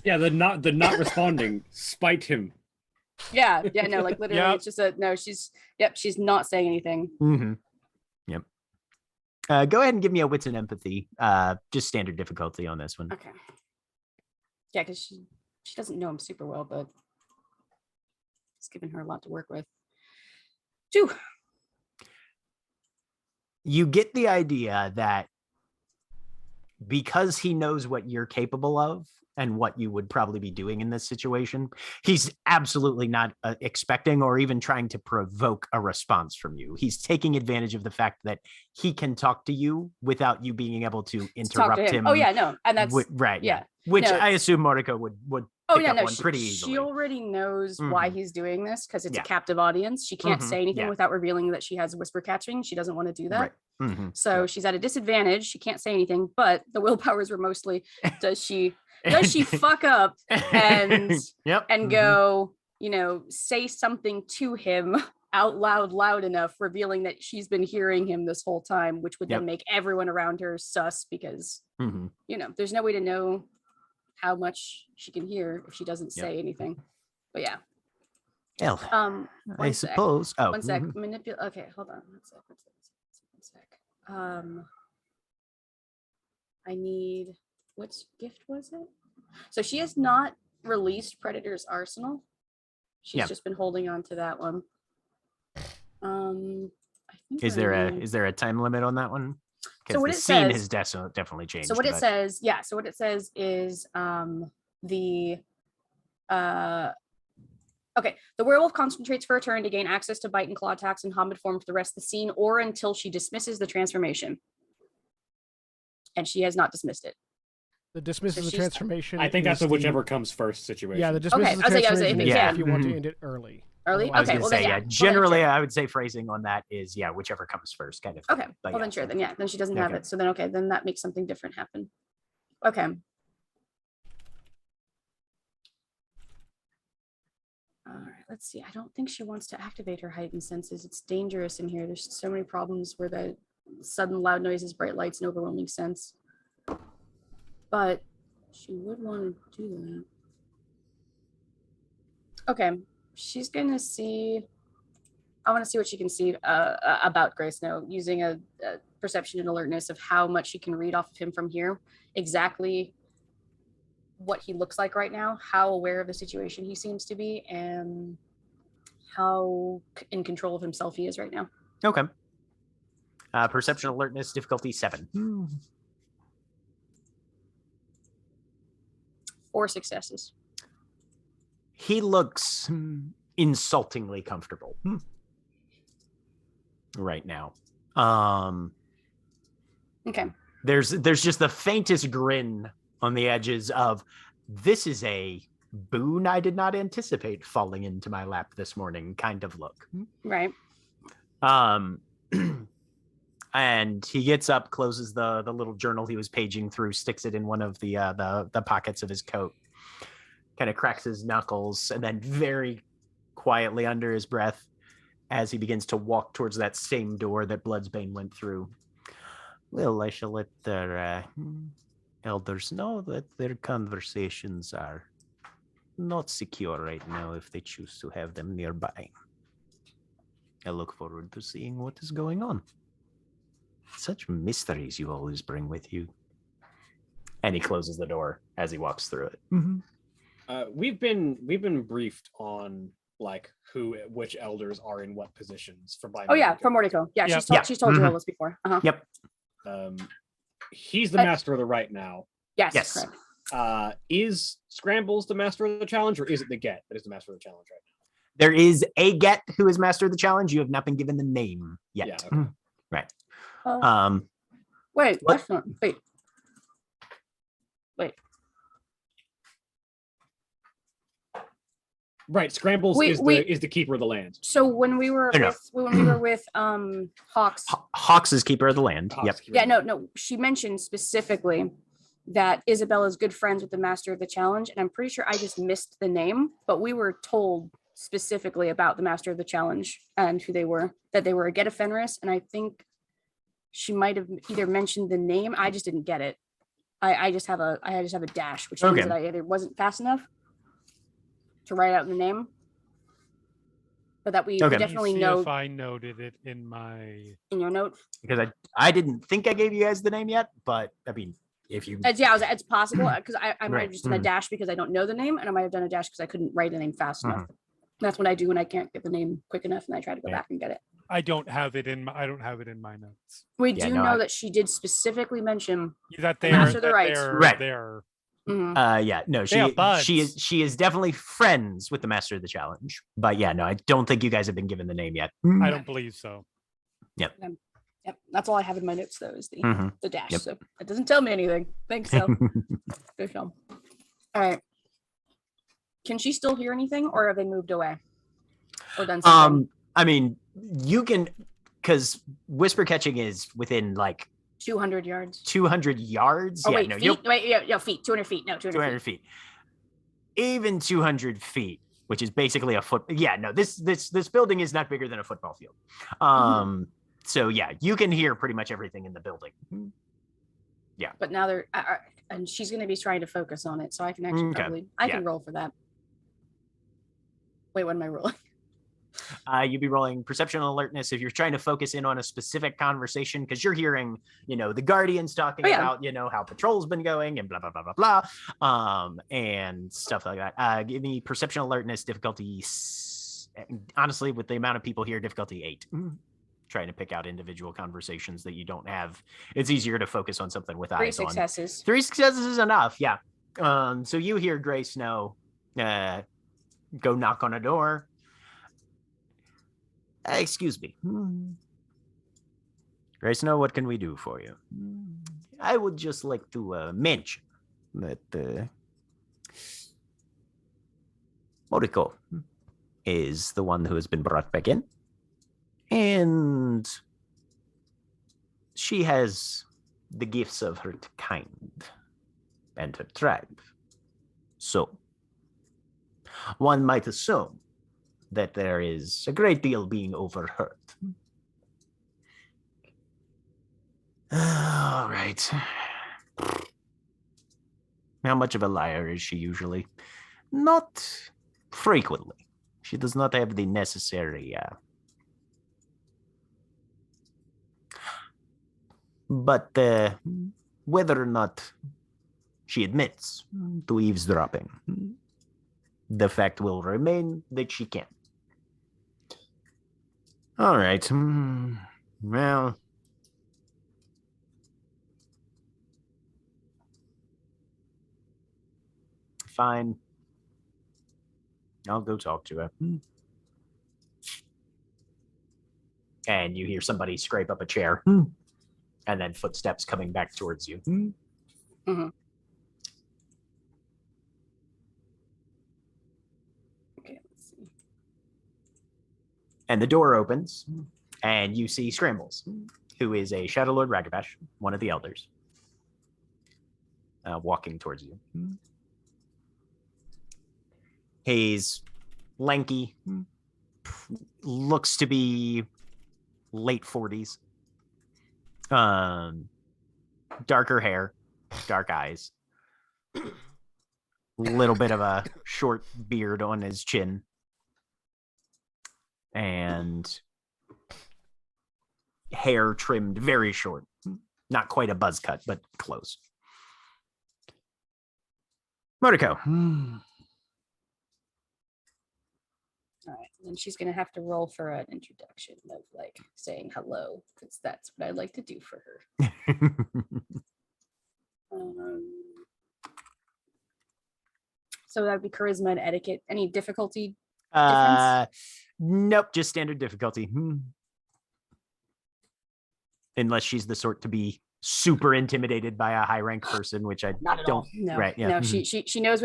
Yeah, the not responding spite him. Yeah, no, like literally, Yep. it's just she's not saying anything. Mm-hmm. Yep. Go ahead and give me a wits and empathy. Just standard difficulty on this one. Okay. Yeah, because she doesn't know him super well, but it's given her a lot to work with. 2. You get the idea that because he knows what you're capable of and what you would probably be doing in this situation, he's absolutely not expecting or even trying to provoke a response from you. He's taking advantage of the fact that he can talk to you without you being able to interrupt him. Oh yeah, no, and that's right. yeah. Which No. I assume Mordecai would Oh pick yeah, up no, on pretty easily. she already knows why he's doing this because it's Yeah. a captive audience. She can't say anything Yeah. without revealing that she has whisper catching. She doesn't want to do that. Right. So she's at a disadvantage. She can't say anything, but the willpowers were mostly does she fuck up and go, say something to him out loud enough, revealing that she's been hearing him this whole time, which would then make everyone around her sus because there's no way to know how much she can hear if she doesn't say anything. But yeah. Hell, One I sec. suppose. Oh, One sec. Okay, hold on. One sec. I need, which gift was it? So she has not released Predator's Arsenal. She's just been holding on to that one. I think Is there a time limit on that one? So what the it scene says, has definitely changed. So what it says is the werewolf concentrates for a turn to gain access to bite and claw attacks in hominid form for the rest of the scene or until she dismisses the transformation. And she has not dismissed it. The dismisses the transformation. I think that's a whichever comes first situation. Yeah, the dismisses the transformation is if you want to end it early. Early? I was Okay, gonna well say, then, generally, I would say phrasing on that is, whichever comes first, kind of. Okay, But well then sure, then she doesn't have it. So then, then that makes something different happen. Okay. All right, let's see. I don't think she wants to activate her heightened senses. It's dangerous in here. There's so many problems where the sudden loud noises, bright lights, and overwhelming sense. But she would want to do that. Okay, she's gonna see. I want to see what she can see about Gray Snow using a perception and alertness of how much she can read off of him from here. Exactly what he looks like right now, how aware of the situation he seems to be, and how in control of himself he is right now. Okay. Perception alertness difficulty 7. 4 successes. He looks insultingly comfortable right now. Okay. There's just the faintest grin on the edges of, this is a boon I did not anticipate falling into my lap this morning kind of look. Right. And he gets up, closes the little journal he was paging through, sticks it in one of the pockets of his coat, kind of cracks his knuckles, and then very quietly under his breath, as he begins to walk towards that same door that Bloodsbane went through. Well, I shall let Elders know that their conversations are not secure right now if they choose to have them nearby. I look forward to seeing what is going on. Such mysteries you always bring with you. And he closes the door as he walks through it. We've been briefed on like which elders are in what positions by Oh yeah, Mordecai. from Mordico. Yeah, Yep. she's told you all this before. Yep. He's the master of the right now. Yes, Yes. correct. Is Scrambles the master of the challenge, or is it the Get that is the master of the challenge right There is a Get who is master of the challenge. You have not been given the name yet. Yeah, okay. Right. Oh, wait, what- that's not. Wait. Right, Scrambles is the keeper of the land. So when we were No, no. with Hawks. Hawks is keeper of the land. Hawks, Yep. keeper Yeah, of the land. no. She mentioned specifically that Isabella's good friends with the master of the challenge, and I'm pretty sure I just missed the name, but we were told specifically about the master of the challenge and who they were, that they were a Get Fenris, and I think she might have either mentioned the name. I just didn't get it. I just have a dash, which means Okay. that I either wasn't fast enough to write out the name, but that we Okay. Let me definitely see know if I noted it in my. in your note. Because I didn't think I gave you guys the name yet, but I mean, if you It's possible because I might Right. have just done a dash because I don't know the name, and I might have done a dash because I couldn't write the name fast enough. That's what I do when I can't get the name quick enough, and I try to go Yeah. back and get it. I don't have it in my notes. We Yeah, do no, know I- that she did specifically mention. That they Master are of the Rights. Right. They're Mhm. yeah, no, They are buds. she is definitely friends with the master of the challenge. But yeah, no, I don't think you guys have been given the name yet. I don't believe so. Yep, that's all I have in my notes though is the Mhm. the dash. Yep. So it doesn't tell me anything. Thanks, so. Good film. All right. Can she still hear anything, or have they moved away? Or done something? I mean, you can, because whisper catching is within like 200 yards. 200 yards. Oh yeah, wait, no, feet. Wait, yeah, feet. 200 feet. No, 200 200 feet. Even 200 feet, which is basically a foot. Yeah, no, this building is not bigger than a football field. So yeah, you can hear pretty much everything in the building. But now they're and she's going to be trying to focus on it, so I can actually Okay. probably can roll for that. Wait, what am I rolling? You'd be rolling perception and alertness if you're trying to focus in on a specific conversation because you're hearing, the Guardians talking about, how patrol's been going and blah blah blah blah blah, and stuff like that. Give me perception alertness difficulty. Honestly, with the amount of people here, difficulty 8. Trying to pick out individual conversations that you don't have. It's easier to focus on something with 3 eyes on. successes. 3 successes is enough. Yeah. So you hear Gray Snow go knock on a door. Excuse me. Gray Snow, what can we do for you? I would just like to mention that Moriko is the one who has been brought back in. And she has the gifts of her kind and her tribe. So, one might assume that there is a great deal being overheard. All right. How much of a liar is she usually? Not frequently. She does not have the necessary but whether or not she admits to eavesdropping, the fact will remain that she can. All right. Well, fine. I'll go talk to her. And you hear somebody scrape up a chair. And then footsteps coming back towards you. Mhm. Okay, let's see. And the door opens, and you see Scrambles, who is a Shadow Lord Ragabash, one of the elders, walking towards you. He's lanky, looks to be late 40s, darker hair, dark eyes, little bit of a short beard on his chin, and hair trimmed very short. Not quite a buzz cut, but close. Motoko. All right, then she's gonna have to roll for an introduction of like saying hello, because that's what I like to do for her. So that'd be charisma and etiquette. Any difficulty? Nope, just standard difficulty. Unless she's the sort to be super intimidated by a high rank person, which I Not at don't. all. No, right? Yeah. no. She knows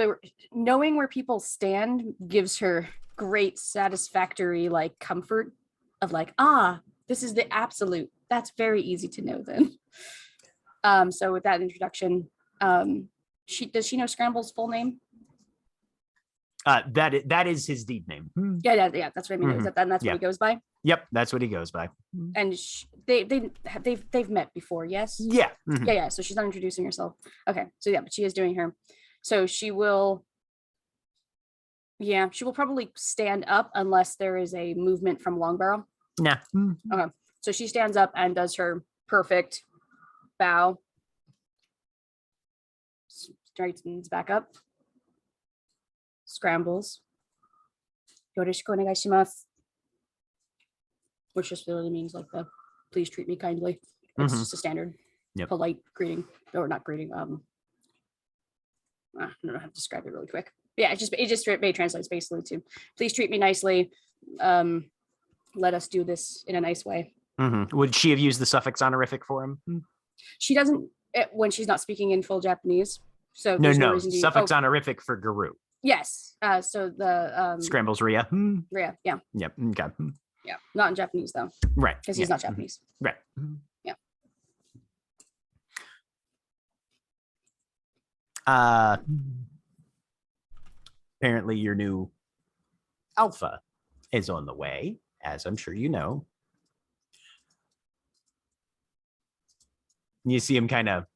knowing where people stand gives her great satisfactory like comfort of like, this is the absolute. That's very easy to know then. So with that introduction, does she know Scramble's full name? That is his deed name. Yeah. That's what I mean. Mhm. That's what Yeah. he goes by. Yep, that's what he goes by. And they've met before, yes. Yeah. Mhm. Yeah. So she's not introducing herself. Okay. So yeah, but she is doing her. So she will. Yeah, she will probably stand up unless there is a movement from Longbarrow. Nah. Okay. So she stands up and does her perfect bow. Straightens back up. Scrambles. Yoroshiku onegaishimasu. Which just really means like the please treat me kindly. It's Mhm. just a standard Yep. polite greeting, or not greeting. I don't know how to describe it really quick. But yeah, it just translates basically to please treat me nicely. Let us do this in a nice way. Mhm. Would she have used the suffix honorific for him? She doesn't when she's not speaking in full Japanese. So No, there's no no. reason to Suffix honorific for Guru. yes. So the Scrambles Rhea. yeah, Yep. Okay. yeah, not in Japanese though, Right. because he's yeah. not Japanese. Right. Yeah. Apparently your new alpha is on the way, as I'm sure you know. You see him kind of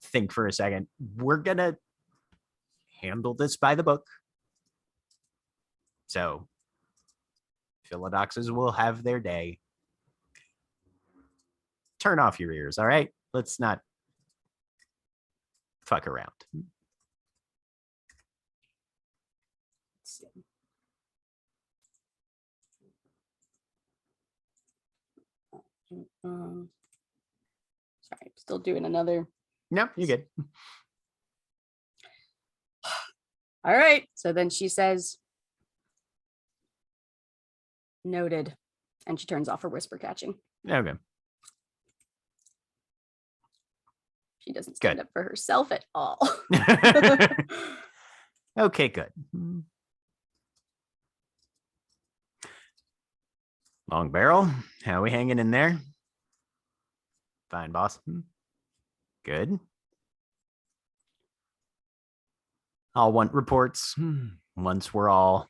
think for a second. We're gonna handle this by the book. So Philodoxes will have their day. Turn off your ears, all right? Let's not fuck around. Let's see. Sorry, still doing another. No, you're good. All right. So then she says, noted. And she turns off her whisper catching. Okay. She doesn't stand Good. up for herself at all. Okay, good. Long barrel. How we hanging in there? Fine, boss. Good. I'll want reports once we're all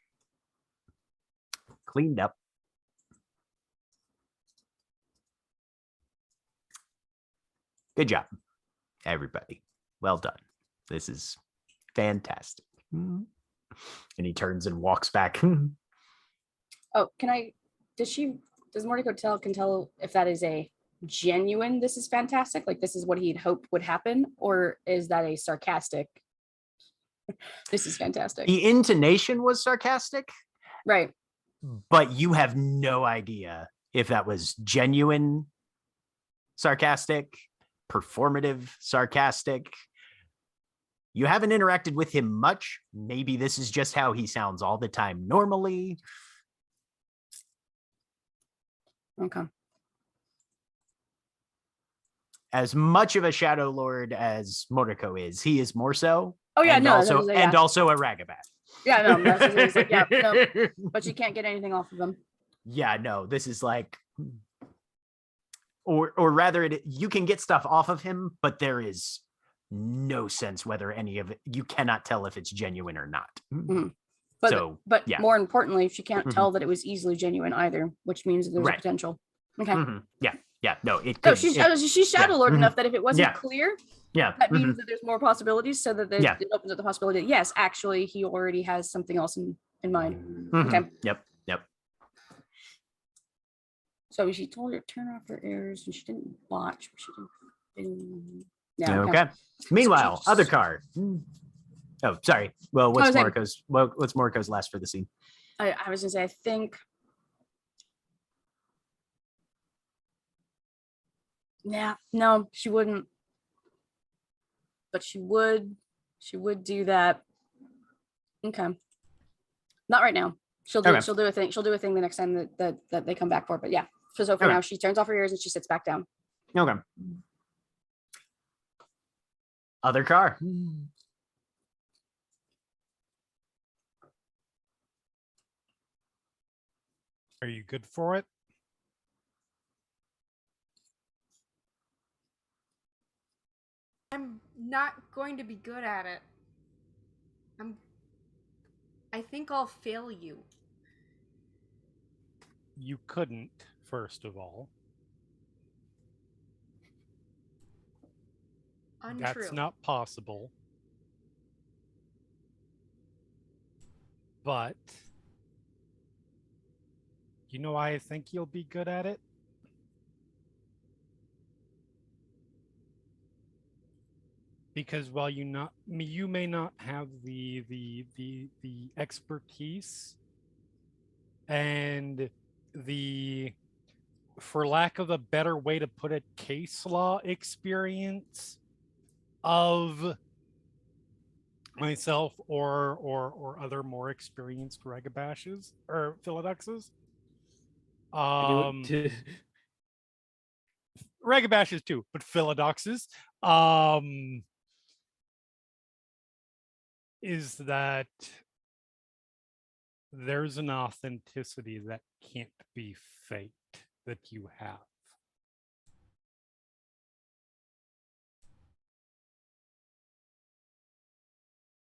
cleaned up. Good job, everybody. Well done. This is fantastic. And he turns and walks back. Oh, does Mordecai can tell if that is a genuine, this is fantastic, like this is what he'd hoped would happen, or is that a sarcastic, this is fantastic? The intonation was sarcastic, Right. but you have no idea if that was genuine sarcastic, performative sarcastic. You haven't interacted with him much. Maybe this is just how he sounds all the time normally. Okay. As much of a Shadow Lord as Mordecai is, he is more so. Oh yeah, and no, also, yeah. and also a Ragabath. Yeah, no, that's just, it's like, yeah, no, but you can't get anything off of him. Yeah, no, this is like, or rather, you can get stuff off of him, but there is no sense whether any of it, you cannot tell if it's genuine or not. Mhm. But So, but yeah. more importantly, she can't Mhm. tell that it was easily genuine either, which means that there's Right. a potential. Okay. Yeah, no, it Oh, could. she's Shadow Lord mhm. enough that if it wasn't Yeah. clear, Yeah. That means that there's more possibilities, so that Yeah. it opens up the possibility that, yes, actually, he already has something else in mind. Mhm. Okay. Yep. So she told her to turn off her ears, and she didn't watch. She didn't. Yeah. Okay. Meanwhile, she's- other car. Oh, sorry. Well, was saying- what's Moriko's last for the scene? I was gonna say, I think. Yeah, no, she wouldn't. But she would do that. Okay. Not right now. She'll do Okay. she'll do a thing. She'll do a thing the next time that they come back for. But yeah. So for Okay. now, she turns off her ears and she sits back down. Okay. Other car. Are you good for it? I'm not going to be good at it. I think I'll fail you. You couldn't, first of all. Untrue. That's not possible. But you know why I think you'll be good at it? Because while you may not have the expertise and the, for lack of a better way to put it, case law experience of myself or other more experienced regabashes or philodoxes. Regabashes too, but philodoxes is that there's an authenticity that can't be faked that you have.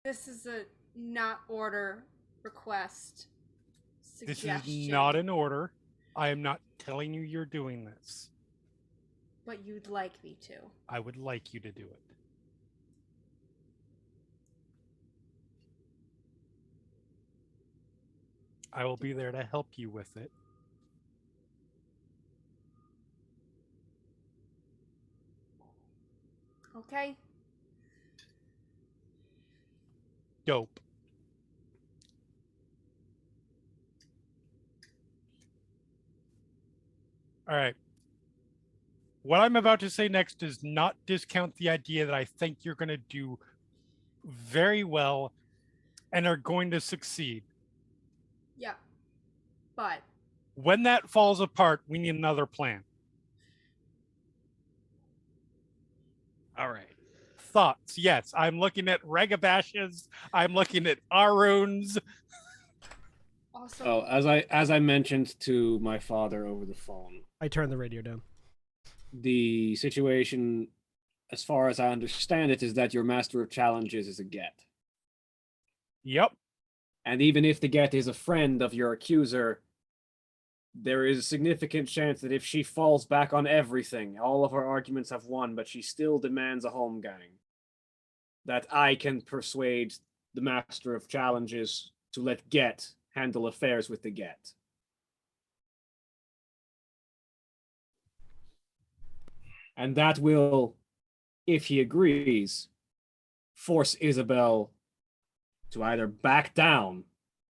This is a not order request. This Suggestion. is not an order. I am not telling you you're doing this. But you'd like me to. I would like you to do it. I will be there to help you with it. Okay? Dope. All right. What I'm about to say next does not discount the idea that I think you're going to do very well and are going to succeed. Yeah. But When that falls apart, we need another plan. All right. Thoughts? Yes, I'm looking at Regabashes. I'm looking at Aruns. also, Oh, as I mentioned to my father over the phone, I turned the radio down. the situation, as far as I understand it, is that your master of challenges is a get. Yep. And even if the get is a friend of your accuser, there is a significant chance that if she falls back on everything, all of her arguments have won, but she still demands a home gang, that I can persuade the master of challenges to let Get handle affairs with the Get. And that will, if he agrees, force Isabel to either back down,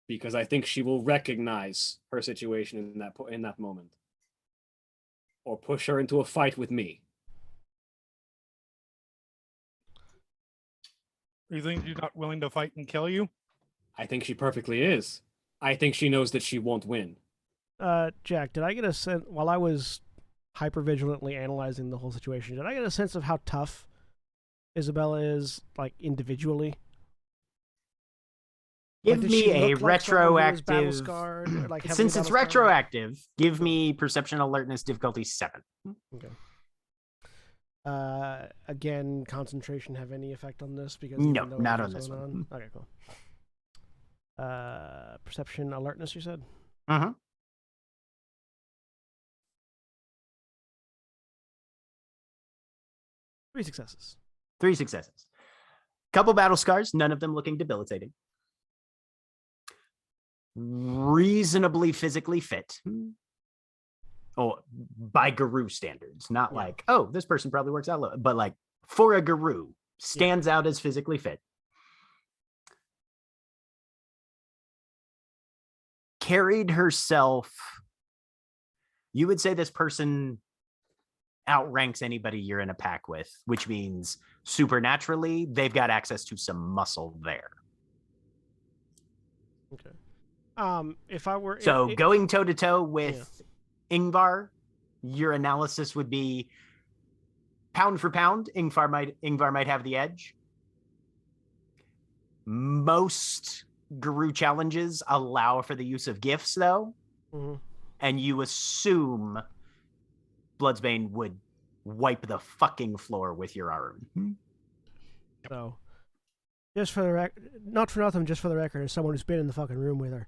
because I think she will recognize her situation in that moment, or push her into a fight with me. You think she's not willing to fight and kill you? I think she perfectly is. I think she knows that she won't win. Jack, did I get a sense while I was hypervigilantly analyzing the whole situation? Did I get a sense of how tough Isabella is, like individually? Give Like, did me she a look like someone who was battle retroactive. scarred, or, like, heavily Since it's battle scarred? retroactive, give me perception alertness difficulty 7. Okay. Again, concentration have any effect on this? Because No, even though not everything's on this going one. Okay, cool. Perception alertness, you said? Uh-huh. 3 successes. 3 successes. Couple battle scars, none of them looking debilitating. Reasonably physically fit. Oh, by Guru standards, not like, oh, this person probably works out, but like for a Guru, stands out as physically fit. Carried herself. You would say this person outranks anybody you're in a pack with, which means supernaturally they've got access to some muscle there. Okay. If I were going toe to toe with Ingvar, your analysis would be pound for pound, Ingvar might have the edge. Most Guru challenges allow for the use of gifts, though, and you assume Bloodsbane would wipe the fucking floor with your arm. So, just for the record, not for nothing, just for the record, as someone who's been in the fucking room with her,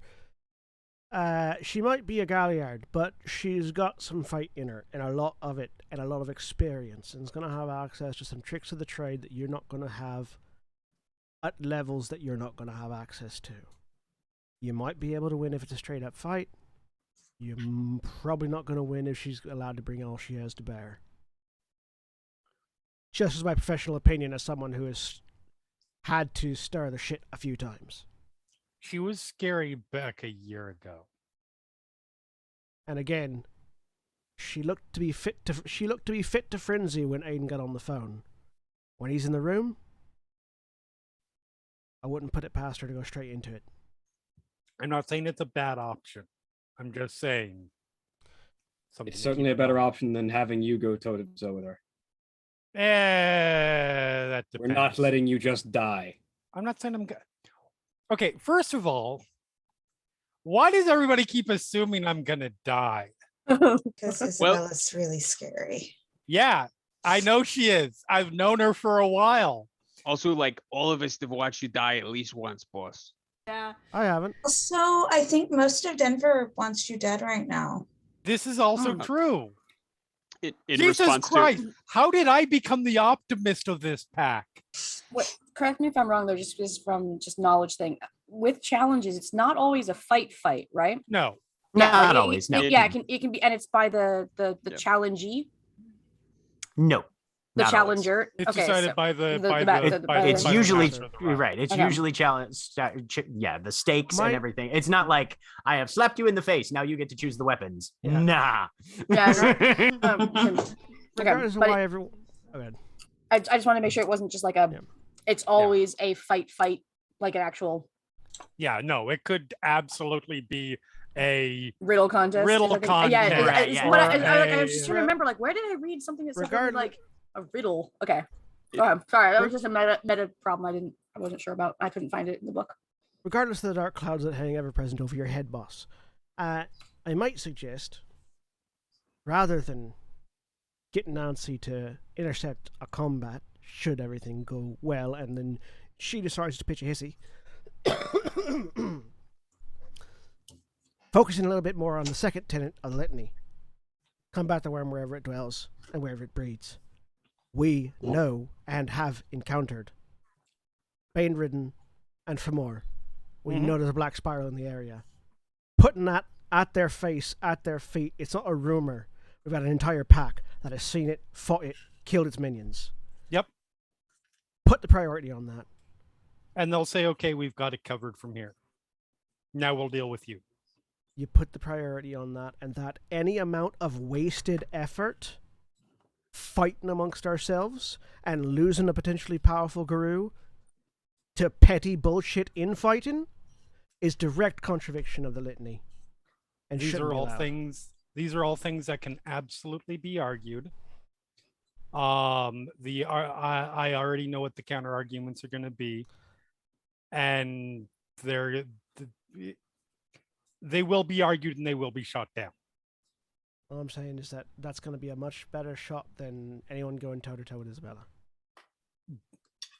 she might be a Galliard, but she's got some fight in her, and a lot of it, and a lot of experience, and is going to have access to some tricks of the trade that you're not going to have at levels that you're not going to have access to. You might be able to win if it's a straight up fight. You're probably not going to win if she's allowed to bring all she has to bear. Just as my professional opinion as someone who has had to stir the shit a few times. She was scary back a year ago. And again, she looked to be fit to frenzy when Aiden got on the phone. When he's in the room, I wouldn't put it past her to go straight into it. I'm not saying it's a bad option. I'm just saying. It's certainly a better option than having you go toe to toe with her. That depends. We're not letting you just die. I'm not saying I'm good. Okay, first of all, why does everybody keep assuming I'm gonna die? Because Isabella's really scary. Yeah, I know she is. I've known her for a while. Also, like, all of us have watched you die at least once, boss. Yeah. I haven't. So I think most of Denver wants you dead right now. This is also true. In Jesus response Christ, to how did I become the optimist of this pack? What? Correct me if I'm wrong, though. Just from knowledge thing. With challenges, it's not always a fight, right? No, not always. No. Yeah, it can be, and it's by the challengee. No. The not challenger. Always. It's okay, decided so by the it's usually right. right. It's Okay. usually challenge. Yeah, the stakes My- and everything. It's not like I have slapped you in the face. Now you get to choose the weapons. Yeah. Nah. Yeah. Regardless of but why everyone. Go ahead. I just want to make sure it wasn't just like a. Yeah. It's always a fight, like an actual Yeah, no, it could absolutely be a riddle contest. Riddle is I think- contest, Yeah, right, it's yeah. what Or I was just a- trying to remember. Like, where did I read something that said something Regardless- like a riddle? Okay, go ahead. Sorry, that was just a meta problem. I wasn't sure about. I couldn't find it in the book. Regardless of the dark clouds that hang ever present over your head, boss, I might suggest, rather than getting Nancy to intercept a combat, should everything go well, and then she decides to pitch a hissy, focusing a little bit more on the second tenet of the litany. Combat the worm wherever it dwells and wherever it breeds. We know and have encountered Bane-ridden and Fomor. We know there's a black spiral in the area. Putting that at their face, at their feet, it's not a rumor. We've got an entire pack that has seen it, fought it, killed its minions. Yep. Put the priority on that. and they'll say, okay, we've got it covered from here. Now we'll deal with you. You put the priority on that, and that any amount of wasted effort fighting amongst ourselves and losing a potentially powerful guru to petty bullshit infighting is direct contradiction of the litany. And These shouldn't are be all allowed. things. These are all things that can absolutely be argued. I already know what the counter arguments are going to be, and they will be argued and they will be shot down. All I'm saying is that that's going to be a much better shot than anyone going toe-to-toe with Isabella.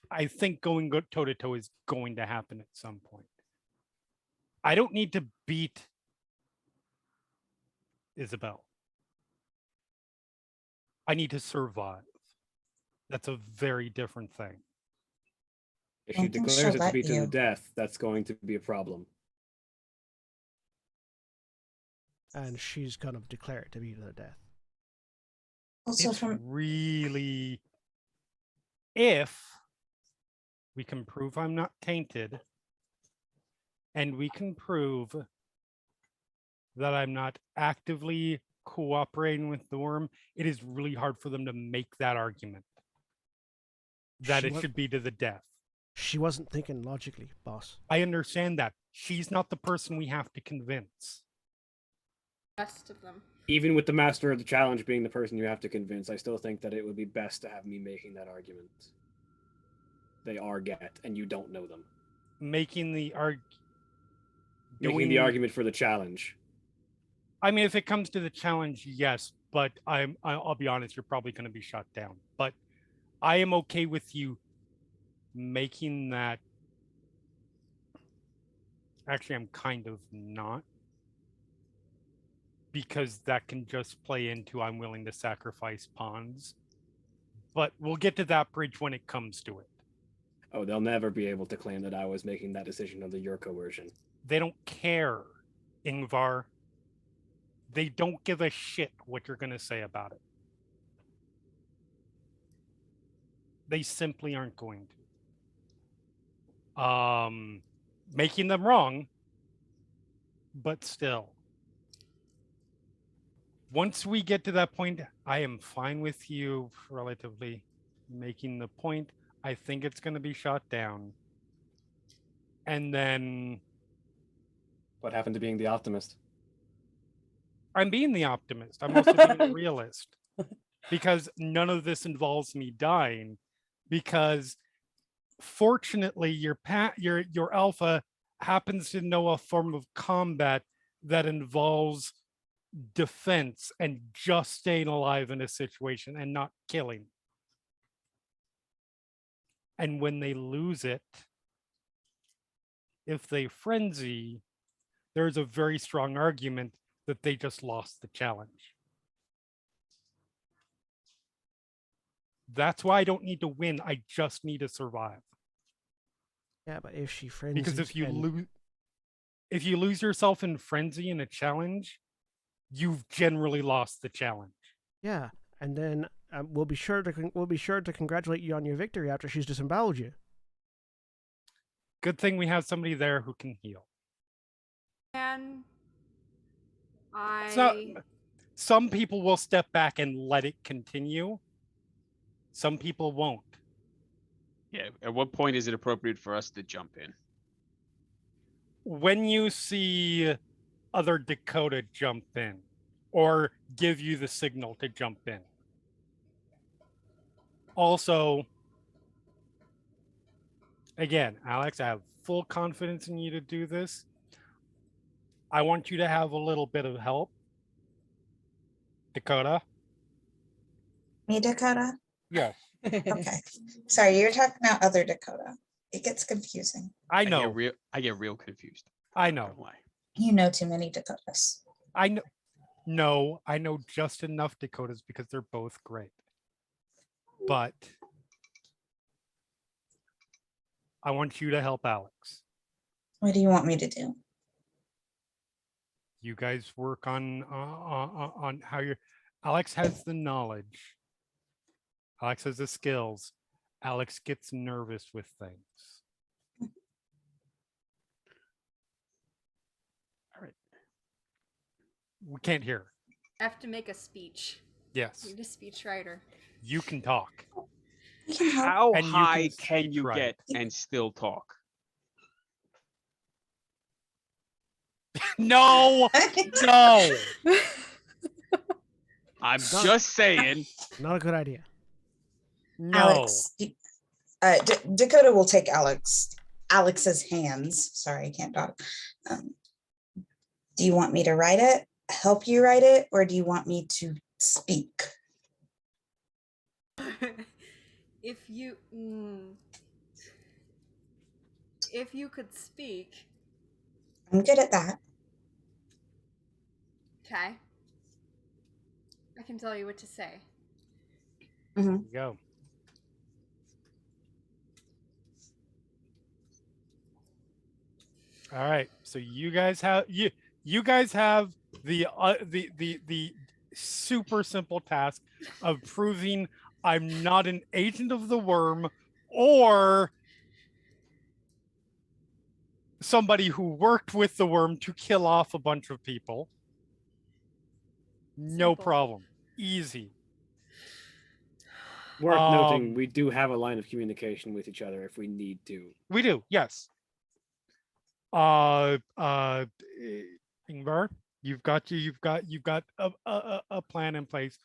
I think going toe-to-toe is going to happen at some point. I don't need to beat Isabel. I need to survive. That's a very different thing. If I she don't think declares she'll it to let be to the you. death, that's going to be a problem. And she's gonna declare it to be the death. Also, It's from really, if we can prove I'm not tainted, and we can prove that I'm not actively cooperating with the worm, it is really hard for them to make that argument that She it wa- should be to the death. She wasn't thinking logically, boss. I understand that. She's not the person we have to convince. Rest of them. Even with the master of the challenge being the person you have to convince, I still think that it would be best to have me making that argument. They are Get, and you don't know them. Making the Making the argument for the challenge. I mean, if it comes to the challenge, yes, but I'll be honest, you're probably going to be shut down. But I am okay with you making that. Actually, I'm kind of not, because that can just play into I'm willing to sacrifice pawns. But we'll get to that bridge when it comes to it. Oh, they'll never be able to claim that I was making that decision under your coercion. They don't care, Ingvar. They don't give a shit what you're going to say about it. They simply aren't going to. Making them wrong, but still. Once we get to that point, I am fine with you relatively making the point. I think it's going to be shot down. And then What happened to being the optimist? I'm being the optimist. I'm also being the realist, because none of this involves me dying, because fortunately your alpha happens to know a form of combat that involves defense and just staying alive in a situation and not killing. And when they lose it, if they frenzy, there's a very strong argument that they just lost the challenge. That's why I don't need to win. I just need to survive. Yeah, but if she frenzies, Because if you lose yourself in frenzy in a challenge, you've generally lost the challenge. yeah, and then we'll be sure to congratulate you on your victory after she's disemboweled you. Good thing we have somebody there who can heal. And I So some people will step back and let it continue. Some people won't. Yeah. At what point is it appropriate for us to jump in? When you see other Dakota jump in or give you the signal to jump in. Also, again, Alex, I have full confidence in you to do this. I want you to have a little bit of help. Dakota? me, Dakota. Yes. Okay. Sorry, you're talking about other Dakota. It gets confusing. I know. I get real confused. I know. Why? You know too many Dakotas. I know. No, I know just enough Dakotas because they're both great. But I want you to help Alex. What do you want me to do? You guys work on how you're. Alex has the knowledge. Alex has the skills. Alex gets nervous with things. All right. We can't hear. I have to make a speech. Yes. Need a speech writer. You can talk. We can help. How And you high can can you speech get right. and still talk? No, no. I'm just saying. Not a good idea. No. Alex, Dakota will take Alex's hands. Sorry, I can't talk. Do you want me to write it, help you write it, or do you want me to speak? If you could speak. I'm good at that. Okay. I can tell you what to say. Mm-hmm. There you go. All right. So you guys have the super simple task of proving I'm not an agent of the worm or somebody who worked with the worm to kill off a bunch of people. No Simple. problem. Easy. Worth noting, we do have a line of communication with each other if we need to. We do, yes. Ingvar, you've got a plan in place.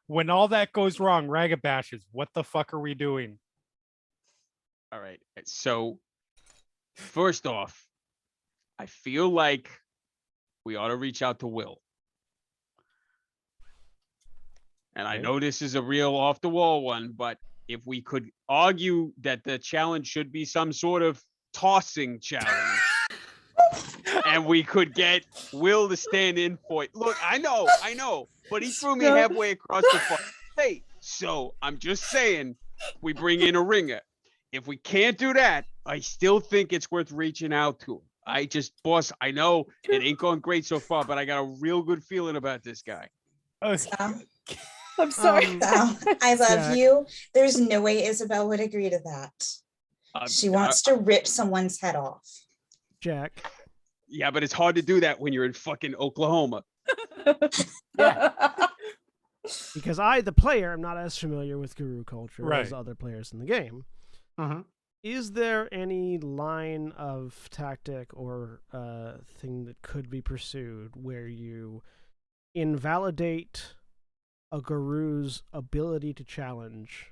When all that goes wrong, Ragabashes, what the fuck are we doing? All right. So first off, I feel like we ought to reach out to Will. And I know this is a real off the wall one, but if we could argue that the challenge should be some sort of tossing challenge, and we could get Will to stand in for it. Look, I know, but he threw me halfway across the plate. So I'm just saying, we bring in a ringer. If we can't do that, I still think it's worth reaching out to him. Boss, I know it ain't going great so far, but I got a real good feeling about this guy. I'm sorry. Sal, I love Jack. you. There's no way Isabel would agree to that. She wants to rip someone's head off. Jack. Yeah, but it's hard to do that when you're in fucking Oklahoma. Because I, the player, am not as familiar with Guru culture as Right. other players in the game. Is there any line of tactic or thing that could be pursued where you invalidate a Guru's ability to challenge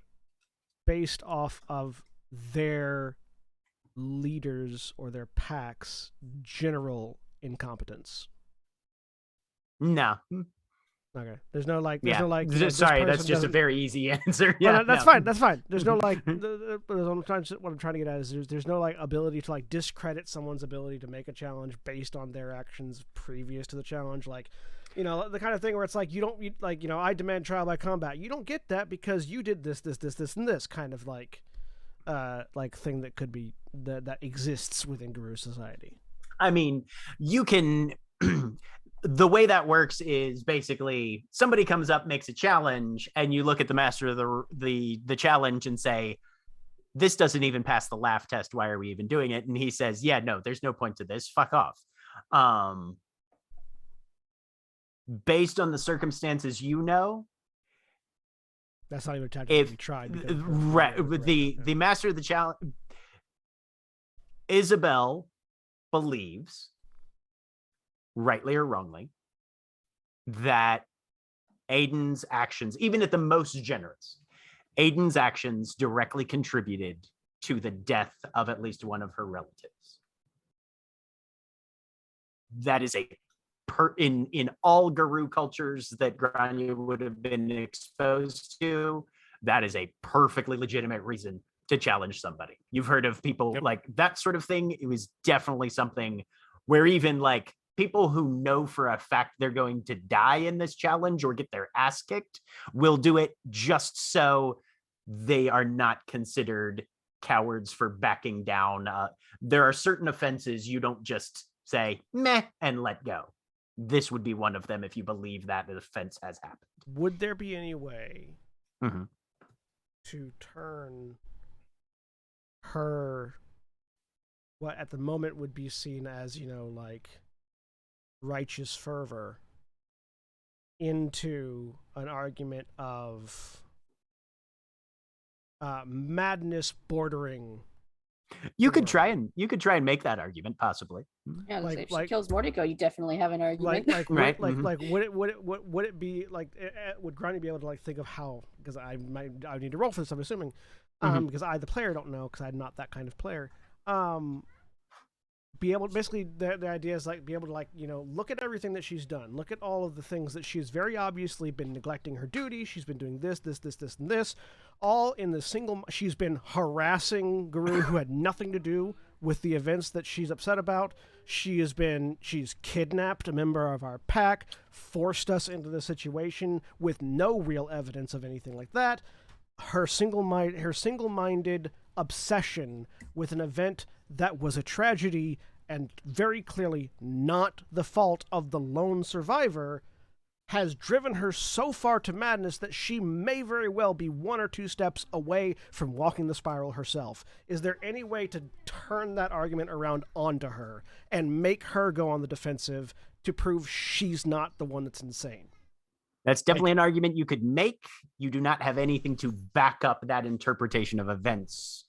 based off of their leaders or their pack's general incompetence? No. Okay. There's no like. There's Yeah. no like. You know, this Sorry, that's person just a doesn't- very easy answer. Well, Yeah, that's no. fine. That's fine. There's no like. What I'm trying to get at is there's no like ability to like discredit someone's ability to make a challenge based on their actions previous to the challenge. Like, you know, the kind of thing where it's like I demand trial by combat. You don't get that because you did this, and this kind of like thing that could be that exists within Guru society. I mean, you can. The way that works is basically somebody comes up, makes a challenge, and you look at the master of the challenge and say, "This doesn't even pass the laugh test. Why are we even doing it?" And he says, "Yeah, no, there's no point to this. Fuck off." Based on the circumstances, That's not even a tactic to be tried. the master of the challenge, Isabel, believes, rightly or wrongly, that Aiden's actions, even at the most generous, Aiden's actions directly contributed to the death of at least one of her relatives. That is in all Guru cultures that Grania would have been exposed to, that is a perfectly legitimate reason to challenge somebody. You've heard of people like that sort of thing. It was definitely something where even like people who know for a fact they're going to die in this challenge or get their ass kicked will do it just so they are not considered cowards for backing down. There are certain offenses you don't just say meh and let go. This would be one of them if you believe that an offense has happened. Would there be any way Mm-hmm. to turn her, what at the moment would be seen as, like righteous fervor, into an argument of madness bordering? You could try and make that argument possibly. Yeah, Like- if she like- kills Mordecai, you definitely have an argument. Right, would it be like would Grani be able to like think of how, because I need to roll for this, I'm assuming, because I the player don't know, because I'm not that kind of player, be able, basically the idea is like be able to like look at everything that she's done, look at all of the things that she's very obviously been neglecting her duty, she's been doing this and this, all in the single, she's been harassing Guru who had nothing to do with the events that she's upset about. She's kidnapped a member of our pack, forced us into the situation with no real evidence of anything like that. Her single-minded obsession with an event that was a tragedy and very clearly not the fault of the lone survivor, has driven her so far to madness that she may very well be 1 or 2 steps away from walking the spiral herself. Is there any way to turn that argument around onto her and make her go on the defensive to prove she's not the one that's insane? That's definitely an argument you could make. You do not have anything to back up that interpretation of events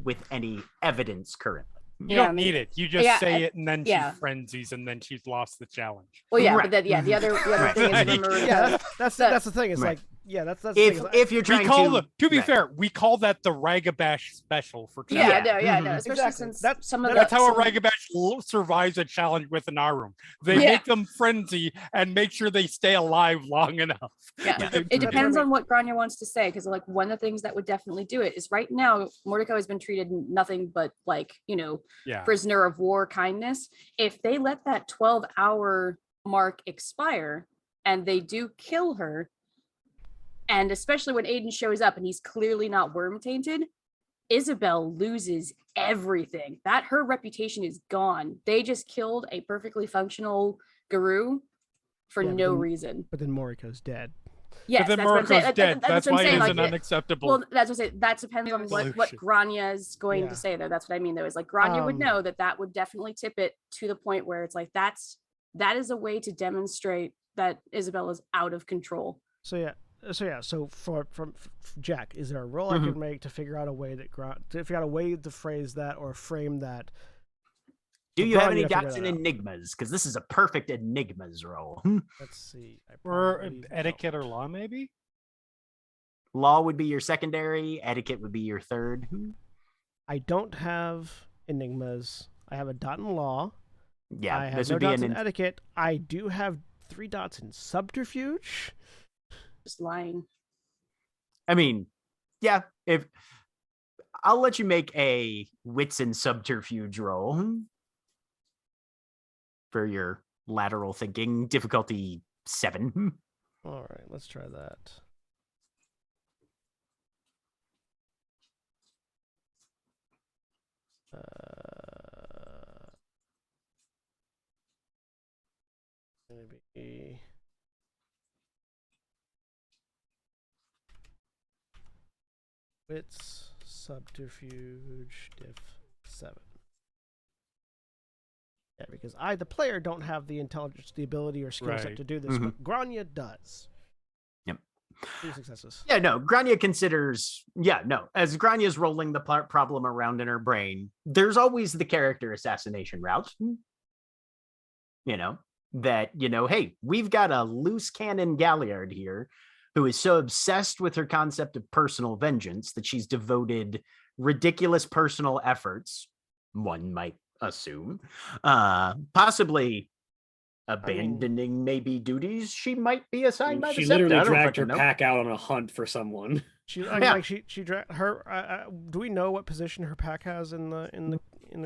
with any evidence currently. You don't need it. You just say it, and then she yeah. frenzies, and then she's lost the challenge. Well, yeah, Right. but then, the other thing is, remember, Yeah, that's the thing. It's Right. like, yeah, that's the thing. If you're trying to be right. fair, we call that the Ragabash special for yeah, challenge. no, especially Exactly. since That's- some of That's how a some- Ragabash survives a challenge within our room. They Yeah. make them frenzy and make sure they stay alive long enough. Yeah, Yeah. it depends on what Grania wants to say, because like one of the things that would definitely do it is right now Mordecai has been treated nothing but like, Yeah. prisoner of war kindness. If they let that 12-hour mark expire and they do kill her, and especially when Aiden shows up and he's clearly not worm tainted, Isabel loses everything. That her reputation is gone. They just killed a perfectly functional guru for Yeah, but no then- reason. But then Moriko's dead. Yes, But then that's what I'm saying. Moroko's dead. That's what I'm why it saying, is like, an unacceptable. well, that's what I say. That depends on what Solution. Grania's going Yeah. to say there. That's what I mean though. Is like Grania would Um, know that would definitely tip it to the point where it's like that is a way to demonstrate that Isabel is out of control. So for Jack, is there a role I Mhm. could make to figure out a way to phrase that or frame that? Do For you have Grania any to figure dots in that out. enigmas? Because this is a perfect enigmas role. Let's see. I Or probably etiquette don't. or law, maybe? Law would be your secondary. Etiquette would be your third. I don't have enigmas. I have a dot in law. Yeah, I have this no would be dots an in etiquette. I do have 3 dots in subterfuge. Just lying. I mean, yeah, if I'll let you make a wits and subterfuge roll for your lateral thinking, difficulty 7. All right, let's try that. Maybe. Wits, subterfuge, diff 7. Yeah, because I, the player, don't have the intelligence, the ability, or skill set Right. to do this, but Grania does. Yep. 3 successes. Yeah, no, Grania considers, as Grania's rolling the problem around in her brain, there's always the character assassination route. Hey, we've got a loose cannon Galliard here who is so obsessed with her concept of personal vengeance that she's devoted ridiculous personal efforts, one might assume, possibly abandoning maybe duties she might be assigned by the She Sept. literally I don't dragged her fucking know. pack out on a hunt for someone. She Yeah. like she her. Do we know what position her pack has in the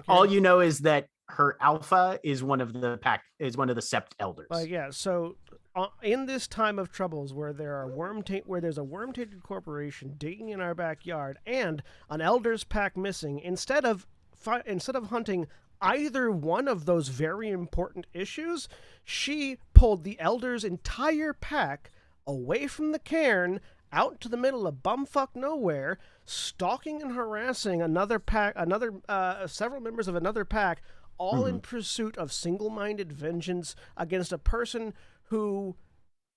All camp? you know is that her alpha is one of the Sept elders. So in this time of troubles where there's a worm-tainted corporation digging in our backyard and an elder's pack missing, instead of hunting either one of those very important issues, she pulled the elder's entire pack away from the cairn out to the middle of bumfuck nowhere, stalking and harassing several members of another pack, all in pursuit of single-minded vengeance against a person who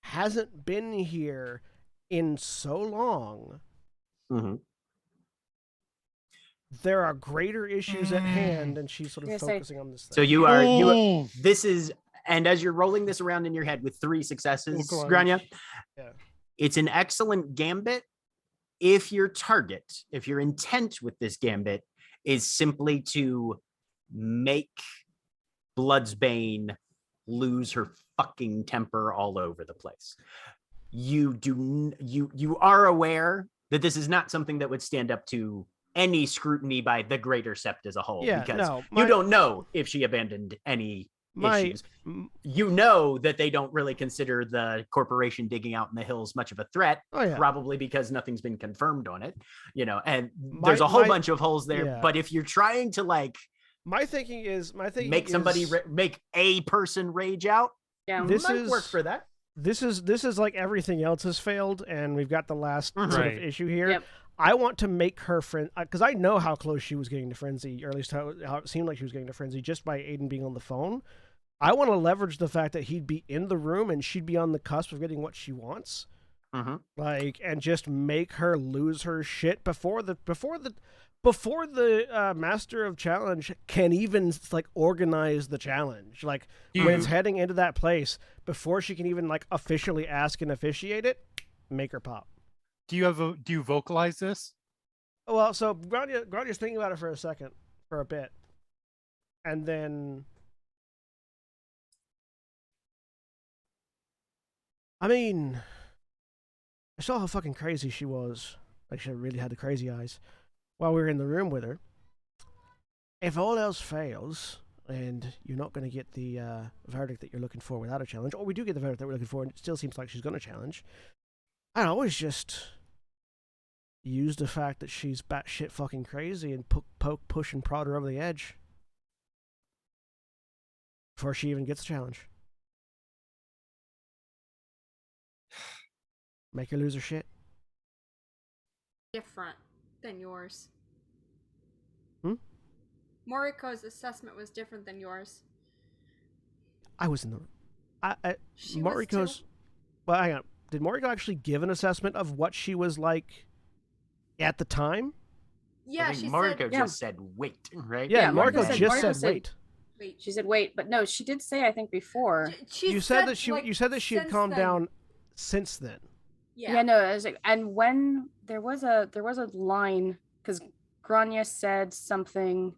hasn't been here in so long. Mhm. There are greater issues at hand, and she's sort of Yes, I- focusing on this thing. So you are this is, and as you're rolling this around in your head with 3 successes, Oh, God. Grania, Yeah. it's an excellent gambit if your intent with this gambit is simply to make Bloodsbane lose her fucking temper all over the place. You are aware that this is not something that would stand up to any scrutiny by the greater Sept as a whole, Yeah, because no, you don't know if she abandoned any issues. You know that they don't really consider the corporation digging out in the hills much of a threat, Oh yeah. probably because nothing's been confirmed on it, and My- there's a whole my- bunch of holes there. yeah. But if you're trying to My thinking is Make somebody make a person rage out. Yeah. This Might is work for that. This is like everything else has failed, and we've got the last sort of Right. issue here. Yep. I want to make her friend, because I know how close she was getting to Frenzy, or at least how it seemed like she was getting to Frenzy just by Aiden being on the phone. I want to leverage the fact that he'd be in the room and she'd be on the cusp of getting what she wants, and just make her lose her shit before the Master of Challenge can even like organize the challenge. Like when it's heading into that place, before she can even like officially ask and officiate it, make her pop. Do you vocalize this? Well, so Grania's thinking about it for a bit, and then I mean, I saw how fucking crazy she was. Like she really had the crazy eyes while we were in the room with her. If all else fails, and you're not going to get the verdict that you're looking for without a challenge, or we do get the verdict that we're looking for, and it still seems like she's going to challenge, I'd always just use the fact that she's batshit fucking crazy and poke, push, and prod her over the edge before she even gets a challenge. Make her lose her shit. Different than yours. Hmm? Moriko's assessment was different than yours. I was in the... She was Moriko's... too? Well, hang on. Did Moriko actually give an assessment of what she was like at the time? Yeah, I think she Mariko said. just said wait, right? Yeah, Mariko Moriko said- just Mariko said said- wait. Wait, She said wait, but no, she did say I think before. You said that like, you said that she had since calmed then. down since then. Yeah. Yeah, no, I was like, and when there was a line because Grania said something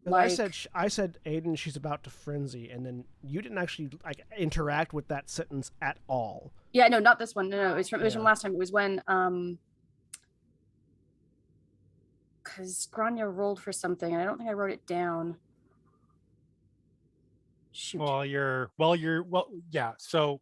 'Cause like I said Aiden, she's about to frenzy, and then you didn't actually like interact with that sentence at all. yeah, no, not this one. No, it was from Yeah. last time. It was when because Grania rolled for something, and I don't think I wrote it down. Shoot. Well, yeah. So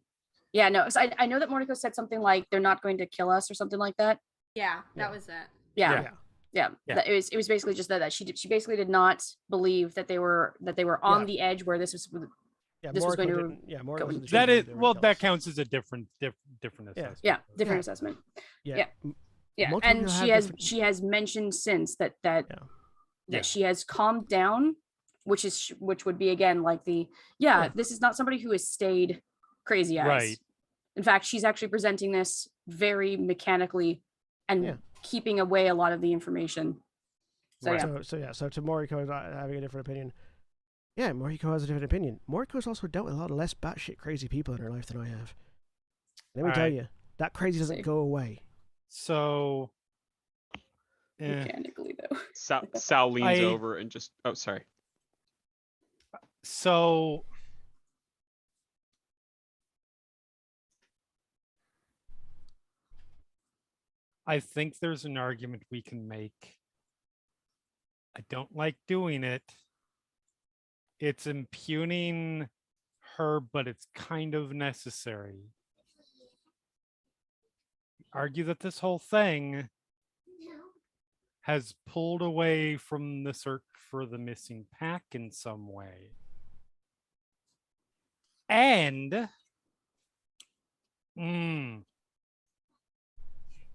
Yeah, no, 'cause I know that Moriko said something like they're not going to kill us or something like that. Yeah, Yeah. that was it. Yeah. Yeah. Yeah. Yeah. It was basically just that she basically did not believe that they were on Yeah. the edge where this was Yeah, This was going to didn't. Yeah, Moriko go said into- she that didn't is think they well, would kill that us. counts as a different assessment. yeah, different Yeah. assessment. Yeah. yeah. Yeah, Multiple and people she have has different- she has mentioned since that Yeah. she has calmed down, which would be again like Yeah. this is not somebody who has stayed crazy eyes. Right. In fact, she's actually presenting this very mechanically and Yeah. keeping away a lot of the information. So Right. yeah. So to Moriko having a different opinion. Yeah, Moriko has a different opinion. Moriko's also dealt with a lot of less batshit crazy people in her life than I have. Let me tell Alright. you, that crazy doesn't Same. go away. So Mechanically though. Sal leans I- over and just. Oh, sorry. So I think there's an argument we can make. I don't like doing it. It's impugning her, but it's kind of necessary. Argue that this whole thing has pulled away from the search for the missing pack in some way. And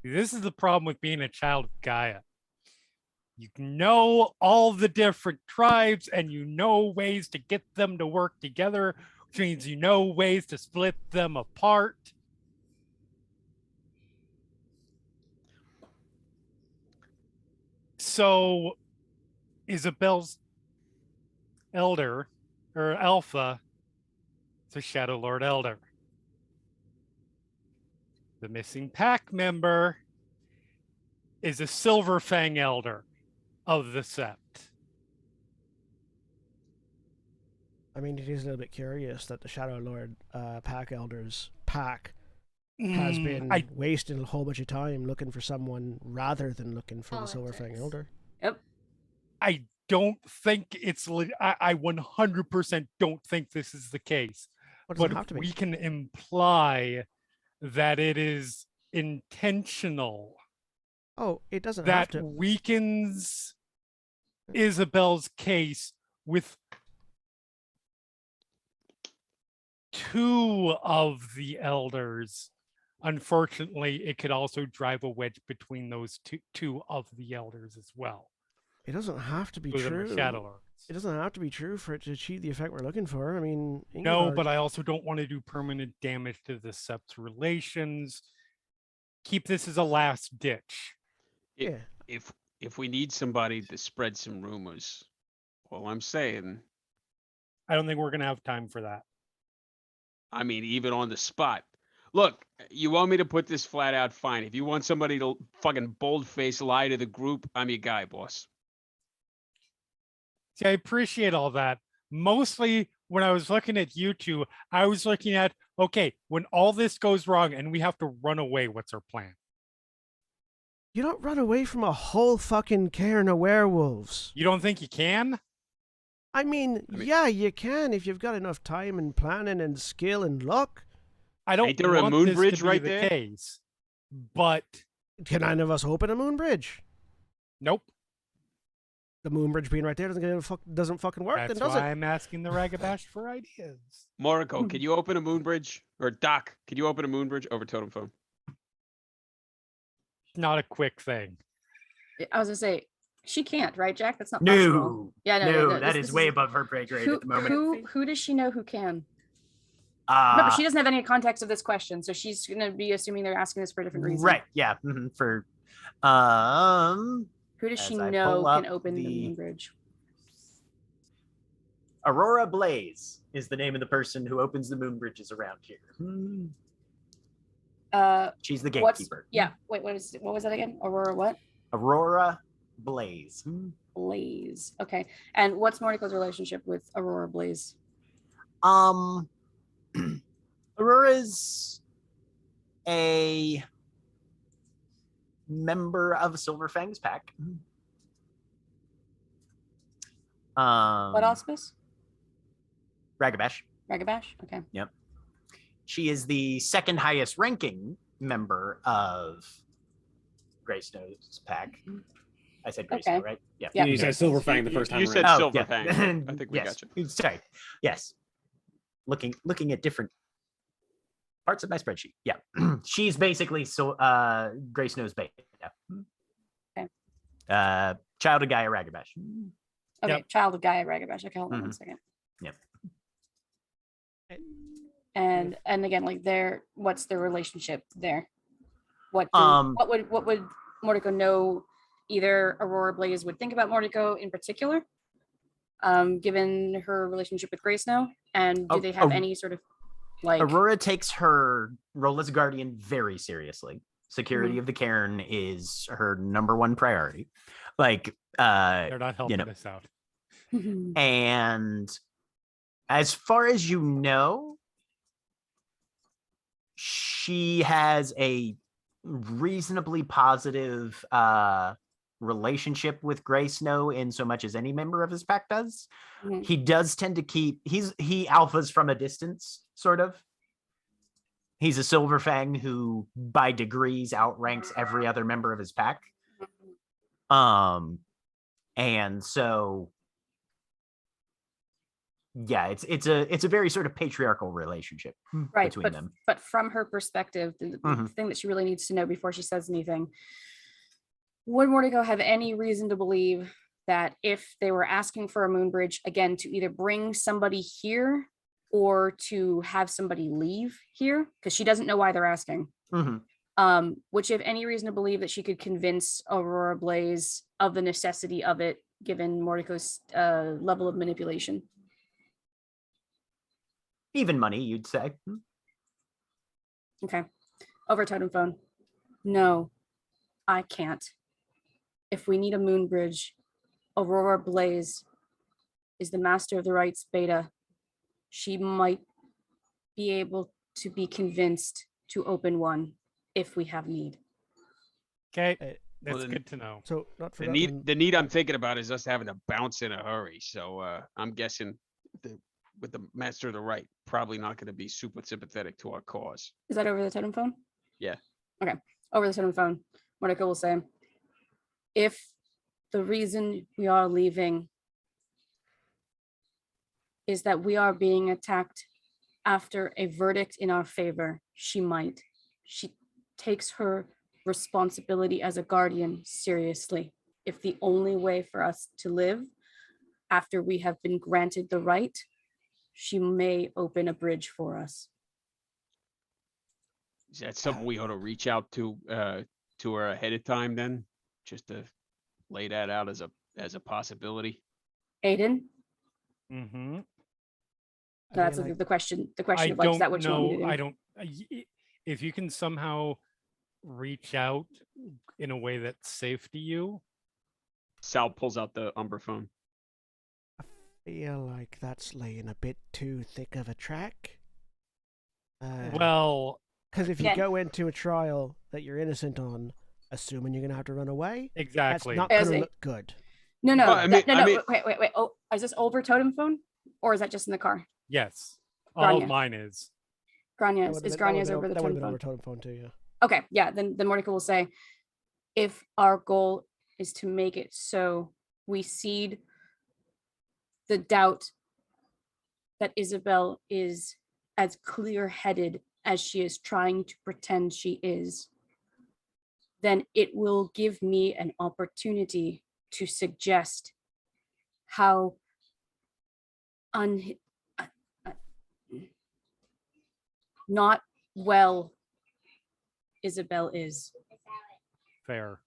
this is the problem with being a child of Gaia. You know all the different tribes and you know ways to get them to work together, which means you know ways to split them apart. So Isabel's elder or alpha is a Shadow Lord elder. The missing pack member is a Silver Fang elder of the Sept. I mean, it is a little bit curious that the Shadow Lord pack elders pack has been wasting a whole bunch of time looking for someone rather than looking for the Silver Fang Politics. Elder. I don't think it's. I 100% don't think this is the case. What does it But have to if be? we can imply that it is intentional, Oh, it doesn't that have to. weakens Isabel's case with two of the elders. Unfortunately, it could also drive a wedge between those two of the elders as well. It doesn't have to be Who are the true. Shadow Lords. It doesn't have to be true for it to achieve the effect we're looking for. I mean, No, Ingvar- but I also don't want to do permanent damage to the Sept's relations. Keep this as a last ditch. yeah. If we need somebody to spread some rumors, well, I'm saying, I don't think we're going to have time for that. I mean, even on the spot. Look, you want me to put this flat out? Fine. If you want somebody to fucking bold-faced lie to the group, I'm your guy, boss. See, I appreciate all that. Mostly when I was looking at you two, I was looking at, okay, when all this goes wrong and we have to run away, what's our plan? You don't run away from a whole fucking cairn of werewolves. You don't think you can? I mean, yeah, you can if you've got enough time and planning and skill and luck. I don't Ain't there a want moon this bridge to be right the there? case, but Can any of us open a moon bridge? nope. The moon bridge being right there doesn't fucking work, That's then does why it? I'm asking the Ragabash for ideas. Moriko, can you open a moon bridge? Or Doc, can you open a moon bridge over totem phone? Not a quick thing. I was gonna say she can't, right, Jack? That's not possible. No, Yeah, no, that this is way above her pay grade who, at the moment. who does she know who can? Remember, Uh, she doesn't have any context of this question, so she's gonna be assuming they're asking this for a different reason. right, yeah, for Who does she as I know pull can up open the the- moon bridge? Aurora Blaze is the name of the person who opens the moon bridges around here. She's the What's gatekeeper. yeah? Wait, what was that again? Aurora what? Aurora Blaze. Blaze. Okay. And what's Mornico's relationship with Aurora Blaze? Aurora's a member of Silverfang's pack. What auspice? Ragabash. Ragabash? Okay. Yep. She is the second highest ranking member of Grey Snow's pack. I said Grey Snow, Okay. right? Yeah. Yeah. You said Silverfang the first time You said around. Silver yeah. Fang. I think we yes. got you. Sorry. Yes. Looking at different parts of my spreadsheet. Yeah. She's basically Grey Snow's bait. Yeah. Okay. Child of Gaia Ragabash. Okay. Yep. Child of Gaia Ragabash. Okay, hold on one Mhm. second. Yep. And again, like what's the relationship there? What would Mordico know? Either Aurora Blaze would think about Mordico in particular, given her relationship with Grey Snow, and do they have any sort of like Aurora takes her role as a guardian very seriously. Security of the cairn is her number one priority. Like, They're not helping know. us out. And as far as you know, she has a reasonably positive relationship with Grey Snow in so much as any member of his pack does. Mhm. He does tend to keep he alphas from a distance, sort of. He's a Silverfang who by degrees outranks every other member of his pack. And so yeah, it's a very sort of patriarchal relationship right, between them. but from her perspective, the Mhm. thing that she really needs to know before she says anything, would Mordico have any reason to believe that if they were asking for a moon bridge, again, to either bring somebody here or to have somebody leave here, because she doesn't know why they're asking, would she have any reason to believe that she could convince Aurora Blaze of the necessity of it, given Mordico's level of manipulation? Even money, you'd say. Okay. Over totem phone. No, I can't. If we need a moon bridge, Aurora Blaze is the master of the rites beta. She might be able to be convinced to open one if we have need. Okay, Well, that's then- good to know. So not for The need I'm thinking about is us having to bounce in a hurry. So I'm guessing with the master of the right, probably not going to be super sympathetic to our cause. Is that over the totem phone? Yeah. Okay. Over the totem phone, Mordico will say, if The reason we are leaving is that we are being attacked after a verdict in our favor. She takes her responsibility as a guardian seriously. If the only way for us to live after we have been granted the right, she may open a bridge for us. Is that something we ought to reach out to her ahead of time then? Just to lay that out as a possibility? Aiden? Mm-hmm. That's the question. The question of like, is that what you want me to do? I don't. If you can somehow reach out in a way that's safe to you. Sal pulls out the Umber phone. I feel like that's laying a bit too thick of a track. Well, because if you Yeah. go into a trial that you're innocent on, assuming you're going to have to run away, exactly. that's not going to As a- look good. No, Well, I mean- wait. Oh, is this over totem phone? Or is that just in the car? Yes. All Grania. mine is. Grania's. Is Grania's over the that would totem have been phone? over totem phone too, yeah. Okay, yeah, then Mordecai will say, if our goal is to make it so we cede the doubt that Isabel is as clear-headed as she is trying to pretend she is, then it will give me an opportunity to suggest how not well Isabel is. Fair.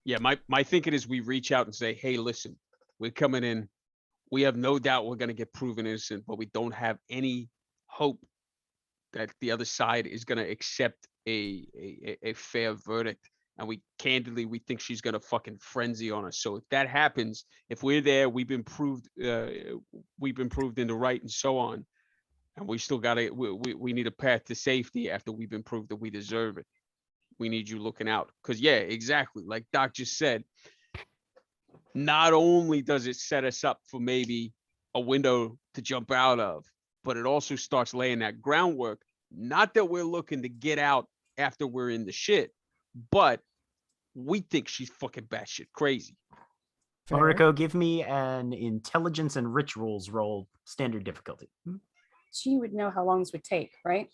Yeah, my thinking is we reach out and say, hey, listen, we're coming in. We have no doubt we're going to get proven innocent, but we don't have any hope that the other side is going to accept a fair verdict. And we think she's going to fucking frenzy on us. So if that happens, if we're there, we've been proved in the right and so on. And we still got to, we need a path to safety after we've been proved that we deserve it. We need you looking out. Because, yeah, exactly. Like Doc just said, not only does it set us up for maybe a window to jump out of, but it also starts laying that groundwork. Not that we're looking to get out after we're in the shit, but we think she's fucking batshit crazy. Fair. Mariko, give me an intelligence and rituals roll, standard difficulty. She would know how long this would take, right?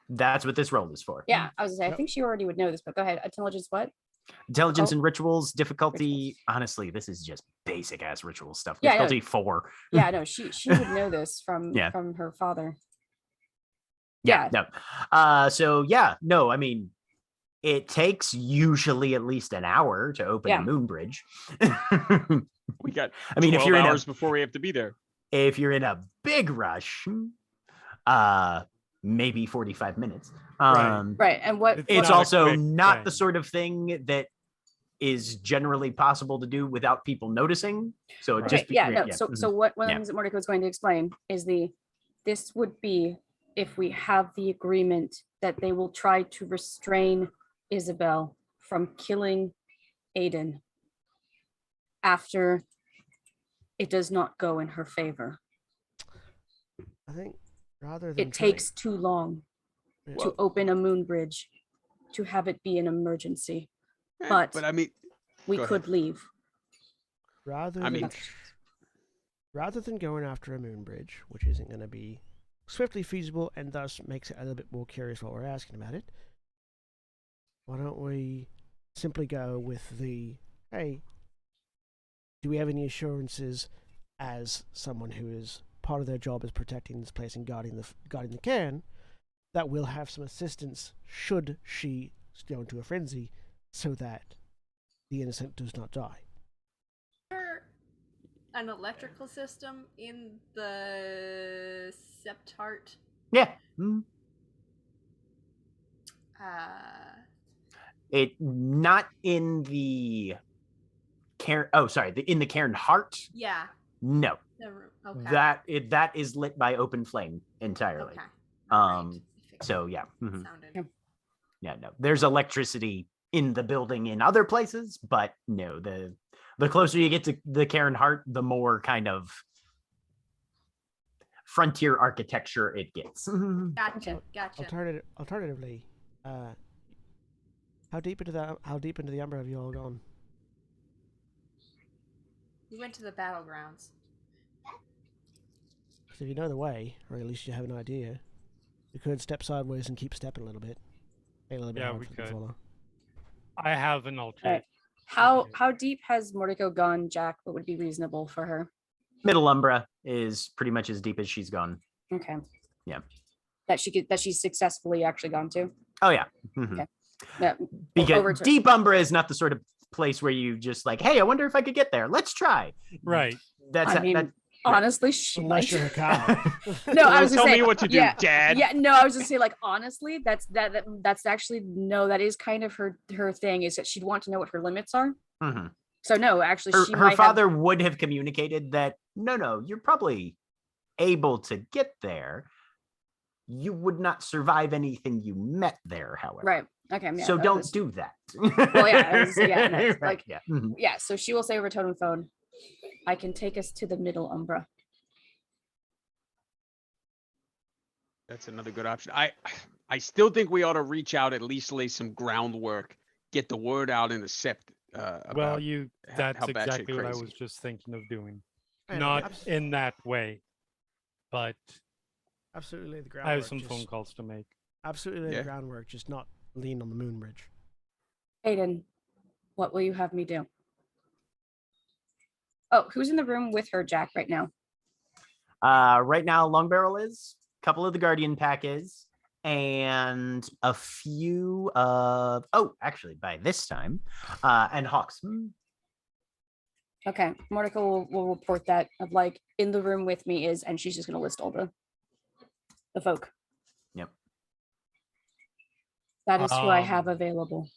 That's what this roll is for. Yeah, I was gonna say, I Yep. think she already would know this, but go ahead. Intelligence what? Intelligence Oh. and rituals difficulty. Rituals. Honestly, this is just basic ass ritual stuff. Yeah, I know. Difficulty 4. Yeah, no, she would know this from Yeah. from her father. Yeah. No. So yeah, no, I mean, it takes usually at least an hour to open Yeah. a moon bridge. We got I mean, if 12 you're in hours before we have to be there. if you're in a big rush, maybe 45 minutes. Right. Right, and what? It's not a also quick not the thing. sort of thing that is generally possible to do without people noticing. So it Okay, just yeah, no. So mhm. what one of the Yeah. things that Mordecai was going to explain is this would be if we have the agreement that they will try to restrain Isabel from killing Aiden after it does not go in her favor. I think rather than It takes too long trying, to open a moon bridge, to have it be an emergency. Eh, But I mean, we Go could ahead. leave. rather I than mean- rather than going after a moon bridge, which isn't going to be swiftly feasible and thus makes it a little bit more curious what we're asking about it, why don't we simply go with hey, do we have any assurances as someone who is part of their job is protecting this place and guarding the cairn, that we'll have some assistance should she go into a frenzy, so that the innocent does not die. there an electrical system in the septart? Yeah. Mhm. It not in the Cairn. Oh, sorry. In the Cairn heart. Yeah. No, The room. Okay. that is lit by open flame entirely. Okay. So yeah. Mhm. Sounded. Yeah, no. There's electricity in the building in other places, but no, the closer you get to the Cairn heart, the more kind of frontier architecture it gets. Gotcha. Alternatively, how deep into the Umber have you all gone? We went to the battlegrounds. So if you know the way, or at least you have an idea, you could step sideways and keep stepping a little bit. Make it a little bit Yeah, hard we for them to could. follow. I have an alternate. How deep has Mordecai gone, Jack? What would be reasonable for her? Middle Umbra is pretty much as deep as she's gone. Okay. Yeah. That she's successfully actually gone to. Oh yeah. Mhm. Okay. Yeah. Because over to- deep Umbra is not the sort of place where you just like, hey, I wonder if I could get there. Let's try. Right. That's I mean, that, honestly, she Unless might. you're a cow. No, I was Tell gonna say, me what to do, yeah, Dad. Yeah, no, I was just say like honestly, that's actually no, that is kind of her thing is that she'd want to know what her limits are. Mhm. So no, actually, she her might father would have communicated that no, you're probably able to get there. You would not survive anything you met there, however. Right. Okay. Yeah, So that don't was- do that. Well, yeah, yeah, no, Right, like- yeah. Mhm. Yeah. So she will say over totem phone, "I can take us to the middle Umbra." That's another good option. I still think we ought to reach out, at least lay some groundwork, get the word out in the sept. Well, About that's how batshit exactly what I crazy. was just thinking of doing. I know, Not abs- in that way, but Absolutely lay the I groundwork. have some just, phone calls to make. Absolutely lay Yeah. the groundwork, just not lean on the moon bridge. Aiden, what will you have me do? Oh, who's in the room with her, Jack, right now? Right now, Long Barrel is, a couple of the Guardian pack is, and a few of actually by this time, and Hawks. Okay, Mordecai will report that of like in the room with me is, and she's just gonna list all the folk. Yep. That is who I have Um, available.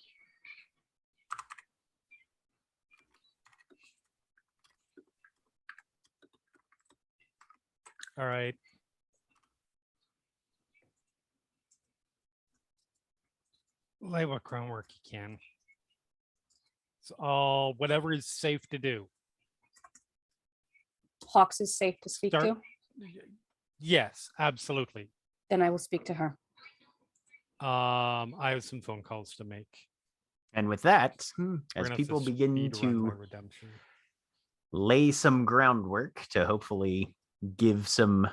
All right. Lay what groundwork you can. It's all whatever is safe to do. Hawks is safe to speak Start- to. Yes, absolutely. Then I will speak to her. I have some phone calls to make. And with that, We're as gonna have to people begin speed run my to redemption. lay some groundwork to hopefully give some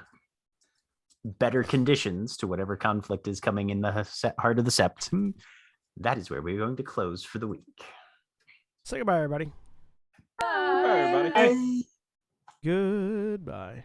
better conditions to whatever conflict is coming in the heart of the sept, that is where we're going to close for the week. Say goodbye, everybody. Bye, everybody. Goodbye.